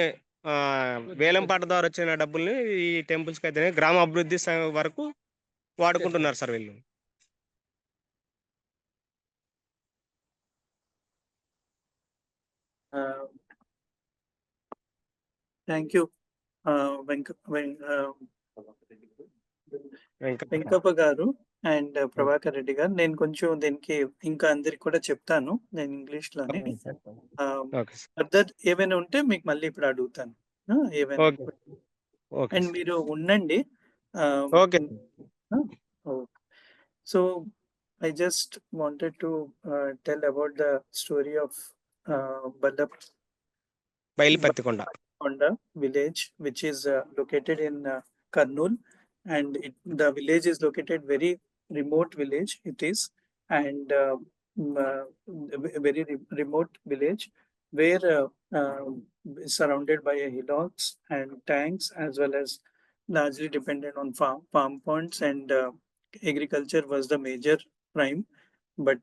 [SPEAKER 10] వేలం పాట ద్వారా వచ్చిన డబ్బుల్ని ఈ టెంపుల్స్కి అయితేనేమి గ్రామ అభివృద్ధి వరకు వాడుకుంటున్నారు సార్ వీళ్ళు.
[SPEAKER 1] థ్యాంక్ యూ వెంకప్ప గారు అండ్ ప్రభాకర్ రెడ్డి గారు. నేను కొంచెం దీనికి ఇంకా అందరికి కూడా చెప్తాను నేను ఇంగ్లీష్ లోనే. ఫర్దర్ ఏమైనా ఉంటే మీకు మళ్ళీ ఇప్పుడు అడుగుతాను ఏమైనా. అండ్ మీరు ఉండండి,
[SPEAKER 10] Okay.
[SPEAKER 1] Oh. So I just wanted to tell about the story of
[SPEAKER 10] Bailipattikonda.
[SPEAKER 1] Bailipattikonda village, which is located in Kurnool, and the village is located very remote village. It is, and a very remote village where is surrounded by hillocks and tanks, as well as largely dependent on farm ponds, and agriculture was the major prime. But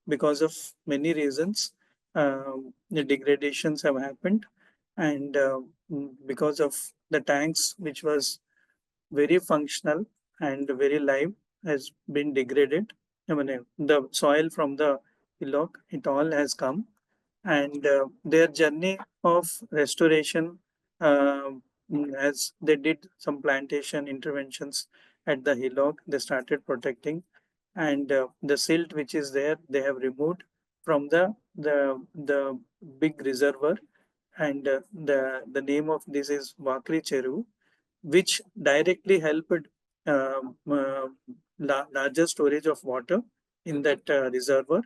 [SPEAKER 1] because of many reasons, the degradations have happened, and because of the tanks, which was very functional and very live, has been degraded. I mean, the soil from the hillock, it all has come, and their journey of restoration, as they did some plantation interventions at the hillock, they started protecting, and the silt which is there, they have removed from the big reservoir, and the name of this is Vakri Cheru, which directly helped larger storage of water in that reservoir,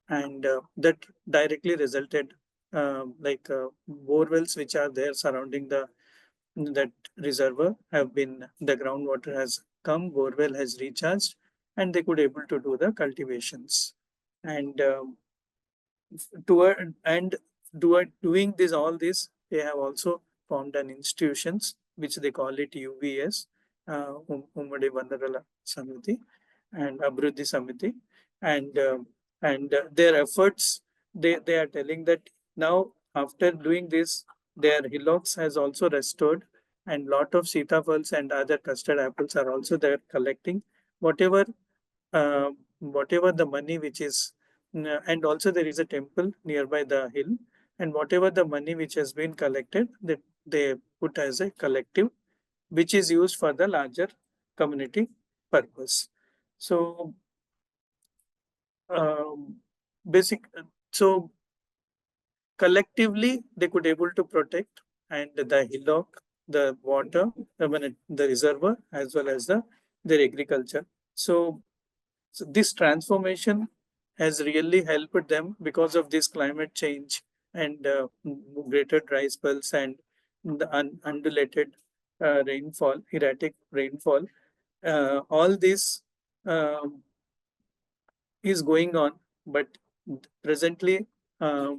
[SPEAKER 1] and that directly resulted bore wells which are there surrounding that reservoir have been, the groundwater has come, bore well has recharged, and they could able to do the cultivations, and doing this all this, they have also formed an institutions which they call it UVS, Ummadi Vandarala Samiti and Abruddhi Samiti, and their efforts, they are telling that now after doing this, their hillocks has also restored, and lot of sitafals and other custard apples are also there collecting whatever the money which is, and also there is a temple nearby the hill, and whatever the money which has been collected, that they put as a collective, which is used for the larger community purpose. So so collectively they could able to protect, and the hillock, the water, the reservoir, as well as their agriculture. So this transformation has really helped them because of this climate change, and greater dry spells, and the undulated rainfall, erratic rainfall. All this is going on, but presently,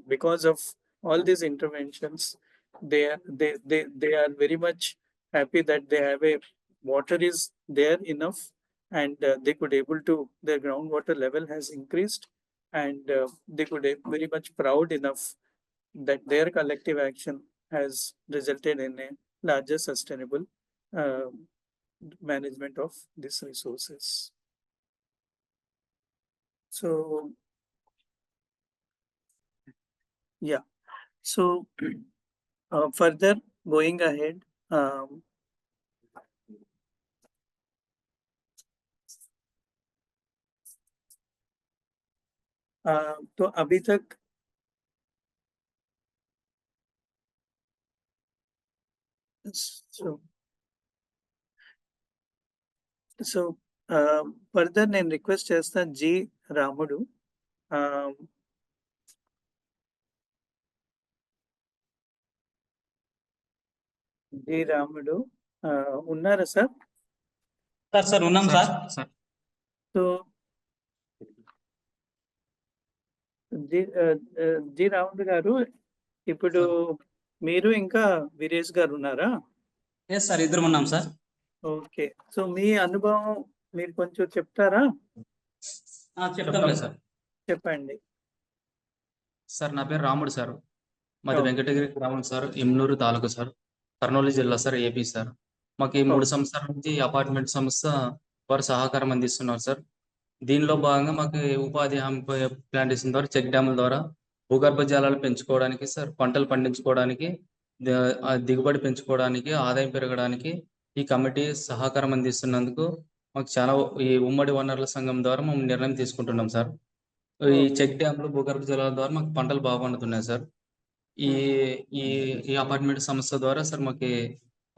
[SPEAKER 1] because of all these interventions, they are very much happy that they have a water is there enough, and they could able to, their groundwater level has increased, and they could very much proud enough that their collective action has resulted in a larger sustainable management of these resources. So yeah, so further going ahead, तो अभी तक so further నేను request చేస్తా G రాముడు, G రాముడు ఉన్నారా sir?
[SPEAKER 11] Sir ఉన్నాం sir.
[SPEAKER 1] So G రాముడు గారు, ఇప్పుడు మీరు ఇంకా వీరేష్ గారు ఉన్నారా?
[SPEAKER 11] ఎస్ సార్, ఇద్దరు ఉన్నాం సార్.
[SPEAKER 1] ఓకే, సో మీ అనుభవం మీరు కొంచెం చెప్తారా?
[SPEAKER 11] చెప్తాం సార్.
[SPEAKER 1] చెప్పండి
[SPEAKER 11] సార్. నా పేరు రాముడు సార్, మాది వెంకటగిరి గ్రామం సార్, ఎమ్నూరు తాలూకా సార్, కర్నూలు జిల్లా సార్, ఏపీ సార్. మాకు 3 సంవత్సరాల నుంచి అపార్ట్మెంట్ సంస్థ వారు సహకారం అందిస్తున్నారు సార్. దీనిలో భాగంగా మాకు ఉపాధి హామీ ప్లాంటేషన్ ద్వారా, చెక్ డ్యాముల ద్వారా భూగర్భ జలాలు పెంచుకోవడానికి సార్, పంటలు పండించుకోవడానికి, దిగుబడి పెంచుకోవడానికి, ఆదాయం పెరగడానికి ఈ కమిటీ సహకారం అందిస్తున్నందుకు మాకు చాలా, ఈ ఉమ్మడి వనరుల సంఘం ద్వారా మేము నిర్ణయం తీసుకుంటున్నాం సార్. ఈ చెక్ డ్యామ్లు, భూగర్భ జలాల ద్వారా మాకు పంటలు బాగా పండుతున్నాయి సార్. ఈ ఈ అపార్ట్మెంట్ సంస్థ ద్వారా సార్ మాకు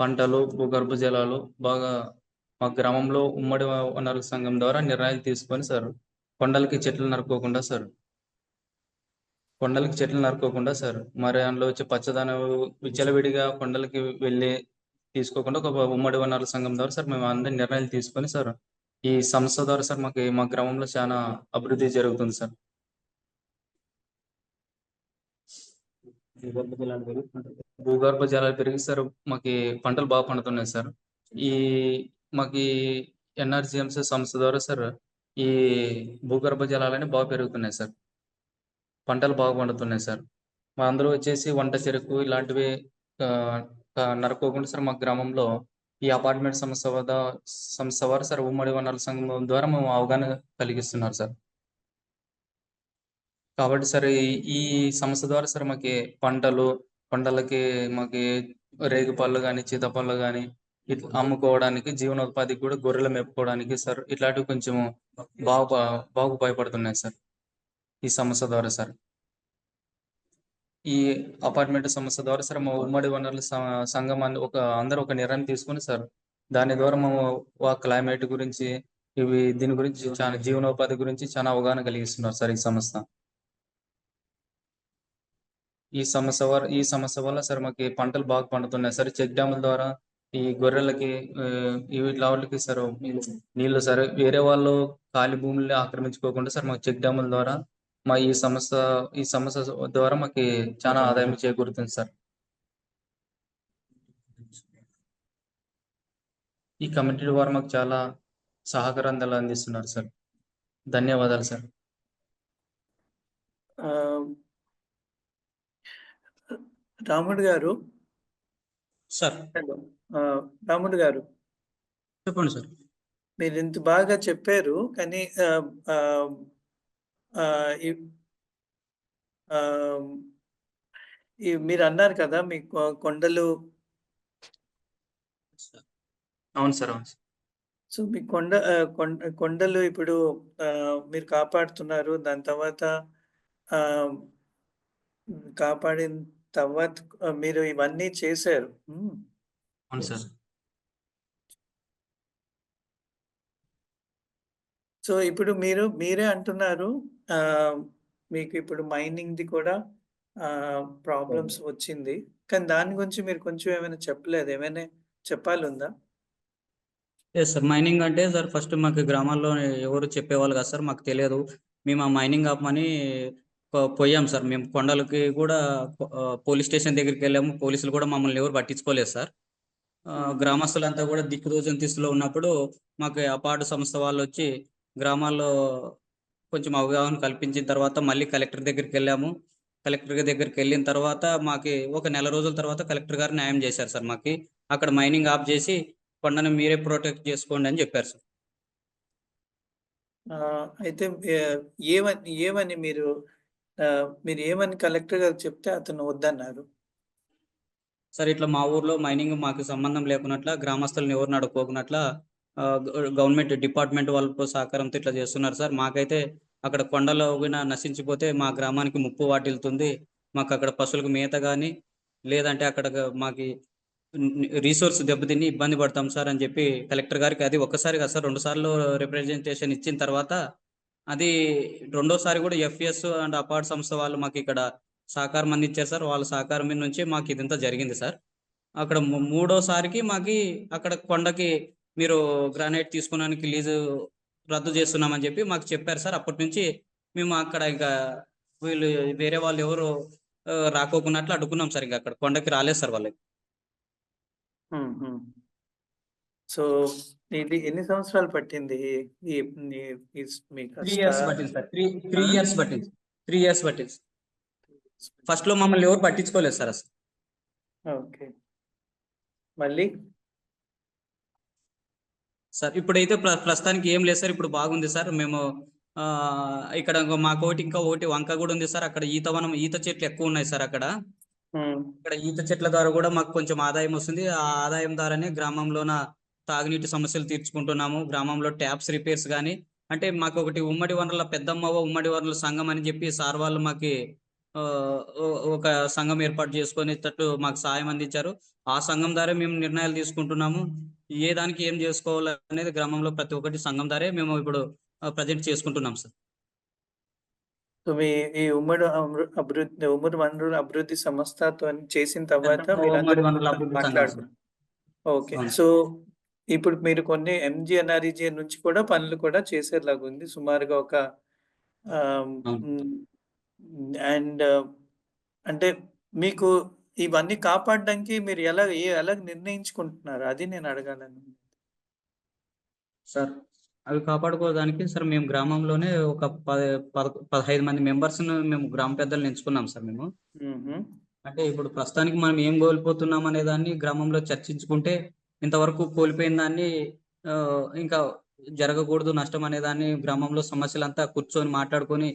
[SPEAKER 11] పంటలు, భూగర్భ జలాలు బాగా మా గ్రామంలో ఉమ్మడి వనరుల సంఘం ద్వారా నిర్ణయాలు తీసుకొని సార్ కొండలకి చెట్లు నరుక్కోకుండా సార్ మరి అందులో వచ్చే పచ్చదనం విచ్చలవిడిగా కొండలకి వెళ్ళి తీసుకోకుండా ఒక ఉమ్మడి వనరుల సంఘం ద్వారా సార్ మేము అందరి నిర్ణయాలు తీసుకొని సార్ ఈ సంస్థ ద్వారా సార్ మా గ్రామంలో చాలా అభివృద్ధి జరుగుతుంది సార్. భూగర్భ జలాలు పెరిగి సార్ మాకి పంటలు బాగా పండుతున్నాయి సార్. మాకి ఎన్ఆర్జిఎంసీ సంస్థ ద్వారా సార్ ఈ భూగర్భ జలాలని బాగా పెరుగుతున్నాయి సార్, పంటలు బాగా పండుతున్నాయి సార్. మా అందరూ వచ్చేసి వంట చెరుకు ఇలాంటివి నరుక్కోకుండా సార్ మా గ్రామంలో ఈ అపార్ట్మెంట్ సంస్థ వారు సార్ ఉమ్మడి వనరుల సంఘం ద్వారా మేము అవగాహన కలిగిస్తున్నారు సార్. కాబట్టి సార్ ఈ సంస్థ ద్వారా సార్ మాకి పంటలకి మాకి రేగుపళ్ళు కానీ సీతాపళ్ళు కానీ అమ్ముకోవడానికి జీవనోపాధికి కూడా గొర్రెలు మేపుకోవడానికి సార్ ఇట్లాంటివి కొంచెం బాగా ఉపయోగపడుతున్నాయి సార్ ఈ సంస్థ ద్వారా సార్. ఈ అపార్ట్మెంట్ సంస్థ ద్వారా సార్ మా ఉమ్మడి వనరుల సంఘం అందరూ ఒక నిర్ణయం తీసుకుని సార్ దాని ద్వారా మేము క్లైమేట్ గురించి దీని గురించి చాలా జీవనోపాధి గురించి చాలా అవగాహన కలిగిస్తున్నారు సార్ ఈ సంస్థ. ఈ సమస్య వల్ల సార్ మాకు పంటలు బాగా పండుతున్నాయి సార్. చెక్ డ్యాముల ద్వారా ఈ గొర్రెలకి వీటికి సార్ నీళ్లు సార్ వేరే వాళ్ళు ఖాళీ భూముల్ని ఆక్రమించుకోకుండా సార్ మాకు చెక్ డ్యాముల ద్వారా మా ఈ సమస్య ద్వారా మాకు చాలా ఆదాయం చేకూరుతుంది సార్. ఈ కమిటీ వారు మాకు చాలా సహకారాలు అందిస్తున్నారు సార్. ధన్యవాదాలు సార్.
[SPEAKER 1] రాముడు గారు
[SPEAKER 11] సార్.
[SPEAKER 1] రాముడు గారు
[SPEAKER 11] చెప్పండి సార్.
[SPEAKER 1] మీరు ఇంత బాగా చెప్పారు కానీ మీరు అన్నారు కదా మీ కొండలు.
[SPEAKER 11] అవును సార్.
[SPEAKER 1] సో మీ కొండలు ఇప్పుడు మీరు కాపాడుతున్నారు. దాని తర్వాత కాపాడిన తర్వాత మీరు ఇవన్నీ చేశారు.
[SPEAKER 11] అవును సార్.
[SPEAKER 1] సో ఇప్పుడు మీరే అంటున్నారు మీకు ఇప్పుడు మైనింగ్ ది కూడా ప్రాబ్లమ్స్ వచ్చింది, కానీ దాని గురించి మీరు కొంచెం ఏమైనా చెప్పలేదు, ఏమైనా చెప్పాలుందా?
[SPEAKER 12] ఎస్ సార్, మైనింగ్ అంటే సార్ ఫస్ట్ మాకు గ్రామాల్లో ఎవరు చెప్పేవాళ్ళు కాదు సార్, మాకు తెలియదు. మేము ఆ మైనింగ్ ఆపమని పోయాం సార్. మేము కొండలకి కూడా పోలీస్ స్టేషన్ దగ్గరికి వెళ్ళాము, పోలీసులు కూడా మమ్మల్ని ఎవరు పట్టించుకోలేదు సార్. గ్రామస్తులంతా కూడా దిక్కుదోచని స్థితిలో ఉన్నప్పుడు మాకు అపార్ట్ సంస్థ వాళ్ళు వచ్చి గ్రామాల్లో కొంచెం అవగాహన కల్పించిన తర్వాత మళ్ళీ కలెక్టర్ దగ్గరికి వెళ్ళాము. కలెక్టర్ దగ్గరికి వెళ్ళిన తర్వాత మాకు ఒక నెల రోజుల తర్వాత కలెక్టర్ గారు న్యాయం చేశారు సార్. మాకు అక్కడ మైనింగ్ ఆఫ్ చేసి కొండను మీరే ప్రొటెక్ట్ చేసుకోండి అని చెప్పారు సార్.
[SPEAKER 1] అయితే ఏమని మీరు ఏమని కలెక్టర్ గారు చెప్తే అతను వద్దన్నారు
[SPEAKER 12] సార్? ఇట్లా మా ఊర్లో మైనింగ్ మాకు సంబంధం లేకున్నట్ల, గ్రామస్తులను ఎవరిని అడుక్కోకున్నట్ల గవర్నమెంట్ డిపార్ట్మెంట్ వాళ్ళతో సహకారంతో ఇట్లా చేస్తున్నారు సార్. మాకైతే అక్కడ కొండలో నశించిపోతే మా గ్రామానికి ముప్పు వాటిల్తుంది. మాకు అక్కడ పశువులకు మేత కానీ లేదంటే అక్కడ మాకు రీసోర్స్ దెబ్బతిని ఇబ్బంది పడతాం సార్ అని చెప్పి కలెక్టర్ గారికి, అది ఒక్కసారి కాదు సార్ 2 సార్లు రిప్రజెంటేషన్ ఇచ్చిన తర్వాత అది రెండోసారి కూడా ఎఫ్ఎస్ అండ్ అపార్ట్ సంస్థ వాళ్ళు మాకు ఇక్కడ సహకారం అందించారు సార్. వాళ్ళ సహకారం మీద నుంచి మాకు ఇదంతా జరిగింది సార్. అక్కడ మూడోసారికి మాకు అక్కడ కొండకి మీరు గ్రానైట్ తీసుకోవడానికి లీజు రద్దు చేస్తున్నామని చెప్పి మాకు చెప్పారు సార్. అప్పటి నుంచి మేము అక్కడ ఇంకా వీళ్ళు వేరే వాళ్ళు ఎవరు రాకోకున్నట్లు అడ్డుకున్నాం సార్. ఇంకా అక్కడ కొండకి రాలేదు సార్ వాళ్ళకి.
[SPEAKER 1] సో ఇది ఎన్ని సంవత్సరాలు పట్టింది?
[SPEAKER 12] 3 years పట్టింది సార్. 3 years పట్టింది. 3 years పట్టింది. ఫస్ట్ లో మమ్మల్ని ఎవరు పట్టించుకోలేదు సార్ అసలు.
[SPEAKER 1] ఓకే, మళ్ళీ
[SPEAKER 12] సార్ ఇప్పుడైతే ప్రస్తుతానికి ఏం లేదు సార్, ఇప్పుడు బాగుంది సార్. మేము ఇక్కడ మాకోటి ఇంకా వంక కూడా ఉంది సార్. అక్కడ ఈత చెట్లు ఎక్కువ ఉన్నాయి సార్. అక్కడ ఈత చెట్ల ద్వారా కూడా మాకు కొంచెం ఆదాయం వస్తుంది. ఆ ఆదాయం ద్వారానే గ్రామంలోన తాగునీటి సమస్యలు తీర్చుకుంటున్నాము. గ్రామంలో ట్యాప్స్ రిపేర్స్ కానీ, అంటే మాకు ఒకటి ఉమ్మడి వనరుల పెద్దమ్మ ఉమ్మడి వనరుల సంఘం అని చెప్పి సార్ వాళ్ళు మాకు ఒక సంఘం ఏర్పాటు చేసుకునేటట్టు మాకు సాయం అందించారు. ఆ సంఘం ద్వారా మేము నిర్ణయాలు తీసుకుంటున్నాము. ఏ దానికి ఏం చేసుకోవాలి అనేది గ్రామంలో ప్రతి ఒక్కటి సంఘం ద్వారా మేము ఇప్పుడు ప్రజెంట్ చేసుకుంటున్నాం సార్.
[SPEAKER 1] సో మీ ఈ ఉమ్మడి వనరుల అభివృద్ధి సంస్థతో చేసిన తర్వాత మీరందరూ మాట్లాడుకున్నారు. ఓకే, సో ఇప్పుడు మీరు కొన్ని MGNREGA నుంచి కూడా పనులు కూడా చేసేలాగా ఉంది సుమారుగా ఒక అండ్ అంటే మీకు ఇవన్నీ కాపాడడానికి మీరు ఎలా నిర్ణయించుకుంటున్నారు, అది నేను అడగాలను
[SPEAKER 12] సార్. అవి కాపాడుకోవడానికి సార్ మేము గ్రామంలోనే ఒక 15 మంది మెంబర్స్ మేము గ్రామ పెద్దలను ఎంచుకున్నాం సార్ మేము. అంటే ఇప్పుడు ప్రస్తుతానికి మనం ఏం కోల్పోతున్నాం అనే దాన్ని గ్రామంలో చర్చించుకుంటే ఇంతవరకు కోల్పోయిన దాన్ని ఇంకా జరగకూడదు నష్టం అనే దాన్ని గ్రామంలో సమస్యలంతా కూర్చొని మాట్లాడుకొని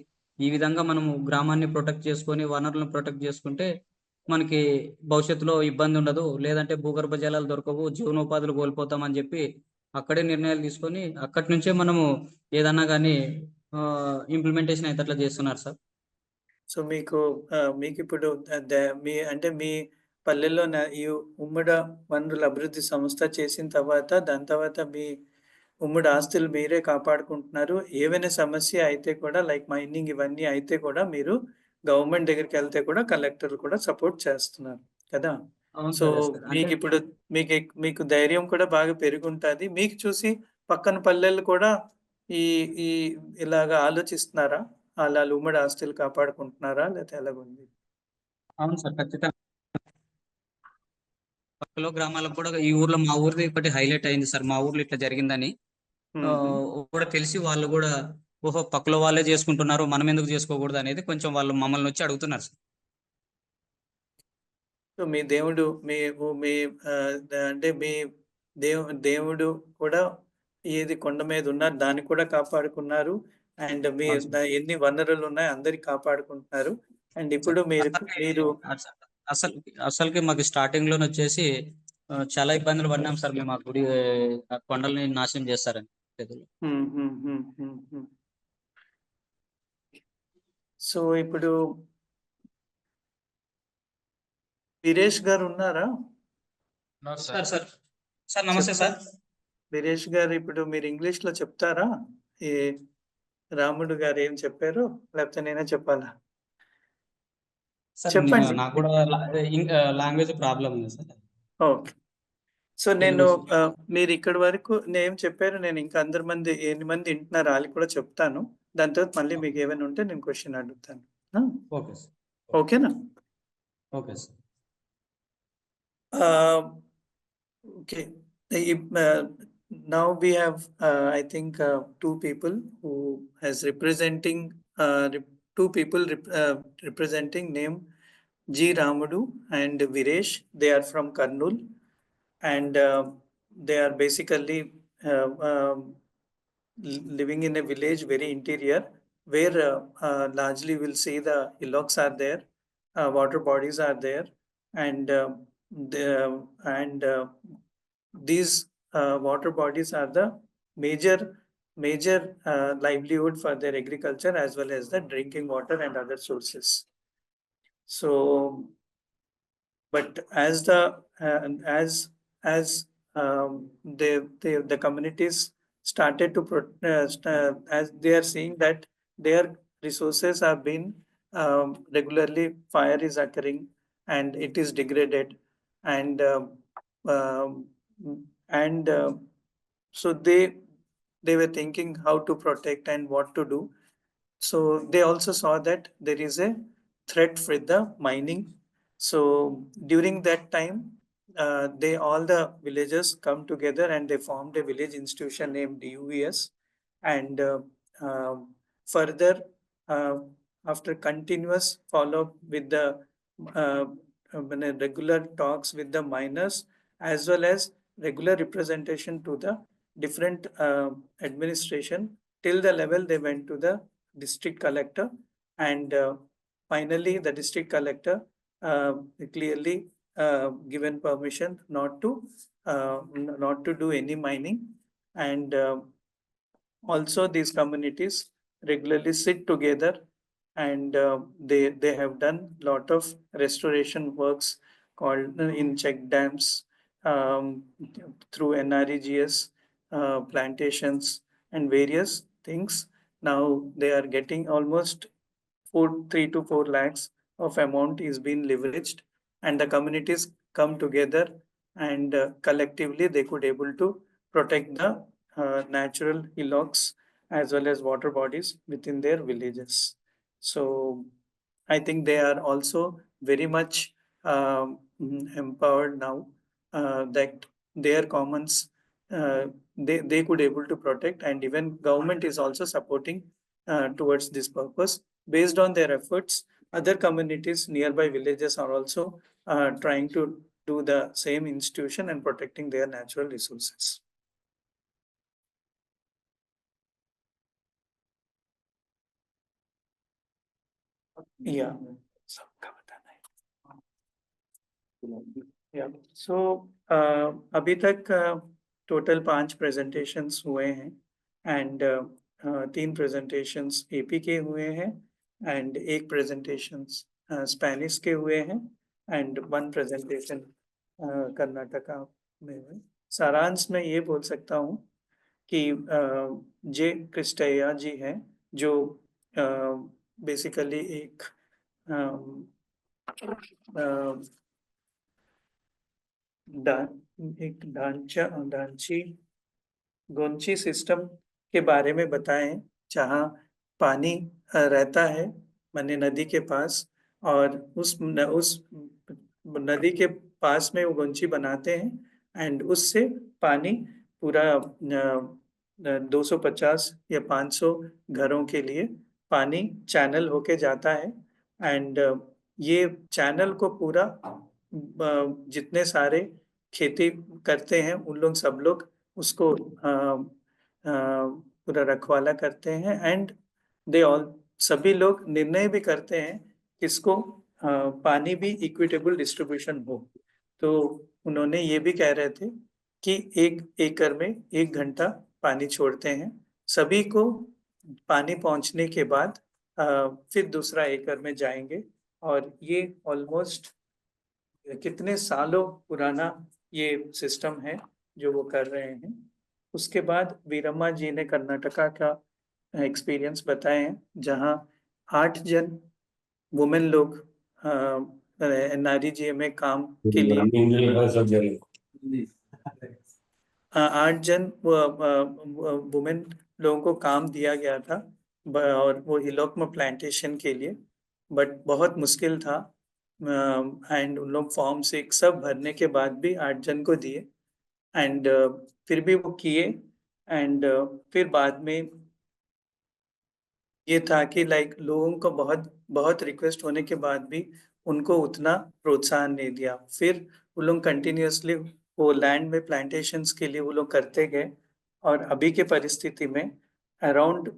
[SPEAKER 12] ఈ విధంగా మనము గ్రామాన్ని ప్రొటెక్ట్ చేసుకొని వనరులను ప్రొటెక్ట్ చేసుకుంటే మనకి భవిష్యత్తులో ఇబ్బంది ఉండదు, లేదంటే భూగర్భ జలాలు దొరకవు, జీవనోపాధులు కోల్పోతామని చెప్పి అక్కడే నిర్ణయాలు తీసుకొని అక్కడి నుంచే మనము ఏదన్నా కానీ ఇంప్లిమెంటేషన్ అయితే అట్లా చేస్తున్నారు సార్.
[SPEAKER 1] సో మీకు ఇప్పుడు మీ పల్లెల్లో ఈ ఉమ్మడి వనరుల అభివృద్ధి సంస్థ చేసిన తర్వాత దాని తర్వాత మీ ఉమ్మడి ఆస్తులు మీరే కాపాడుకుంటున్నారు. ఏవైనా సమస్య అయితే కూడా లైక్ మైనింగ్ ఇవన్నీ అయితే కూడా మీరు గవర్నమెంట్ దగ్గరికి వెళ్తే కూడా కలెక్టర్లు కూడా సపోర్ట్ చేస్తున్నారు కదా. సో మీకు ధైర్యం కూడా బాగా పెరుగుంటుంది. మీకు చూసి పక్కన పల్లెలు కూడా ఈ ఈ ఇలాగా ఆలోచిస్తున్నారా, అలా ఉమ్మడి ఆస్తులు కాపాడుకుంటున్నారా లేకపోతే ఎలాగుంది?
[SPEAKER 12] అవును సార్, ఖచ్చితంగా. పక్కలో గ్రామాలకు కూడా ఈ ఊర్లో మా ఊరిది ఒకటి హైలైట్ అయింది సార్, మా ఊర్లో ఇట్లా జరిగిందని కూడా తెలిసి వాళ్ళు కూడా ఓహో పక్కలో వాళ్ళే చేసుకుంటున్నారు మనం ఎందుకు చేసుకోకూడదు అనేది కొంచెం వాళ్ళు మమ్మల్ని వచ్చి అడుగుతున్నారు సార్.
[SPEAKER 1] సో మీ దేవుడు అంటే మీ దేవుడు కూడా ఏది కొండ మీద ఉన్నారు దాన్ని కూడా కాపాడుకున్నారు. అండ్ మీ ఎన్ని వనరులు ఉన్నాయి అందరికి కాపాడుకుంటున్నారు. అండ్ ఇప్పుడు మీరు
[SPEAKER 12] అసలుకి మాకు స్టార్టింగ్ లోనే వచ్చేసి చాలా ఇబ్బందులు పడినాం సార్ మేము. ఆ గుడి కొండల్ని నాశనం చేస్తారని.
[SPEAKER 1] సో ఇప్పుడు వీరేష్ గారు ఉన్నారా?
[SPEAKER 12] సార్ సార్ సార్ నమస్తే సార్.
[SPEAKER 1] వీరేష్ గారు ఇప్పుడు మీరు ఇంగ్లీష్ లో చెప్తారా ఈ రాముడు గారు ఏం చెప్పారు, లేకపోతే నేనే చెప్పాలా? చెప్పండి.
[SPEAKER 12] నాకు కూడా లాంగ్వేజ్ ప్రాబ్లం ఉంది సార్.
[SPEAKER 1] ఓకే, సో మీరు ఇక్కడి వరకు నేను చెప్పారు, నేను ఇంకా ఎన్ని మంది వింటున్నారు వాళ్ళకి కూడా చెప్తాను. దాని తర్వాత మళ్ళీ మీకు ఏమైనా ఉంటే నేను క్వశ్చన్ అడుగుతాను. ఓకేనా?
[SPEAKER 12] Okay sir.
[SPEAKER 1] Okay. Now we have, I think, two people who has representing representing name G. Ramudu and Viresh. They are from Kurnool, and they are basically living in a village very interior, where largely we'll see the hillocks are there, water bodies are there, and these water bodies are the major livelihood for their agriculture as well as the drinking water and other sources. So, but as the communities started to as they are seeing that their resources have been regularly fire is occurring and it is degraded, and so they were thinking how to protect and what to do. So they also saw that there is a threat with the mining. So during that time, all the villagers come together and they formed a village institution named DUVS. And further, after continuous follow-up with the regular talks with the miners as well as regular representation to the different administration, till the level they went to the district collector, and finally the district collector clearly given permission not to do any mining. And also these communities regularly sit together and they have done lot of restoration works called in check dams through NREGS plantations and various things. Now they are getting almost 3 to 4 lakhs of amount is being leveraged, and the communities come together, and collectively they could able to protect the natural hillocks as well as water bodies within their villages. So I think they are also very much empowered now that their commons they could able to protect, and even government is also supporting towards this purpose. Based on their efforts, other communities nearby villages are also trying to do the same institution and protecting their natural resources. Yeah. Yeah. So अभी तक total 5 presentations हुए हैं, and 3 presentations AP के हुए हैं, and 1 presentations Spanish के हुए हैं, एंड 1 प्रेजेंटेशन कर्नाटका में हुए। सारांश में ये बोल सकता हूँ कि जे क्रिस्टैया जी हैं, जो बेसिकली एक गोंची सिस्टम के बारे में बताएं, जहाँ पानी रहता है माने नदी के पास, और उस नदी के पास में वो गोंची बनाते हैं, एंड उससे पानी पूरा 250 या 500 घरों के लिए पानी चैनल होके जाता है, एंड ये चैनल को पूरा जितने सारे खेती करते हैं उन लोग सब लोग उसको पूरा रखवाला करते हैं, एंड दे ऑल सभी लोग निर्णय भी करते हैं किसको पानी भी इक्विटेबल डिस्ट्रीब्यूशन हो। तो उन्होंने ये भी कह रहे थे कि 1 एकड़ में 1 घंटा पानी छोड़ते हैं, सभी को पानी पहुंचने के बाद फिर दूसरा एकड़ में जाएंगे, और ये ऑलमोस्ट कितने सालों पुराना ये सिस्टम है जो वो कर रहे हैं। उसके बाद वीरम्मा जी ने कर्नाटका का एक्सपीरियंस बताए हैं, जहाँ 8 जन वुमेन लोग NREGA में काम के लिए 8 जन वुमेन लोगों को काम दिया गया था, और वो हिलॉक में प्लांटेशन के लिए, बट बहुत मुश्किल था, एंड उन लोग फॉर्म 6 सब भरने के बाद भी 8 जन को दिए, एंड फिर भी वो किए, एंड फिर बाद में ये था कि लाइक लोगों को बहुत रिक्वेस्ट होने के बाद भी उनको उतना प्रोत्साहन नहीं दिया। फिर वो लोग कंटिन्यूसली वो लैंड में प्लांटेशंस के लिए वो लोग करते गए, और अभी के परिस्थिति में अराउंड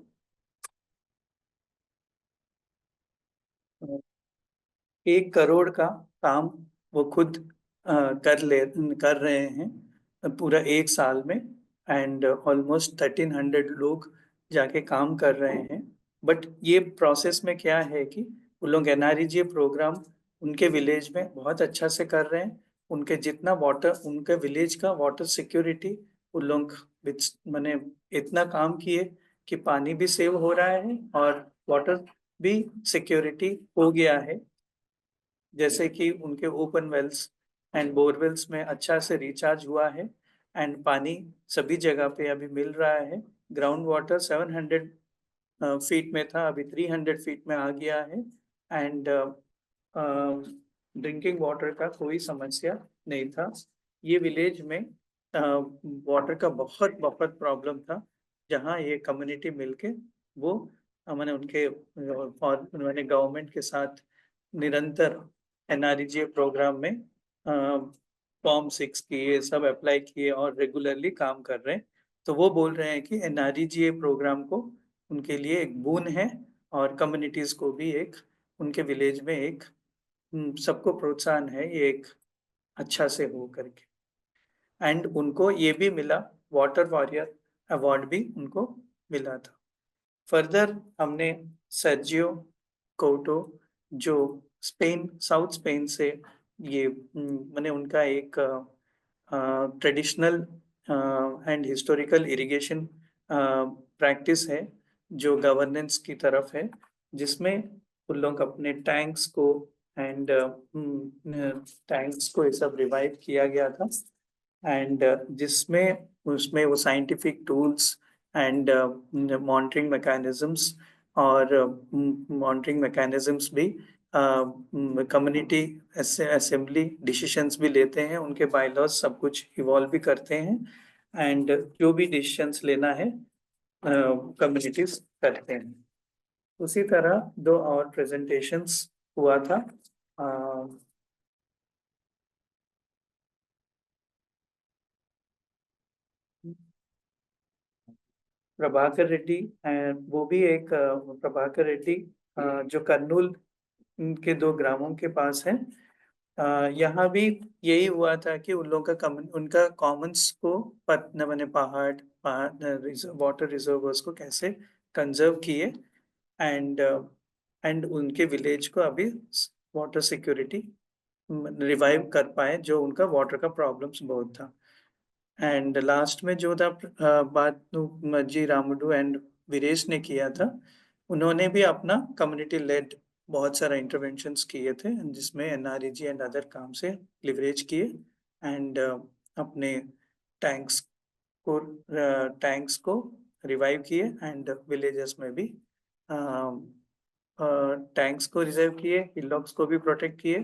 [SPEAKER 1] 1 करोड़ का काम वो खुद कर रहे हैं पूरा 1 साल में, एंड ऑलमोस्ट 1300 लोग जाके काम कर रहे हैं। बट ये प्रोसेस में क्या है कि वो लोग NREGA प्रोग्राम उनके विलेज में बहुत अच्छा से कर रहे हैं, उनके जितना वाटर, उनके विलेज का वाटर सिक्योरिटी उन लोग मैंने इतना काम किए कि पानी भी सेव हो रहा है और वाटर भी सिक्योरिटी हो गया है, जैसे कि उनके ओपन वेल्स एंड बोरवेल्स में अच्छा से रिचार्ज हुआ है, एंड पानी सभी जगह पे अभी मिल रहा है। ग्राउंड वाटर 700 फीट में था, अभी 300 फीट में आ गया है, एंड ड्रिंकिंग वाटर का कोई समस्या नहीं था। ये विलेज में वाटर का बहुत प्रॉब्लम था, जहाँ ये कम्युनिटी मिलके वो मैंने उन्होंने गवर्नमेंट के साथ निरंतर NREGA प्रोग्राम में फॉर्म 6 किए, सब अप्लाई किए और रेगुलरली काम कर रहे हैं। तो वो बोल रहे हैं कि NREGA प्रोग्राम को उनके लिए एक बोन है, और कम्युनिटीज को भी एक उनके विलेज में एक सबको प्रोत्साहन है ये एक अच्छा से हो करके, एंड उनको ये भी मिला, वाटर वॉरियर अवार्ड भी उनको मिला था। फर्दर हमने सर्जियो कोटो, जो स्पेन, साउथ स्पेन से ये मैंने उनका एक traditional and historical irrigation practice है जो गवर्नेंस की तरफ है, जिसमें उन लोग अपने टैंक्स को एंड टैंक्स को ये सब रिवाइव किया गया था, एंड जिसमें उसमें वो scientific tools and monitoring mechanisms और मॉनिटरिंग मैकेनिज्म्स भी कम्युनिटी असेंबली डिसीशंस भी लेते हैं, उनके बायलॉज सब कुछ इवॉल्व भी करते हैं, एंड जो भी डिसीशंस लेना है कम्युनिटीज करते हैं। उसी तरह 2 और प्रेजेंटेशंस हुआ था। प्रभाकर रेड्डी, वो भी एक प्रभाकर रेड्डी जो कर्नूल के 2 ग्रामों के पास है। यहाँ भी यही हुआ था कि उन लोगों का उनका कॉमन्स को मैंने पहाड़ वाटर रिजर्वर्स को कैसे कंजर्व किए, एंड उनके विलेज को अभी वाटर सिक्योरिटी रिवाइव कर पाए, जो उनका वाटर का प्रॉब्लम्स बहुत था। एंड लास्ट में जो था बात जी रामुडू एंड वीरेश ने किया था, उन्होंने भी अपना कम्युनिटी लेड बहुत सारा इंटरवेंशंस किए थे, जिसमें एनआरईजी एंड अदर काम से लिवरेज किए, एंड अपने टैंक्स को रिवाइव किए, एंड विलेजेस में भी टैंक्स को रिजर्व किए, हिलॉक्स को भी प्रोटेक्ट किए,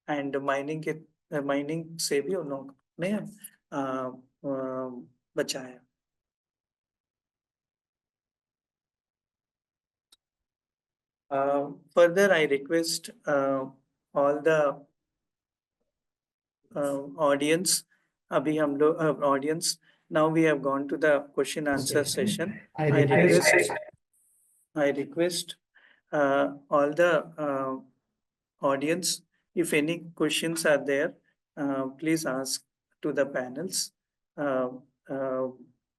[SPEAKER 1] एंड माइनिंग से भी उन्होंने बचाया। Further, I request all the audience. अभी हम लोग audience. Now we have gone to the question answer session. I request all the audience, if any questions are there, please ask to the panels.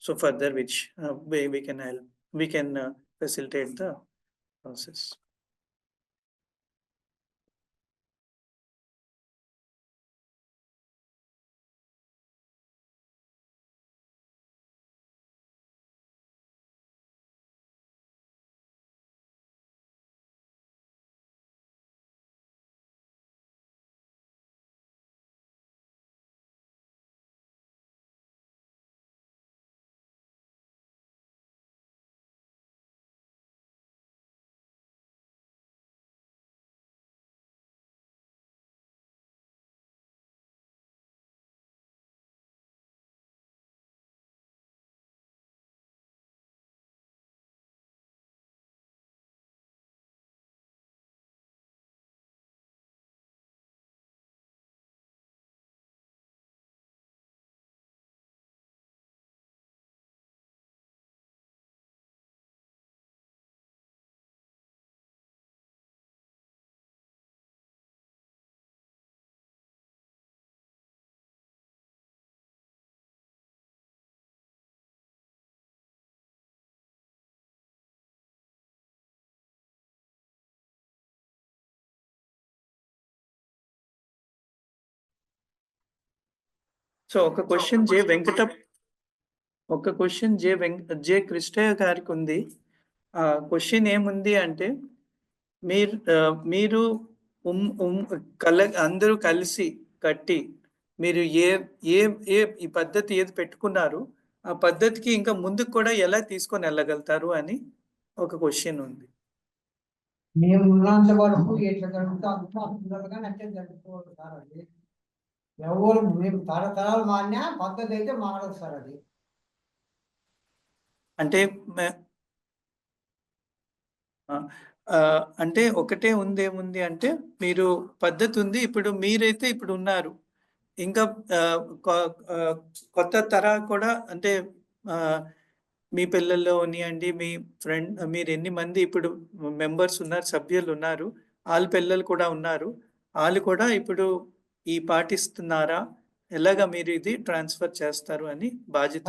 [SPEAKER 1] So further, which way we can help, we can facilitate the process. So ఒక question జే కృష్ణయ్య గారికి ఉంది. Question ఏముంది అంటే, మీరు అందరూ కలిసి కట్టి మీరు ఈ పద్ధతి ఏది పెట్టుకున్నారు, ఆ పద్ధతికి ఇంకా ముందుకు కూడా ఎలా తీసుకొని వెళ్ళగలుగుతారు అని ఒక క్వశ్చన్ ఉంది.
[SPEAKER 2] మేము ఉన్నంత వరకు ఎట్లా జరుగుతుంది సార్. అది ఎవరు మేము తరతరాలు మాన్యా పద్ధతి అయితే మారదు సార్. అది
[SPEAKER 1] అంటే ఒకటే ఏముంది అంటే, మీరు పద్ధతి ఉంది, ఇప్పుడు మీరైతే ఇప్పుడు ఉన్నారు, ఇంకా కొత్త తరా కూడా అంటే మీ పిల్లల్లో ఉన్నాయండి, మీ ఫ్రెండ్, మీరు ఎన్ని మంది ఇప్పుడు మెంబర్స్ ఉన్నారు, సభ్యులు ఉన్నారు, వాళ్ళ పిల్లలు కూడా ఉన్నారు, వాళ్ళు కూడా ఇప్పుడు ఈ పాటిస్తున్నారా, ఎలాగా మీరు ఇది ట్రాన్స్ఫర్ చేస్తారు అని బాధ్యత.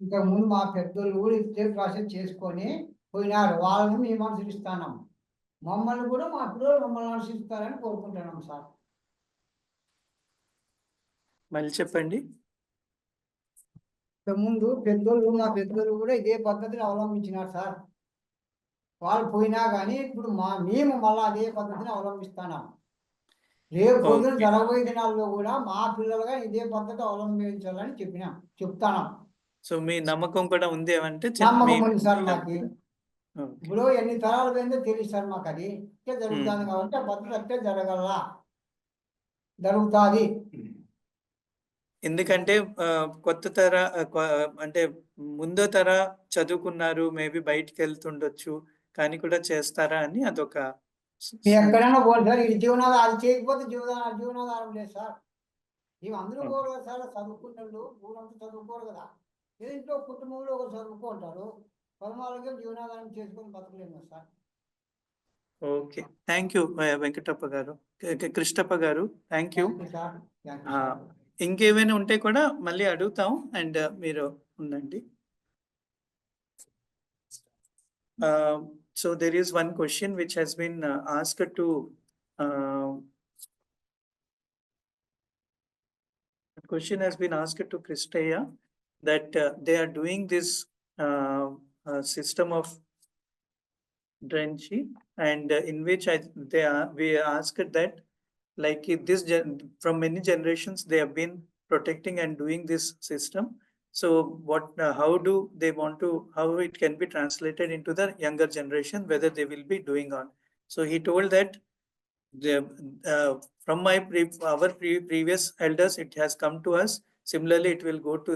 [SPEAKER 2] ఇంకా ముందు మా పెద్దోళ్ళు కూడా ఇదే ప్రాసెస్ చేసుకొని పోయినారు, వాళ్ళని మేము అనుసరిస్తున్నాం. మమ్మల్ని కూడా మా పిల్లలు మమ్మల్ని అనుసరిస్తారని కోరుకుంటున్నాం సార్.
[SPEAKER 1] మళ్ళీ చెప్పండి.
[SPEAKER 2] ముందు పెద్దోళ్ళు మా పెద్దోళ్ళు కూడా ఇదే పద్ధతిని అవలంబించినారు సార్. వాళ్ళు పోయినా కానీ ఇప్పుడు మేము మళ్ళీ అదే పద్ధతిని అవలంబిస్తున్నాం. రేపు పొద్దున జరగబోయే దినాల్లో కూడా మా పిల్లలుగా ఇదే పద్ధతి అవలంబించాలని చెప్తాను.
[SPEAKER 1] సో మీ నమ్మకం కూడా ఉంది ఏమంటే
[SPEAKER 2] నమ్మకం ఉంది సార్ మాకు. ఇప్పుడు ఎన్ని తరాలు పోయిందో తెలియదు సార్ మాకు. అది జరుగుతుంది కాబట్టి ఆ పద్ధతి అట్టే జరుగుతుంది.
[SPEAKER 1] ఎందుకంటే కొత్త తర అంటే ముందో తర చదువుకున్నారు, మేబీ బయటికి వెళ్తుండొచ్చు, కానీ కూడా చేస్తారా అని అదొక.
[SPEAKER 2] ఎక్కడైనా పోదు సార్. ఇది జీవనాధారం, అది చేయకపోతే జీవనాధారం లేదు సార్. ఇవి అందరూ పోరు కదా సార్. చదువుకున్నట్లు ఊరంతా చదువుకోరు కదా. ఇంట్లో కుటుంబంలో ఒక చదువుకుంటారు, పొలమాలకే జీవనాధారం చేసుకొని బతకలేము sir.
[SPEAKER 1] Okay, thank you Venkatappa garu, Krishnappa గారు, థ్యాంక్ యూ. ఇంకేమైనా ఉంటే కూడా మళ్ళీ అడుగుతాం అండ్ మీరు ఉండండి. So there is one question which has been asked to Kristaya, that they are doing this system of drenching, and in which we asked that, like this from many generations they have been protecting and doing this system. So what, how do they want to, how it can be translated into the younger generation, whether they will be doing on. So he told that from our previous elders, it has come to us. Similarly, it will go to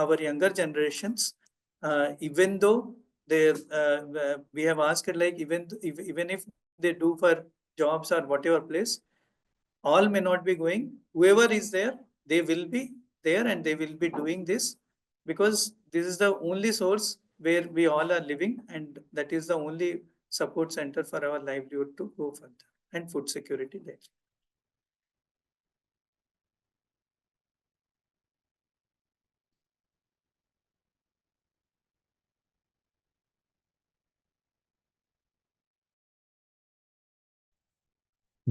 [SPEAKER 1] our younger generations. Even though we have asked, like even if they do for jobs or whatever place, all may not be going. Whoever is there, they will be there and they will be doing this, because this is the only source where we all are living, and that is the only support center for our livelihood to go further, and food security there.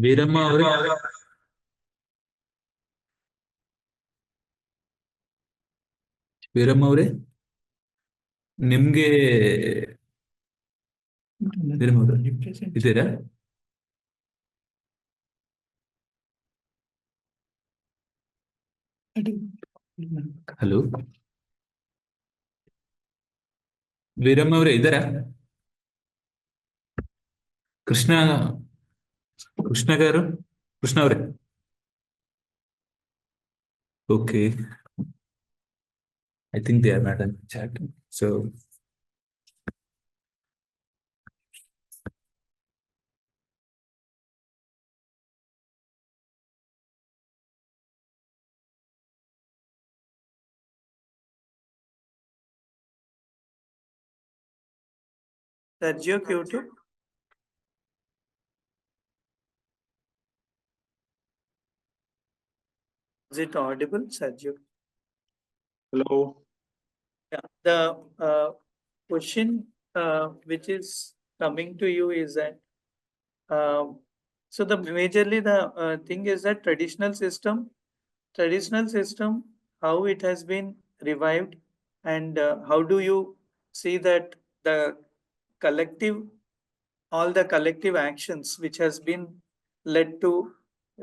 [SPEAKER 4] Veeramma ಅವರೇ, ವೀರಮ್ಮ ಅವರೇ, ನಿಮ್ಗೆ ಇದ್ದೀರಾ? Hello, Veeramma ಅವರೇ ಇದ್ದಾರಾ? ಕೃಷ್ಣ గారు, కృష్ణ ಅವರೇ. Okay, I think they are not in chat. So
[SPEAKER 1] Sergio Kyoto. Is it audible, Sergio?
[SPEAKER 3] Hello.
[SPEAKER 1] Yeah, the question which is coming to you is that, so the majorly the thing is that traditional system, how it has been revived, and how do you see that all the collective actions which has been led to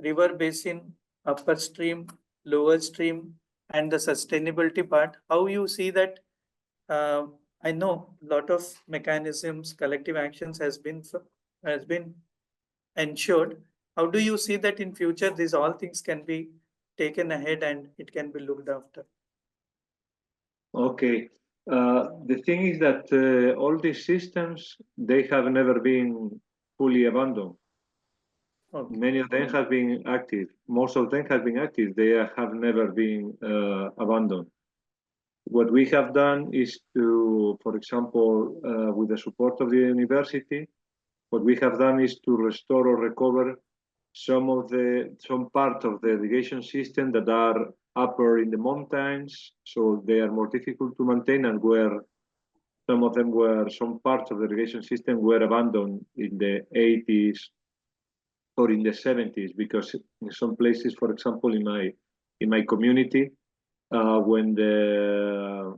[SPEAKER 1] river basin, upper stream, lower stream, and the sustainability part, how you see that? I know a lot of mechanisms, collective actions has been ensured. How do you see that in future these all things can be taken ahead and it can be looked after?
[SPEAKER 3] Okay. The thing is that all these systems, they have never been fully abandoned. Okay. Many of them have been active. Most of them have been active. They have never been abandoned. What we have done is to, for example, with the support of the university, what we have done is to restore or recover some part of the irrigation system that are upper in the mountains, so they are more difficult to maintain and were some parts of the irrigation system were abandoned in the 80s or in the 70s, because in some places, for example, in my community, when the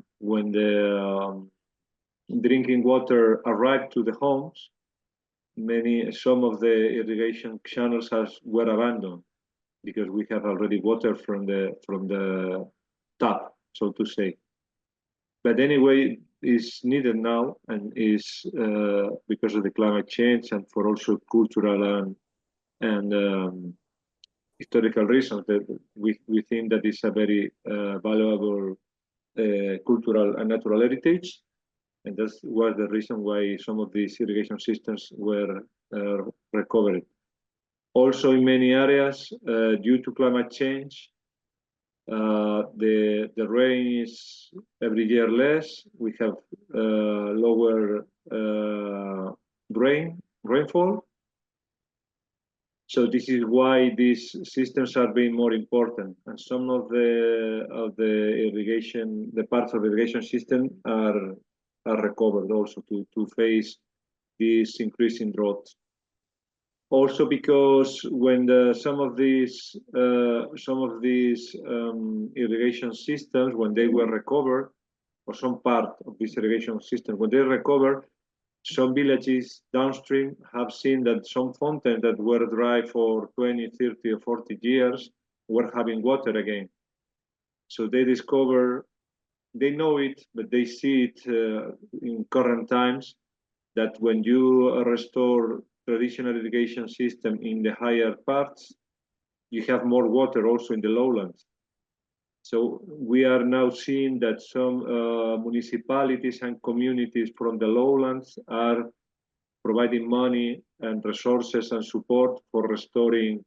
[SPEAKER 3] drinking water arrived to the homes, some of the irrigation channels were abandoned because we have already water from the tap, so to say. But anyway, it's needed now, and is because of the climate change and for also cultural and historical reasons that we think that it's a very valuable cultural and natural heritage, and that was the reason why some of these irrigation systems were recovered. Also, in many areas, due to climate change, the rain is every year less. We have lower rainfall. So this is why these systems are being more important, and some of the irrigation, the parts of the irrigation system are recovered also to face this increasing drought. Also, because when some of these irrigation systems, when they were recovered, or some part of this irrigation system, when they recover, some villages downstream have seen that some fountains that were dry for 20, 30, or 40 years were having water again. So they discover, they know it, but they see it in current times, that when you restore traditional irrigation system in the higher parts, you have more water also in the lowlands. So we are now seeing that some municipalities and communities from the lowlands are providing money and resources and support for restoring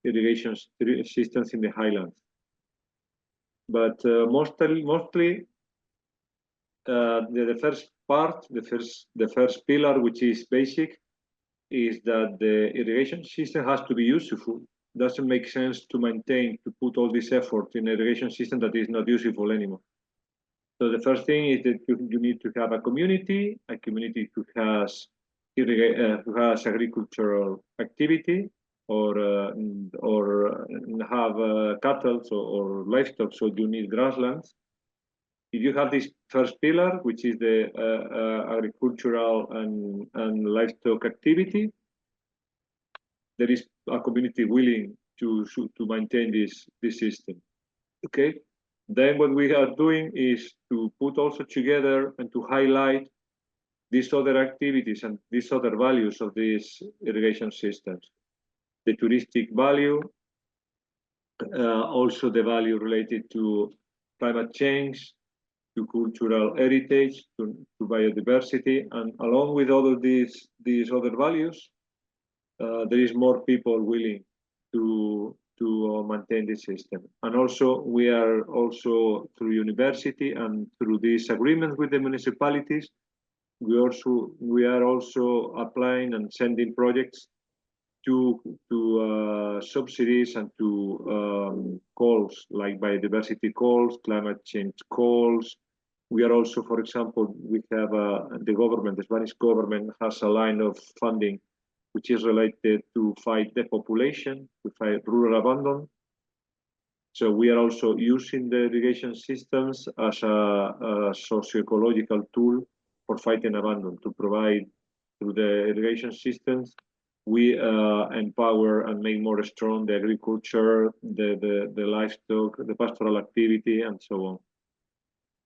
[SPEAKER 3] irrigation systems in the highlands. But mostly the first part, the first pillar, which is basic, is that the irrigation system has to be useful. Doesn't make sense to put all this effort in an irrigation system that is not useful anymore. So the first thing is that you need to have a community who has agricultural activity, or have cattle or livestock, so you need grasslands. If you have this first pillar, which is the agricultural and livestock activity, there is a community willing to maintain this system. Okay. Then what we are doing is to put also together and to highlight these other activities and these other values of these irrigation systems. The touristic value, also the value related to climate change, to cultural heritage, to biodiversity, and along with all of these other values, there is more people willing to maintain this system. And also, we are also through university and through these agreements with the municipalities, we are also applying and sending projects to subsidies and to calls like biodiversity calls, climate change calls. We are also, for example, we have the Spanish government has a line of funding which is related to fight depopulation, to fight rural abandon. So we are also using the irrigation systems as a socio-ecological tool for fighting abandon, to provide through the irrigation systems. We empower and make more strong the agriculture, the livestock, the pastoral activity, and so on.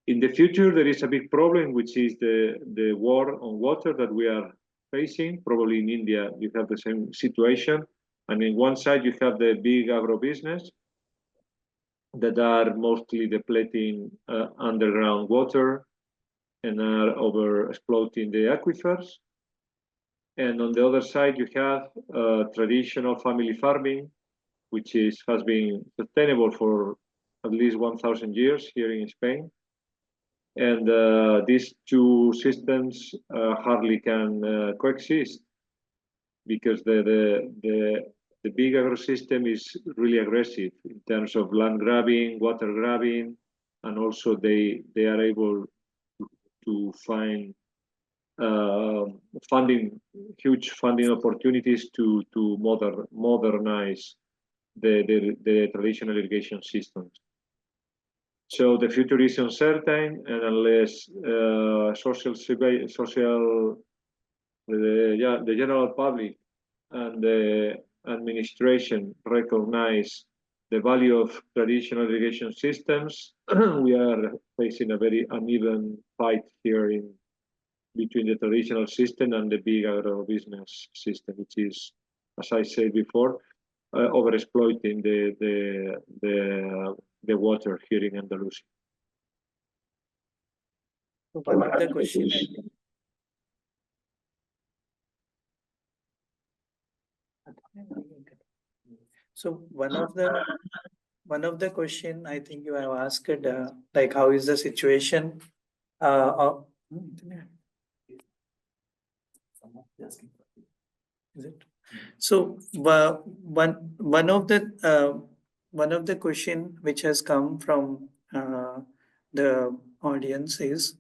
[SPEAKER 3] In the future, there is a big problem, which is the war on water that we are facing. Probably in India, you have the same situation. And in one side, you have the big agribusiness that are mostly depleting underground water and are over-exploiting the aquifers. And on the other side, you have traditional family farming, which has been sustainable for at least 1,000 years here in Spain. And these two systems hardly can coexist, because the big agro-system is really aggressive in terms of land grabbing, water grabbing, and also they are able to find huge funding opportunities to modernize the traditional irrigation systems. So the future is uncertain, and unless the general public and the administration recognize the value of traditional irrigation systems, we are facing a very uneven fight here between the traditional system and the big agribusiness system, which is, as I said before, overexploiting the water here in Andalusia.
[SPEAKER 1] One of the questions. So one of the question I think you have asked, like how is the situation? Is it? So one of the question which has come from the audience is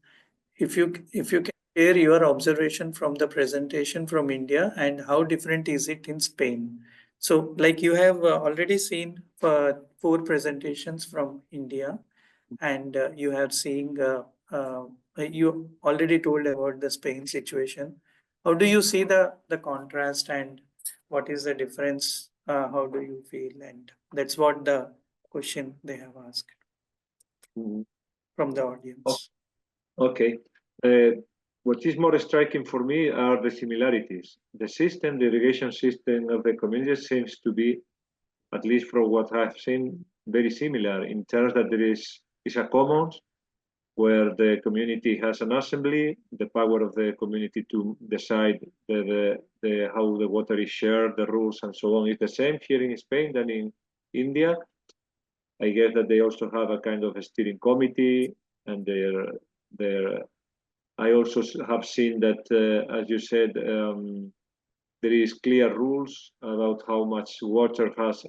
[SPEAKER 1] if you can share your observation from the presentation from India and how different is it in Spain. So like you have already seen 4 presentations from India, and you have seen you already told about the Spain situation. How do you see the contrast and what is the difference? How do you feel? And that's what the question they have asked from the audience.
[SPEAKER 3] Okay. What is more striking for me are the similarities. The irrigation system of the community seems to be, at least from what I've seen, very similar in terms that there is a commons where the community has an assembly, the power of the community to decide how the water is shared, the rules and so on is the same here in Spain than in India. I guess that they also have a kind of a steering committee, and I also have seen that, as you said, there is clear rules about how much water has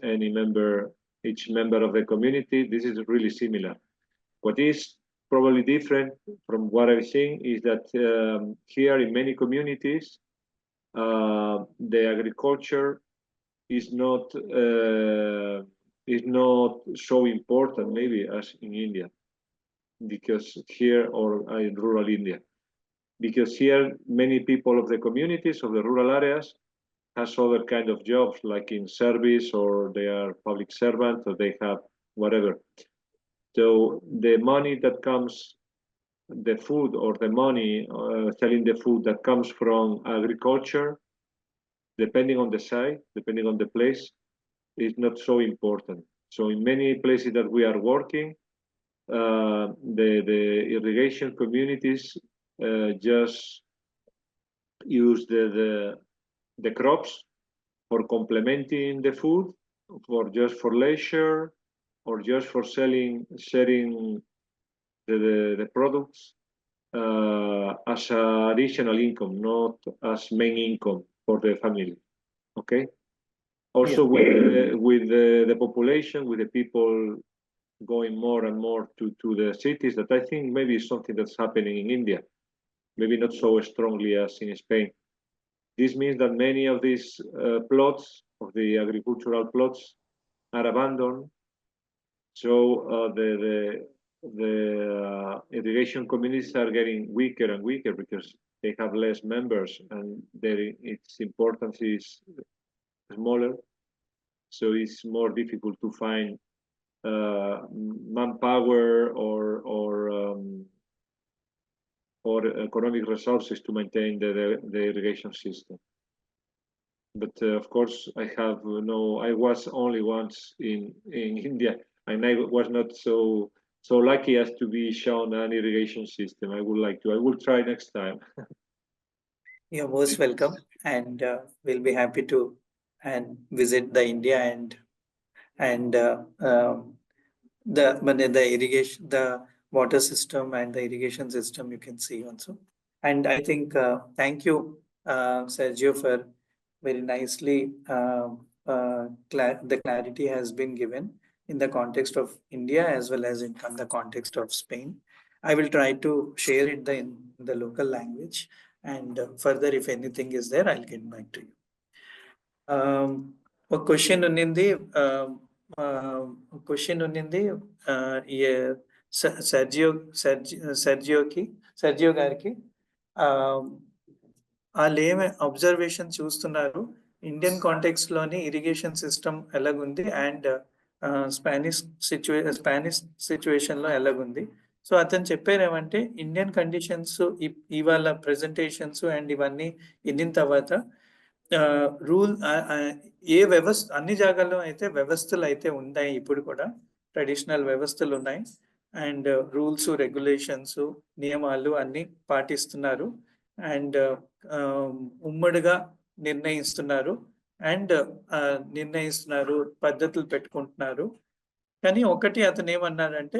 [SPEAKER 3] each member of the community. This is really similar. What is probably different from what I've seen is that here in many communities, the agriculture is not so important maybe as in India, because here, or in rural India, because here many people of the communities of the rural areas has other kind of jobs, like in service, or they are public servants, or they have whatever. So the money that comes, the food or the money selling the food that comes from agriculture, depending on the site, depending on the place, is not so important. So in many places that we are working, the irrigation communities just use the crops for complementing the food, just for leisure, or just for sharing the products as additional income, not as main income for the family. Okay. Also, with the population, with the people going more and more to the cities, that I think maybe is something that's happening in India, maybe not so strongly as in Spain. This means that many of these plots, of the agricultural plots, are abandoned. So the irrigation communities are getting weaker and weaker because they have less members, and its importance is smaller. So it's more difficult to find manpower or economic resources to maintain the irrigation system. But of course, I was only once in India, and I was not so lucky as to be shown an irrigation system. I will try next time.
[SPEAKER 1] You're most welcome, and we'll be happy to visit the India and the irrigation, the water system and the irrigation system you can see also. And I think thank you, Sergio, for very nicely the clarity has been given in the context of India as well as in the context of Spain. I will try to share it in the local language, and further if anything is there, I'll get back to you. ఒక question ఉన్నింది, సర్జియో గారికి. వాళ్ళు ఏమి observation చూస్తున్నారు Indian context లోని irrigation system ఎలాగుంది and Spanish situation లో ఎలాగుంది. సో అతను చెప్పారు ఏమంటే ఇండియన్ కండిషన్స్ ఇవాళ ప్రెజెంటేషన్స్ అండ్ ఇవన్నీ ఇన్నిన తర్వాత రూల్ ఏ వ్యవస్థ అన్ని జాగాల్లో అయితే వ్యవస్థలు అయితే ఉన్నాయి, ఇప్పుడు కూడా ట్రెడిషనల్ వ్యవస్థలు ఉన్నాయి అండ్ రూల్స్ రెగ్యులేషన్స్ నియమాలు అన్ని పాటిస్తున్నారు అండ్ ఉమ్మడిగా నిర్ణయిస్తున్నారు పద్ధతులు పెట్టుకుంటున్నారు. కానీ ఒకటి అతను ఏమన్నాడంటే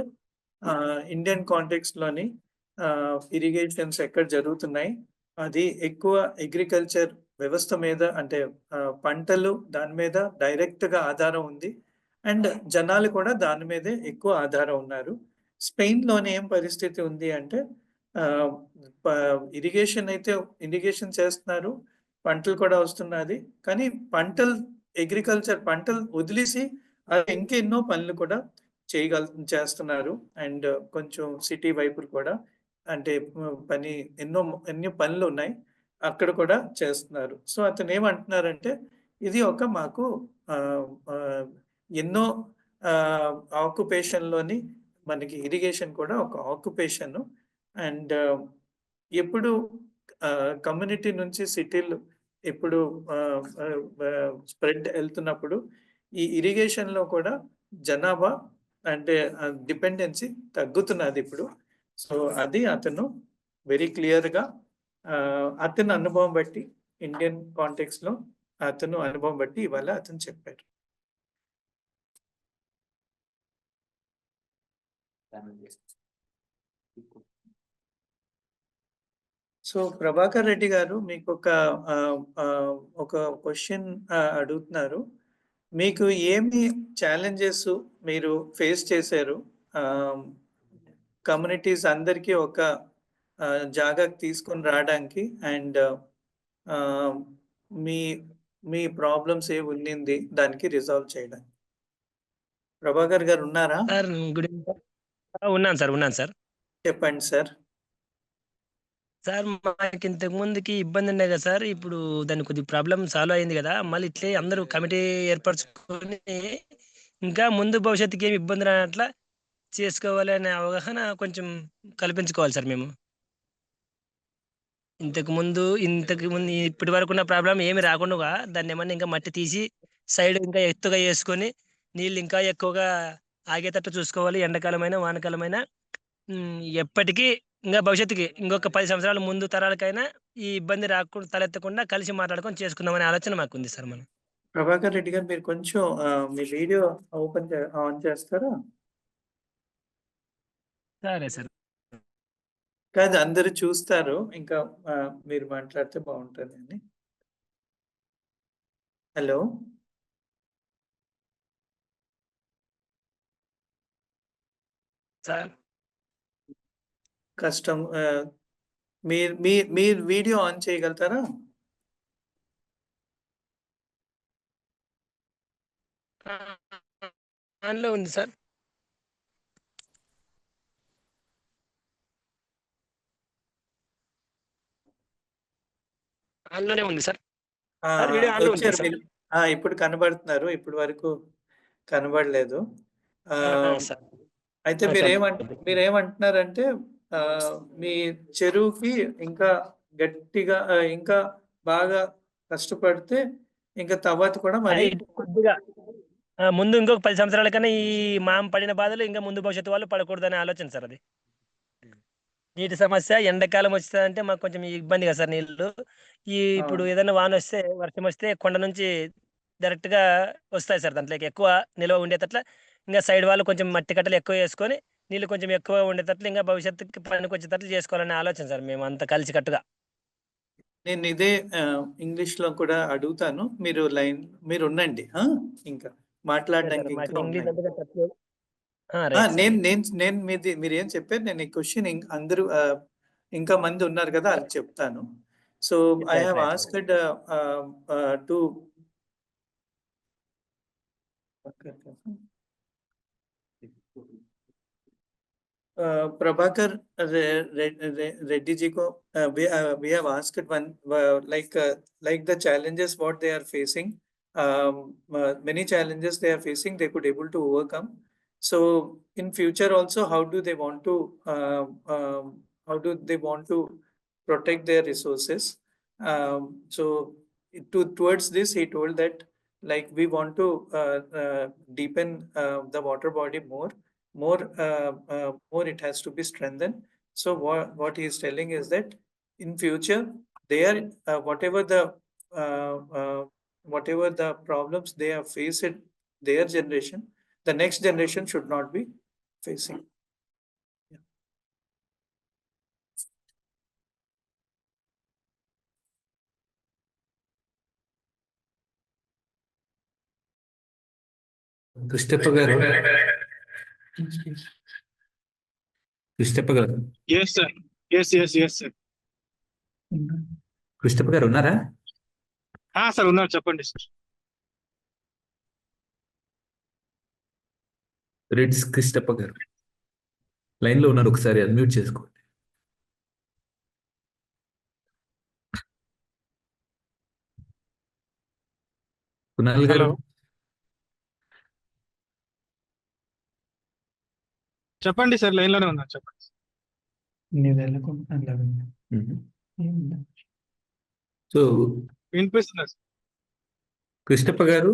[SPEAKER 1] ఇండియన్ కాంటెక్స్ట్ లోని ఇరిగేషన్స్ ఎక్కడ జరుగుతున్నాయి అది ఎక్కువ అగ్రికల్చర్ వ్యవస్థ మీద, అంటే పంటలు దాని మీద డైరెక్ట్ గా ఆధారం ఉంది అండ్ జనాలు కూడా దాని మీదే ఎక్కువ ఆధారం ఉన్నారు. స్పెయిన్ లోనే ఏం పరిస్థితి ఉంది అంటే ఇరిగేషన్ చేస్తున్నారు, పంటలు కూడా వస్తున్నది, కానీ అగ్రికల్చర్ పంటలు వదిలేసి ఇంకెన్నో పనులు కూడా చేస్తున్నారు అండ్ కొంచెం సిటీ వైపులు కూడా అంటే ఎన్నో పనులు ఉన్నాయి అక్కడ కూడా చేస్తున్నారు. సో అతను ఏమంటున్నారంటే ఇది ఒక మాకు ఎన్నో ఆక్యుపేషన్ లోని మనకి ఇరిగేషన్ కూడా ఒక ఆక్యుపేషన్ అండ్ ఎప్పుడు కమ్యూనిటీ నుంచి సిటీలు ఎప్పుడు స్ప్రెడ్ వెళ్తున్నప్పుడు ఈ ఇరిగేషన్ లో కూడా జనాభా అంటే డిపెండెన్సీ తగ్గుతున్నది ఇప్పుడు. సో అది అతను వెరీ క్లియర్ గా అతని అనుభవం బట్టి ఇండియన్ కాంటెక్స్ట్ లో అతను అనుభవం బట్టి ఇవాళ అతను చెప్పారు. సో ప్రభాకర్ రెడ్డి గారు మీకు ఒక క్వశ్చన్ అడుగుతున్నారు. మీకు ఏమి ఛాలెంజెస్ మీరు ఫేస్ చేశారు కమ్యూనిటీస్ అందరికీ ఒక జాగాకి తీసుకొని రావడానికి అండ్ మీ ప్రాబ్లమ్స్ ఏ ఉన్నింది దానికి రిజాల్వ్ చేయడానికి? ప్రభాకర్ గారు ఉన్నారా?
[SPEAKER 13] ఉన్నాను సార్.
[SPEAKER 1] చెప్పండి సార్.
[SPEAKER 13] సార్ మాకు ఇంతకు ముందుకి ఇబ్బంది ఉండే కదా సార్, ఇప్పుడు దాని కొద్ది ప్రాబ్లం సాల్వ్ అయింది కదా, మళ్ళీ ఇట్లే అందరూ కమిటీ ఏర్పరచుకొని ఇంకా ముందు భవిష్యత్తుకి ఏమి ఇబ్బంది రానట్లా చేసుకోవాలి అనే అవగాహన కొంచెం కల్పించుకోవాలి సార్. మేము ఇంతకు ముందు ఇప్పటి వరకు ఉన్న ప్రాబ్లం ఏమి రాకుండా దాన్ని ఏమన్నా ఇంకా మట్టి తీసి సైడ్ ఇంకా ఎత్తుగా వేసుకొని నీళ్ళు ఇంకా ఎక్కువగా ఆగేటట్టు చూసుకోవాలి. ఎండాకాలమైనా వానకాలమైనా ఎప్పటికీ ఇంకా భవిష్యత్తుకి ఇంకొక 10 సంవత్సరాల ముందు తరాలకైనా ఈ ఇబ్బంది రాకుండా తలెత్తకుండా కలిసి మాట్లాడుకొని చేసుకుందామనే ఆలోచన మాకు ఉంది సార్. మనం
[SPEAKER 1] ప్రభాకర్ రెడ్డి గారు మీరు కొంచెం మీ వీడియో ఆన్ చేస్తారా?
[SPEAKER 13] సరే సార్.
[SPEAKER 1] కాదు అందరూ చూస్తారు, ఇంకా మీరు మాట్లాడితే బాగుంటుంది అని. హలో
[SPEAKER 13] సార్,
[SPEAKER 1] కష్టం. మీరు వీడియో ఆన్ చేయగలుగుతారా?
[SPEAKER 13] ఆన్లో ఉంది సార్. ఆన్లోనే ఉంది సార్.
[SPEAKER 1] ఇప్పుడు కనబడుతున్నారు, ఇప్పటి వరకు కనబడలేదు. అయితే మీరేమంటున్నారంటే మీ చెరువుకి ఇంకా గట్టిగా ఇంకా బాగా కష్టపడితే ఇంకా తర్వాత కూడా మరి
[SPEAKER 13] కొద్దిగా ముందు ఇంకొక 10 సంవత్సరాల కన్నా ఈ మాం పడిన బాధలు ఇంకా ముందు భవిష్యత్తు వాళ్ళు పడకూడదనే ఆలోచన సార్. అది నీటి సమస్య ఎండాకాలం వస్తుందంటే మాకు కొంచెం ఇబ్బంది కదా సార్. నీళ్ళు ఇప్పుడు ఏదైనా వాన వస్తే వర్షం వస్తే కొండ నుంచి డైరెక్ట్ గా వస్తాయి సార్. దాంట్లోకి ఎక్కువ నిల్వ ఉండేటట్ల ఇంకా సైడ్ వాళ్ళు కొంచెం మట్టి కట్టలు ఎక్కువ వేసుకొని నీళ్ళు కొంచెం ఎక్కువ ఉండేటట్లు ఇంకా భవిష్యత్తుకి పనికి వచ్చేటట్లు చేసుకోవాలనే ఆలోచన సార్. మేము అంతా కలిసి కట్టుగా.
[SPEAKER 1] నేను ఇదే ఇంగ్లీష్ లో కూడా అడుగుతాను, మీరు ఉండండి. ఇంకా మాట్లాడడానికి మీరు ఏం చెప్పారు, నేను ఈ క్వశ్చన్ అందరూ ఇంకా మంది ఉన్నారు కదా అది చెప్తాను. So I have asked to Prabhakar Reddy ji ko we have asked one like the challenges what they are facing. Many challenges they are facing, they could able to overcome. So in future also, how do they want to protect their resources? So towards this, he told that like we want to deepen the water body more it has to be strengthened. So what he is telling is that in future, there whatever the problems they have faced their generation, the next generation should not be facing.
[SPEAKER 4] Krishnappa గారు
[SPEAKER 6] Yes, sir. Yes, sir.
[SPEAKER 4] Krishnappa గారు ఉన్నారా?
[SPEAKER 6] Sir ఉన్నారు, చెప్పండి sir.
[SPEAKER 4] Reds Krishnappa గారు line లో ఉన్నారు, ఒకసారి unmute చేసుకోండి. కునాల్ గారు
[SPEAKER 6] చెప్పండి సార్, లైన్ లోనే ఉన్నారు, చెప్పండి.
[SPEAKER 4] సో
[SPEAKER 6] వినిపిస్తున్నారు.
[SPEAKER 4] కృష్ణప్ప గారు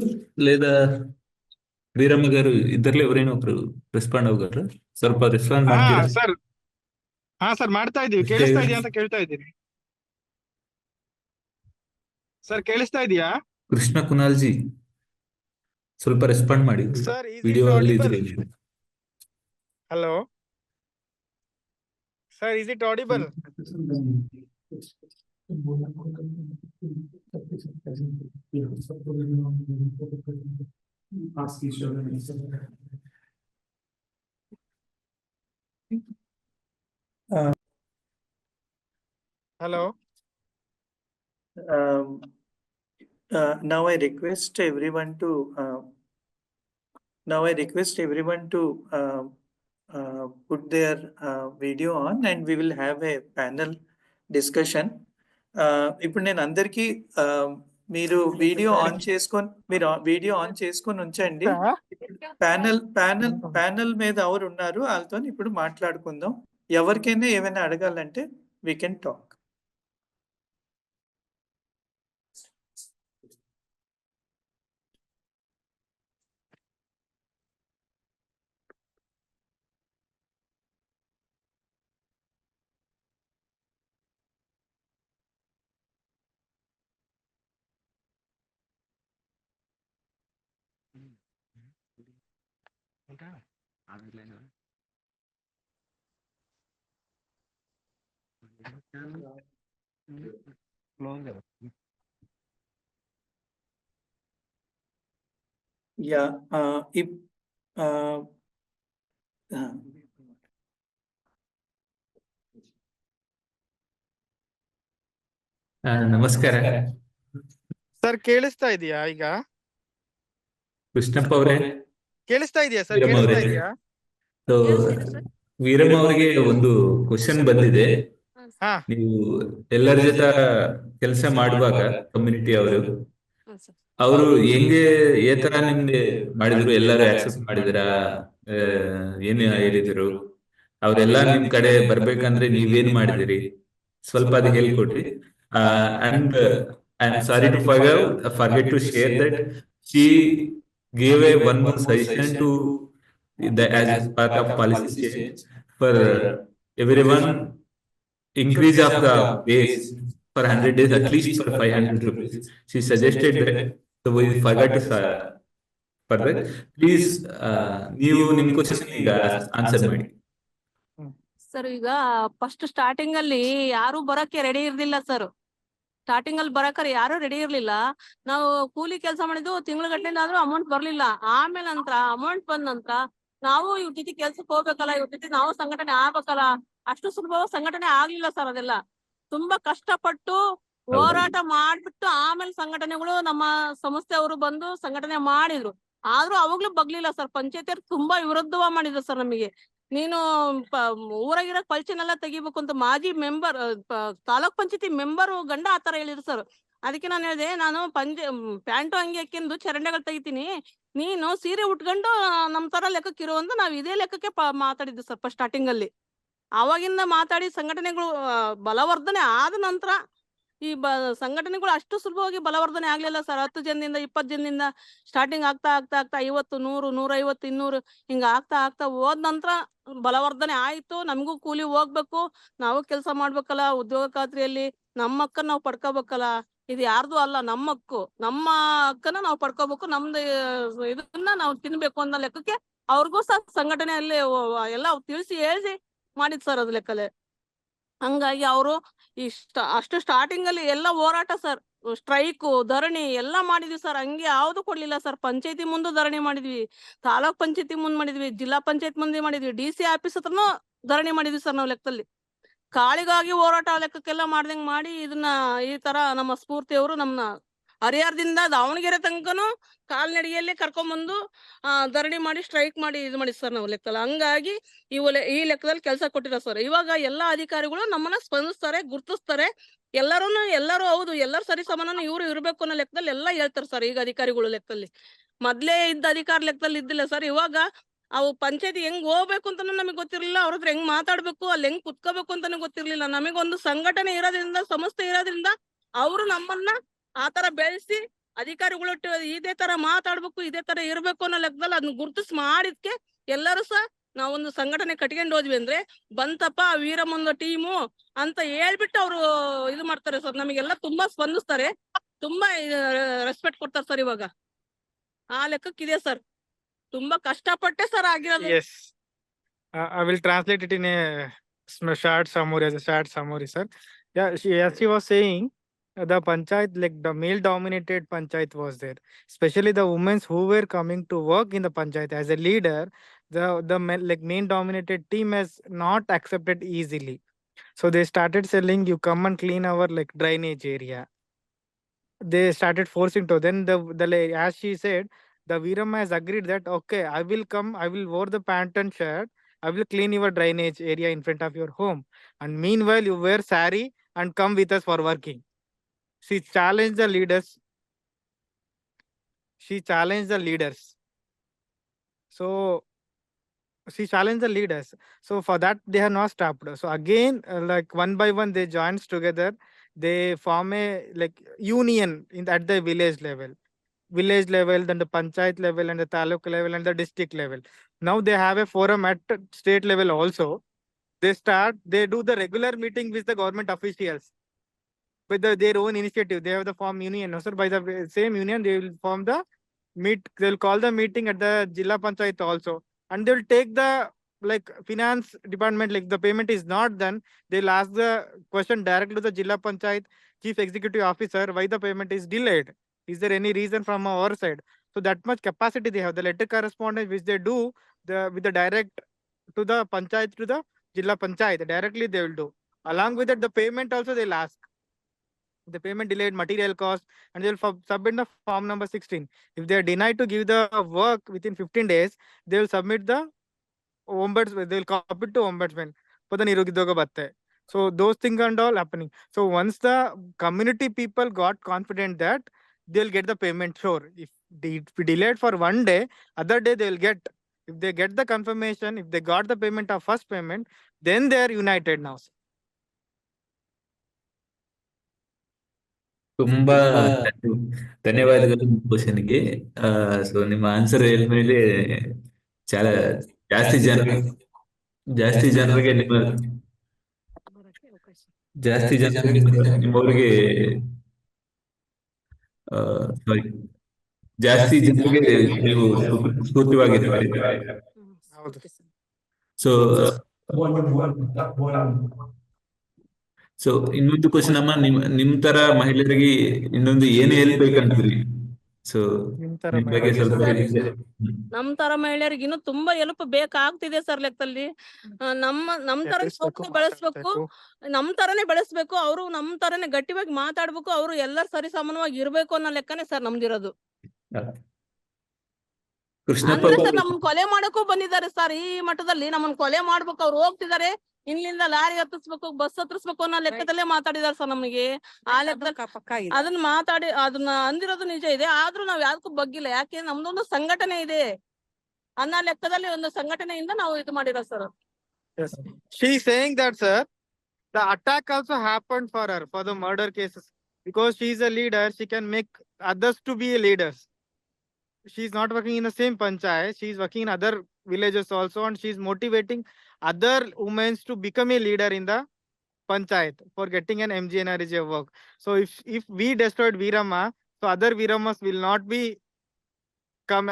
[SPEAKER 4] లేదా వీరమ్మ గారు ಇದ್ದರ್ಲಿ ఎవరైనా ఒకరు ರೆಸ್ಪಾಂಡ್ ಆಗರು. ಸ್ವಲ್ಪ ರೆಸ್ಪಾಂಡ್ ಮಾಡ್ತೀರಾ?
[SPEAKER 6] ಸರ್ ಮಾಡ್ತಾ ಇದೀವಿ. ಕೇಳಿಸ್ತಾ ಇದೆಯಾ ಅಂತ ಕೇಳ್ತಾ ಇದ್ದೀನಿ. ಸರ್ ಕೇಳಿಸ್ತಾ ಇದೆಯಾ?
[SPEAKER 4] ಕೃಷ್ಣ ಕುನಾಲ್ ಜಿ ಸ್ವಲ್ಪ ರೆಸ್ಪಾಂಡ್ ಮಾಡಿ. ವಿಡಿಯೋ ಅಲ್ಲಿ ಇದ್ರೆ.
[SPEAKER 6] Hello sir, is it audible? Hello.
[SPEAKER 1] Now I request everyone to put their video on, and we will have a panel discussion. ఇప్పుడు నేను అందరికీ మీరు వీడియో ఆన్ చేసుకొని ఉంచండి. ప్యానల్ మీద ఎవరు ఉన్నారు వాళ్ళతో ఇప్పుడు మాట్లాడుకుందాం. ఎవరికైనా ఏమైనా అడగాలంటే we can talk. Yeah, if
[SPEAKER 4] ನಮಸ್ಕಾರ
[SPEAKER 6] ಸರ್, ಕೇಳಿಸ್ತಾ ಇದೆಯಾ ಈಗ?
[SPEAKER 4] ಕೃಷ್ಣಪ್ಪ ಅವರೇ
[SPEAKER 6] ಕೇಳಿಸ್ತಾ ಇದೆಯಾ ಸರ್? ಕೇಳಿಸ್ತಾ ಇದೆಯಾ?
[SPEAKER 4] ವೀರಮ್ಮ ಅವರಿಗೆ ಒಂದು ಕ್ವಶನ್ ಬಂದಿದೆ. ನೀವು ಎಲ್ಲರ ಜೊತೆ ಕೆಲಸ ಮಾಡುವಾಗ ಕಮ್ಯುನಿಟಿ ಅವರು ಹೆಂಗೆ ಏ ತರ ನಿಮ್ಗೆ ಮಾಡಿದ್ರು, ಎಲ್ಲರೂ ಆಕ್ಸೆಪ್ಟ್ ಮಾಡಿದಿರಾ, ಏನ್ ಹೇಳಿದ್ರು, ಅವರೆಲ್ಲ ನಿಮ್ ಕಡೆ ಬರ್ಬೇಕಂದ್ರೆ ನೀವೇನ್ ಮಾಡಿದಿರಿ, ಸ್ವಲ್ಪ ಅದು ಹೇಳ್ಕೊಡ್ರಿ. And I'm sorry to forget to share that she gave one more suggestion to as part of policy change for everyone, increase of the base for 100 days at least for 500 rupees. She suggested that, so we forgot to further. Please, ನೀವು ನಿಮ್ question ಈಗ answer ಮಾಡಿ.
[SPEAKER 5] Sir, ಈಗ first starting ಅಲ್ಲಿ ಯಾರು ಬರಕ್ಕೆ ready ಇರ್ಲಿಲ್ಲ sir. Starting ಅಲ್ಲಿ ಬರಕ್ಕೆ ಯಾರು ರೆಡಿ ಇರ್ಲಿಲ್ಲ. ನಾವು ಕೂಲಿ ಕೆಲಸ ಮಾಡಿದ್ದು ತಿಂಗಳಗಟ್ಟಲೆ ಆದ್ರೂ ಅಮೌಂಟ್ ಬರ್ಲಿಲ್ಲ. ಆಮೇಲೆ ನಂತರ ಅಮೌಂಟ್ ಬಂದ ನಂತರ ನಾವು ಇವ್ರ ಜೊತೆ ಕೆಲ್ಸಕ್ಕೆ ಹೋಗ್ಬೇಕಲ್ಲ, ಇವ್ರ ಜೊತೆ ನಾವು ಸಂಘಟನೆ ಆಗ್ಬೇಕಲ್ಲ, ಅಷ್ಟು ಸುಲಭವಾಗಿ ಸಂಘಟನೆ ಆಗ್ಲಿಲ್ಲ ಸರ್. ಅದೆಲ್ಲ ತುಂಬಾ ಕಷ್ಟಪಟ್ಟು ಹೋರಾಟ ಮಾಡ್ಬಿಟ್ಟು ಆಮೇಲೆ ಸಂಘಟನೆಗಳು ನಮ್ಮ ಸಂಸ್ಥೆಯವರು ಬಂದು ಸಂಘಟನೆ ಮಾಡಿದ್ರು. ಆದ್ರೂ ಅವಾಗ್ಲೂ ಬಗ್ಲಿಲ್ಲ ಸರ್. ಪಂಚಾಯತಿಯವ್ರು ತುಂಬಾ ವಿರುದ್ಧವ ಮಾಡಿದ್ರು ಸರ್ ನಮಗೆ. ನೀನು ಊರಾಗಿರೋ ಪಲ್ಚನೆಲ್ಲ ತೆಗಿಬೇಕು ಅಂತ ಮಾಜಿ ಮೆಂಬರ್ ತಾಲೂಕ್ ಪಂಚಾಯತಿ ಮೆಂಬರ್ ಗಂಡ ಆತರ ಹೇಳಿದ್ರು ಸರ್. ಅದಕ್ಕೆ ನಾನು ಹೇಳಿದೆ, ನಾನು ಪ್ಯಾಂಟು ಅಂಗಿ ಹಾಕಿಂದು ಚರಂಡಿಗಳು ತೆಗಿತೀನಿ, ನೀನು ಸೀರೆ ಉಟ್ಕೊಂಡು ನಮ್ ತರ ಲೆಕ್ಕಕ್ಕೆ ಇರು ಅಂತ ನಾವ್ ಇದೇ ಲೆಕ್ಕಕ್ಕೆ ಮಾತಾಡಿದ್ದು ಸರ್ ಫಸ್ಟ್ ಸ್ಟಾರ್ಟಿಂಗ್ ಅಲ್ಲಿ. ಅವಾಗಿಂದ ಮಾತಾಡಿ ಸಂಘಟನೆಗಳು ಬಲವರ್ಧನೆ ಆದ ನಂತರ ಈ ಸಂಘಟನೆಗಳು ಅಷ್ಟು ಸುಲಭವಾಗಿ ಬಲವರ್ಧನೆ ಆಗ್ಲಿಲ್ಲ ಸರ್. 10 ಜನದಿಂದ 20 ಜನದಿಂದ ಸ್ಟಾರ್ಟಿಂಗ್ ಆಗ್ತಾ 50, 100, 150, 200 ಹಿಂಗ ಆಗ್ತಾ ಹೋದ ನಂತರ ಬಲವರ್ಧನೆ ಆಯ್ತು. ನಮಗೂ ಕೂಲಿ ಹೋಗ್ಬೇಕು, ನಾವು ಕೆಲಸ ಮಾಡ್ಬೇಕಲ್ಲ, ಉದ್ಯೋಗ ಖಾತ್ರಿಯಲ್ಲಿ ನಮ್ಮ ಹಕ್ಕನ್ನ ನಾವು ಪಡ್ಕೋಬೇಕಲ್ಲ. ಇದು ಯಾರ್ದು ಅಲ್ಲ, ನಮ್ಮ ಹಕ್ಕು, ನಮ್ಮ ಹಕ್ಕನ್ನ ನಾವು ಪಡ್ಕೋಬೇಕು, ನಮ್ದು ಇದನ್ನ ನಾವು ತಿನ್ಬೇಕು ಅನ್ನೋ ಲೆಕ್ಕಕ್ಕೆ ಅವ್ರಿಗೂ ಸಹ ಸಂಘಟನೆಯಲ್ಲಿ ಎಲ್ಲ ತಿಳಿಸಿ ಹೇಳಿಸಿ ಮಾಡಿದ್ ಸರ್ ಅದ್ ಲೆಕ್ಕಲೆ. ಹಂಗಾಗಿ ಅವರು ಅಷ್ಟು ಸ್ಟಾರ್ಟಿಂಗ್ ಅಲ್ಲಿ ಎಲ್ಲ ಹೋರಾಟ ಸರ್, ಸ್ಟ್ರೈಕು, ಧರಣಿ ಎಲ್ಲ ಮಾಡಿದ್ವಿ ಸರ್. ಹಂಗೆ ಯಾವ್ದು ಕೊಡ್ಲಿಲ್ಲ ಸರ್. ಪಂಚಾಯತಿ ಮುಂದೆ ಧರಣಿ ಮಾಡಿದ್ವಿ, ತಾಲೂಕ್ ಪಂಚಾಯತಿ ಮುಂದೆ ಮಾಡಿದ್ವಿ, ಜಿಲ್ಲಾ ಪಂಚಾಯತ್ ಮುಂದೆ ಮಾಡಿದ್ವಿ, DC ಆಫೀಸ್ ಹತ್ರನು ಧರಣಿ ಮಾಡಿದ್ವಿ ಸರ್ ನಾವು ಲೆಕ್ಕದಲ್ಲಿ. ಕಾಳಿಗಾಗಿ ಹೋರಾಟ ಲೆಕ್ಕಕ್ಕೆಲ್ಲ ಮಾಡ್ದಂಗ್ ಮಾಡಿ ಇದನ್ನ ಈ ತರ ನಮ್ಮ ಸ್ಫೂರ್ತಿಯವರು ನಮ್ನ ಹರಿಹರದಿಂದ ದಾವಣಗೆರೆ ತನಕನು ಕಾಲ್ನಡಿಗೆಯಲ್ಲಿ ಕರ್ಕೊಂಡ್ಬಂದು ಧರಣಿ ಮಾಡಿ ಸ್ಟ್ರೈಕ್ ಮಾಡಿ ಇದು ಮಾಡಿ ಸರ್ ನಾವು ಲೆಕ್ಕದಲ್ಲಿ. ಹಂಗಾಗಿ ಈ ಲೆಕ್ಕದಲ್ಲಿ ಕೆಲಸ ಕೊಟ್ಟಿರೋ ಸರ್. ಇವಾಗ ಎಲ್ಲಾ ಅಧಿಕಾರಿಗಳು ನಮ್ಮನ್ನ ಸ್ಪಂದಿಸ್ತಾರೆ, ಗುರ್ತಿಸ್ತಾರೆ. ಎಲ್ಲರೂ ಹೌದು, ಎಲ್ಲರೂ ಸರಿ ಸಮಾನ ಇವ್ರು ಇರ್ಬೇಕು ಅನ್ನೋ ಲೆಕ್ಕದಲ್ಲಿ ಎಲ್ಲ ಹೇಳ್ತಾರೆ ಸರ್ ಈಗ ಅಧಿಕಾರಿಗಳು ಲೆಕ್ಕದಲ್ಲಿ. ಮೊದ್ಲೇ ಇದ್ದ ಅಧಿಕಾರ ಲೆಕ್ಕದಲ್ಲಿ ಇದ್ದಿಲ್ಲ ಸರ್. ಇವಾಗ ಅವು ಪಂಚಾಯತಿ ಹೆಂಗ್ ಹೋಗ್ಬೇಕು ಅಂತಾನು ನಮಗ್ ಗೊತ್ತಿರ್ಲಿಲ್ಲ, ಅವ್ರ ಹತ್ರ ಹೆಂಗ್ ಮಾತಾಡ್ಬೇಕು, ಅಲ್ಲಿ ಹೆಂಗ್ ಕುತ್ಕೋಬೇಕು ಅಂತಾನು ಗೊತ್ತಿರ್ಲಿಲ್ಲ. ನಮಗೊಂದು ಸಂಘಟನೆ ಇರೋದ್ರಿಂದ, ಸಂಸ್ಥೆ ಇರೋದ್ರಿಂದ ಅವರು ನಮ್ಮನ್ನ ಆತರ ಬೆಳೆಸಿ ಅಧಿಕಾರಿಗಳು ಇದೇ ತರ ಮಾತಾಡ್ಬೇಕು, ಇದೇ ತರ ಇರ್ಬೇಕು ಅನ್ನೋ ಲೆಕ್ಕದಲ್ಲಿ ಅದನ್ನ ಗುರ್ತಿಸ್ ಮಾಡಿದ್ಕೆ ಎಲ್ಲರೂ ಸಹ ನಾವೊಂದು ಸಂಘಟನೆ ಕಟ್ಕೊಂಡು ಹೋದ್ವಿ ಅಂದ್ರೆ ಬಂತಪ್ಪ ವೀರಮ್ಮನ ಟೀಮು ಅಂತ ಹೇಳ್ಬಿಟ್ಟು ಅವ್ರು ಇದು ಮಾಡ್ತಾರೆ ಸರ್. ನಮಗೆಲ್ಲ ತುಂಬಾ ಸ್ಪಂದಿಸ್ತಾರೆ, ತುಂಬಾ ರೆಸ್ಪೆಕ್ಟ್ ಕೊಡ್ತಾರೆ ಸರ್. ಇವಾಗ ಆ ಲೆಕ್ಕಕ್ಕಿದೆ ಸರ್. ತುಂಬಾ ಕಷ್ಟಪಟ್ಟೆ ಸರ್ ಆಗಿರೋದು.
[SPEAKER 6] Yes. I will translate it in a short summary, as a short summary, sir. Yeah, as she was saying, the panchayat, like the male dominated panchayat was there, especially the women who were coming to work in the panchayat as a leader. The like main dominated team has not accepted easily, so they started selling, you come and clean our like drainage area. They started forcing to. Then as she said, the Veeramma has agreed that okay, I will come, I will wear the pant and shirt, I will clean your drainage area in front of your home, and meanwhile you wear sari and come with us for working. She challenged the leaders. So she challenged the leaders. So for that they have not stopped. So again, like one by one they joins together. They form a like union at the village level, then the panchayat level, and the taluk level, and the district level. Now they have a forum at state level also. They do the regular meeting with the government officials with their own initiative. They have the form union. No, sir, by the same union they will form the they will call the meeting at the Jilla Panchayat also, and they will take the like finance department, like the payment is not done, they'll ask the question directly to the Jilla Panchayat chief executive officer, why the payment is delayed, is there any reason from our side? So that much capacity they have. The letter correspondence which they do with the direct to the panchayat, to the Jilla Panchayat, directly they will do. Along with that, the payment also they'll ask. The payment delayed, material cost, and they'll submit the form number 16. If they are denied to give the work within 15 days, they will submit the ombudsman, they will copy it to ombudsman. So those things and all happening. So once the community people got confident that they'll get the payment, sure. If they delayed for one day, other day they will get. If they get the confirmation, if they got the payment of first payment, then they are united now.
[SPEAKER 4] ತುಂಬಾ ಧನ್ಯವಾದಗಳು ಕ್ವಶನ್ಗೆ. So ನಿಮ್ಮ answer ಹೇಳಿದ್ಮೇಲೆ చాలా ಜಾಸ್ತಿ ಜನರಿಗೆ ನಿಮ್ಮವರಿಗೆ ಸಾರಿ ಜಾಸ್ತಿ ಜನರಿಗೆ ನೀವು ಸ್ಫೂರ್ತಿವಾಗಿದ್ದೀರಿ. ಸೊ ಇನ್ನೊಂದು ಕ್ವಶನ್ ಅಮ್ಮ, ನಿಮ್ ತರ ಮಹಿಳೆಯರಿಗೆ ಇನ್ನೊಂದು ಏನು ಹೇಳ್ಬೇಕಂತೀರಿ? ಸೊ
[SPEAKER 6] ನಿಮ್ತರ
[SPEAKER 4] ನಿಮ್ ಬಗ್ಗೆ
[SPEAKER 6] ಮಹಿಳೆಯರಿಗೆ
[SPEAKER 4] ಸ್ವಲ್ಪ
[SPEAKER 5] ಸರ್,
[SPEAKER 4] ಹೇಳಿದ್ರೆ
[SPEAKER 5] ನಮ್ ತರ ಮಹಿಳೆಯರಿಗೆ ಇನ್ನೂ ತುಂಬಾ ಹೆಲ್ಪ್ ಬೇಕಾಗ್ತಿದೆ ಸರ್ ಲೆಕ್ಕದಲ್ಲಿ. ನಮ್ ತರ
[SPEAKER 6] ಎಬ್ಬಿಸ್ಬೇಕು,
[SPEAKER 5] ಬೆಳೆಸ್ಬೇಕು,
[SPEAKER 6] ಮಾತಾಡ್ಬೇಕು.
[SPEAKER 5] ನಮ್ ತರನೇ ಬೆಳೆಸ್ಬೇಕು, ಅವರು ನಮ್ ತರನೇ ಗಟ್ಟಿಯಾಗಿ ಮಾತಾಡ್ಬೇಕು, ಅವರು ಎಲ್ಲರೂ ಸರಿ ಸಮಾನವಾಗಿ ಇರ್ಬೇಕು ಅನ್ನೋ ಲೆಕ್ಕನೇ ಸರ್ ನಮ್ದಿರೋದು.
[SPEAKER 4] ಕೃಷ್ಣಪ್ಪ
[SPEAKER 5] ಅಂದ್ರೆ ಸರ್ ನಮ್ಮನ್ನ ಕೊಲೆ ಮಾಡಕ್ಕೂ ಬಂದಿದ್ದಾರೆ ಸರ್. ಈ ಮಟ್ಟದಲ್ಲಿ ನಮ್ಮನ್ನ ಕೊಲೆ ಮಾಡ್ಬೇಕು, ಅವ್ರು ಹೋಗ್ತಿದ್ದಾರೆ, ಇಲ್ಲಿಂದ ಲಾರಿ ಹತ್ತಿಸ್ಬೇಕು, ಬಸ್ ಹತ್ತಿಸ್ಬೇಕು ಅನ್ನೋ ಲೆಕ್ಕದಲ್ಲೇ ಮಾತಾಡಿದಾರೆ ಸರ್ ನಮಗೆ. ಆ ಲೆಕ್ಕದಲ್ಲಿ ಅದನ್ನ ಅದನ್ನ ಅಂದಿರೋದು ನಿಜ ಇದೆ. ಆದ್ರೂ ನಾವ್ ಯಾವ್ದಕ್ಕೂ ಬಗ್ಗಿಲ್ಲ. ಯಾಕೆ ನಮ್ದೊಂದು ಸಂಘಟನೆ ಇದೆ ಅನ್ನೋ ಲೆಕ್ಕದಲ್ಲಿ ಒಂದು ಸಂಘಟನೆಯಿಂದ ನಾವು ಇದು ಮಾಡಿರೋ sir.
[SPEAKER 6] Yes. She is saying that, sir, the attack also happened for her for the murder cases because she is a leader. She can make others to be leaders. She is not working in the same panchayat. She is working in other villages also, and she is motivating other women to become a leader in the panchayat for getting an MGNRG work. So if we destroyed Veeramma, so other Veerammas will not be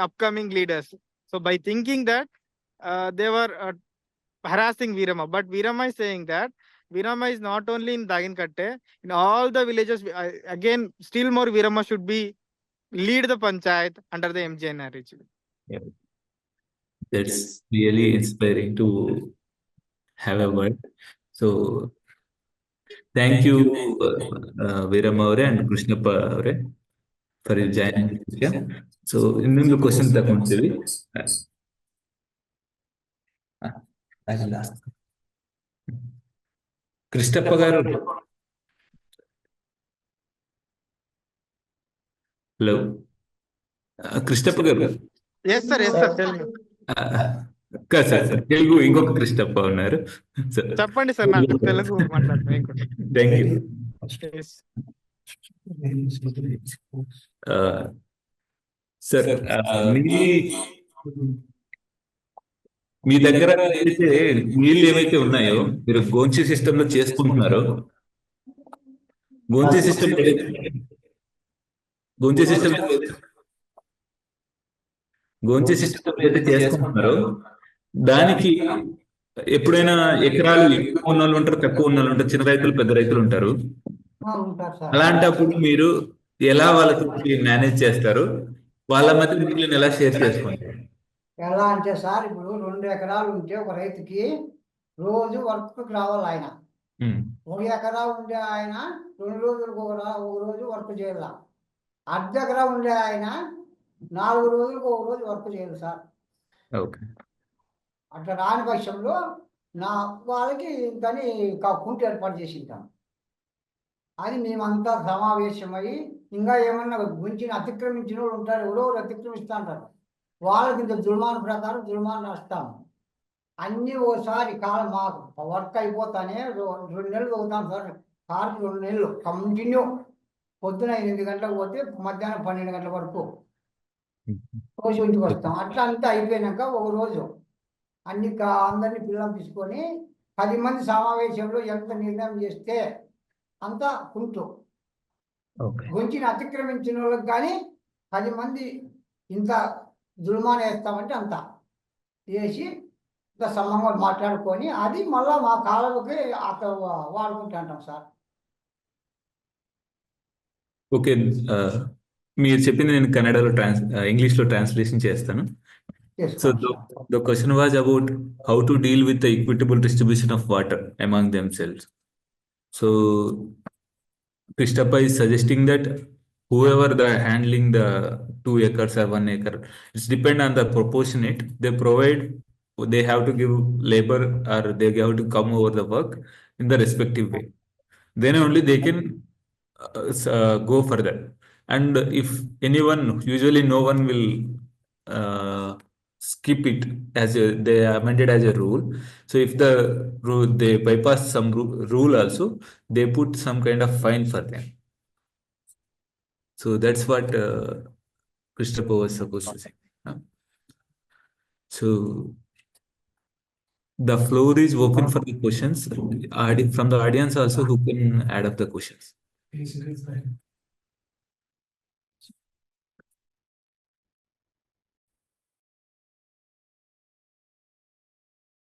[SPEAKER 6] upcoming leaders. So by thinking that they were harassing Veeramma, but Veeramma is saying that Veeramma is not only in Daginkatte, in all the villages. Again, still more Veeramma should be lead the panchayat under the MGNRG.
[SPEAKER 4] Yeah. That's really inspiring to have a word. So thank you, Veeramma avare and Krishnappa avare for joining this session. So ಇನ್ನೊಂದು question ತಗೊಂತೀವಿ. Krishnappa గారు, hello Krishnappa గారు.
[SPEAKER 6] Yes sir, yes sir, tell me.
[SPEAKER 4] కాదు sir, Telugu ఇంకొక కృష్ణప్ప ఉన్నారు.
[SPEAKER 6] చెప్పండి sir, నాకు తెలుగు మాట్లాడతాను.
[SPEAKER 4] Thank you. Sir, మీ దగ్గర ఏదైతే నీళ్ళు ఏవైతే ఉన్నాయో మీరు గోంచి సిస్టమ్ లో చేసుకుంటున్నారో, గోంచి సిస్టమ్ ఏదైతే చేసుకుంటున్నారో దానికి ఎప్పుడైనా ఎకరాలు ఎక్కువ ఉన్న వాళ్ళు ఉంటారు, తక్కువ ఉన్న వాళ్ళు ఉంటారు, చిన్న రైతులు, పెద్ద రైతులు ఉంటారు. అలాంటప్పుడు మీరు ఎలా వాళ్ళతో మేనేజ్ చేస్తారు? వాళ్ళ మధ్య నీళ్ళని ఎలా షేర్ చేసుకుంటారు?
[SPEAKER 2] ఎలా అంటే సార్, ఇప్పుడు 2 ఎకరాలు ఉంటే ఒక రైతుకి రోజు వర్క్ రావాలి. ఆయన 1 ఎకరా ఉండే ఆయన 2 రోజులకు ఒక రోజు వర్క్ చేయాల. అర్ధ ఎకరా ఉండే ఆయన 4 రోజులకు ఒక రోజు వర్క్ చేయాలి సార్. అట్లా రాని పక్షంలో వాళ్ళకి ఇంతని కుంట ఏర్పాటు చేసి ఉంటాం. అది మేమంతా సమావేశమై, ఇంకా ఏమన్నా గుంచిన అతిక్రమించిన వాళ్ళు ఉంటారు, ఎవరెవరు అతిక్రమిస్తూ ఉంటారు, వాళ్ళకి ఇంత జుల్మాన్ ప్రకారం జుల్మాన్ రాస్తాము. అన్నీ ఓసారి కాలం మాకు వర్క్ అయిపోతానే 2 నెలలు అవుతాం సార్. సార్కి 2 నెలలు కంటిన్యూ పొద్దున 8 గంటలకు పోతే మధ్యాహ్నం 12 గంటల వరకు రోజు ఇంటికి వస్తాం. అట్లా అంతా అయిపోయినాక ఒక రోజు అందరినీ పిల్లలు తీసుకొని 10 మంది సమావేశంలో ఎంత నిర్ణయం చేస్తే అంత కుంటు గుంచిన అతిక్రమించిన వాళ్ళకి కానీ 10 మంది ఇంత జుల్మాన్ వేస్తామంటే అంత వేసి ఇంత సమంగా మాట్లాడుకొని అది మళ్ళా మా కాలంలోకి వాడుకుంటూ ఉంటాం సార్.
[SPEAKER 4] ఓకే, మీరు చెప్పింది నేను కన్నడలో ఇంగ్లీష్ లో ట్రాన్స్లేషన్ చేస్తాను. So the question was about how to deal with the equitable distribution of water among themselves. So Krishnappa is suggesting that whoever the handling the 2 acres or 1 acre, it's depend on the proportionate they provide. They have to give labor or they have to come over the work in the respective way. Then only they can go further. And if anyone, usually no one will skip it as they amended as a rule. So if the rule they bypass some rule also, they put some kind of fine for them. So that's what Krishnappa was supposed to say. So the floor is open for the questions from the audience also, who can add up the questions.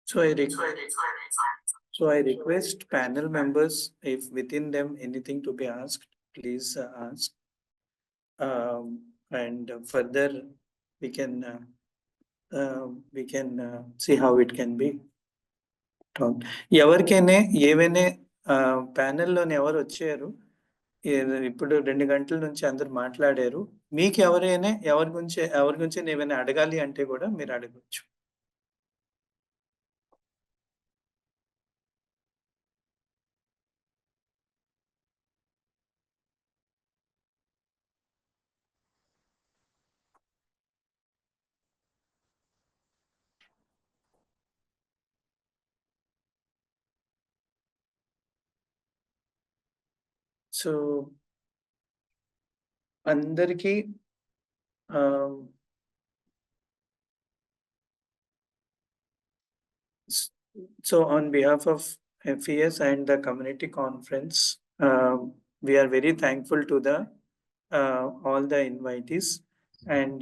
[SPEAKER 1] So I request panel members, if within them anything to be asked, please ask. and further we can see how it can be talked. ఎవరికైనా ఏవైనా ప్యానెల్లోని ఎవరు వచ్చారు ఇప్పుడు 2 గంటల నుంచి అందరు మాట్లాడారు. మీకు ఎవరైనా ఎవరి గురించి ఏమైనా అడగాలి అంటే కూడా మీరు అడగవచ్చు. సో అందరికీ so on behalf of FES and the community conference, we are very thankful to the all the invitees, and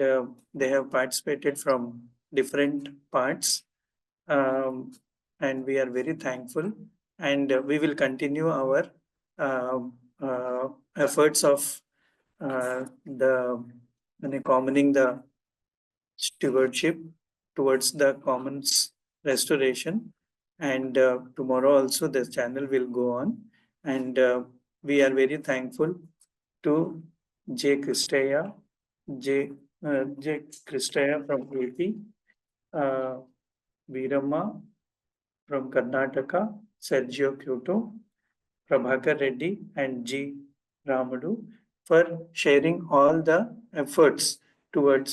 [SPEAKER 1] they have participated from different parts, and we are very thankful, and we will continue our efforts of commoning the stewardship towards the commons restoration, and tomorrow also this channel will go on, and we are very thankful to J. Christaya from AP, Veeramma from Karnataka, Sergio Kyoto, Prabhakar Reddy and G. Ramudu for sharing all the efforts towards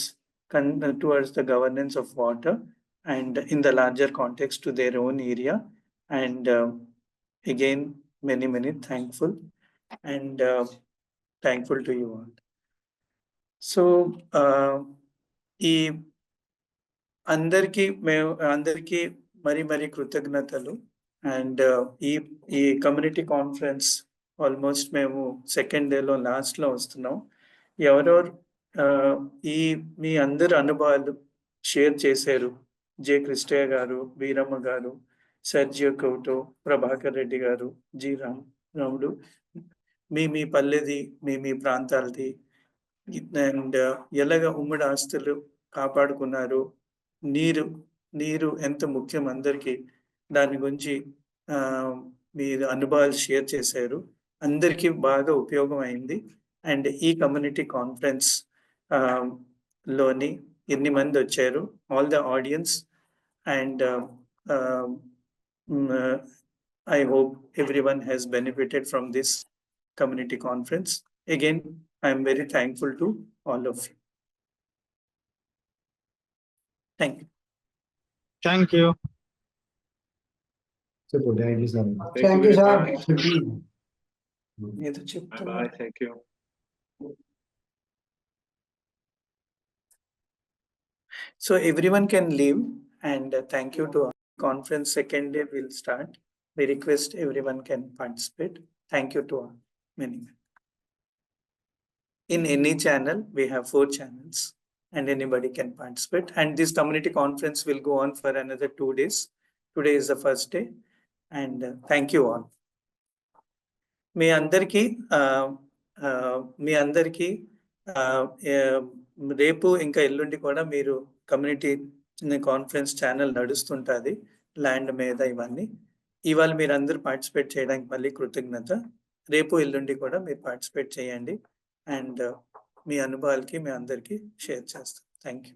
[SPEAKER 1] the governance of water and in the larger context to their own area, and again many thankful and thankful to you all. So ఈ అందరికీ మరి కృతజ్ఞతలు, and ఈ community conference almost మేము second డేలో లాస్ట్లో వస్తున్నాం. ఎవరెవరు మీ అందరు అనుభవాలు షేర్ చేశారు, జె. క్రిస్టయ్య గారు, వీరమ్మ గారు, సర్జియో కౌటో, ప్రభాకర్ రెడ్డి గారు, జి. రాముడు, మీ పల్లెది, మీ ప్రాంతాలది, అండ్ ఎలాగ ఉమ్మడి ఆస్తులు కాపాడుకున్నారు, నీరు ఎంత ముఖ్యం అందరికీ, దాని గురించి మీరు అనుభవాలు షేర్ చేశారు. అందరికీ బాగా ఉపయోగం అయింది. అండ్ ఈ కమ్యూనిటీ కాన్ఫరెన్స్ లోని ఎన్ని మంది వచ్చారు, all the audience, and I hope everyone has benefited from this community conference. Again, I am very thankful to all of you. Thank you.
[SPEAKER 6] Thank you.
[SPEAKER 2] Thank you, sir.
[SPEAKER 3] Bye. Thank you.
[SPEAKER 1] So everyone can leave, and thank you to our conference. Second day will start. We request everyone can participate. Thank you to all. Many. In any channel, we have 4 channels, and anybody can participate. And this community conference will go on for another 2 days. Today is the first day, and thank you all. మీ అందరికీ రేపు ఇంకా ఎల్లుండి కూడా మీరు community conference channel నడుస్తుంటుంది, land మీద ఇవన్నీ. ఇవాళ మీరు అందరూ పార్టిసిపేట్ చేయడానికి మళ్ళీ కృతజ్ఞత. రేపు ఎల్లుండి కూడా మీరు పార్టిసిపేట్ చేయండి, అండ్ మీ అనుభవాలకి మీ అందరికీ షేర్ చేస్తాం. Thank you.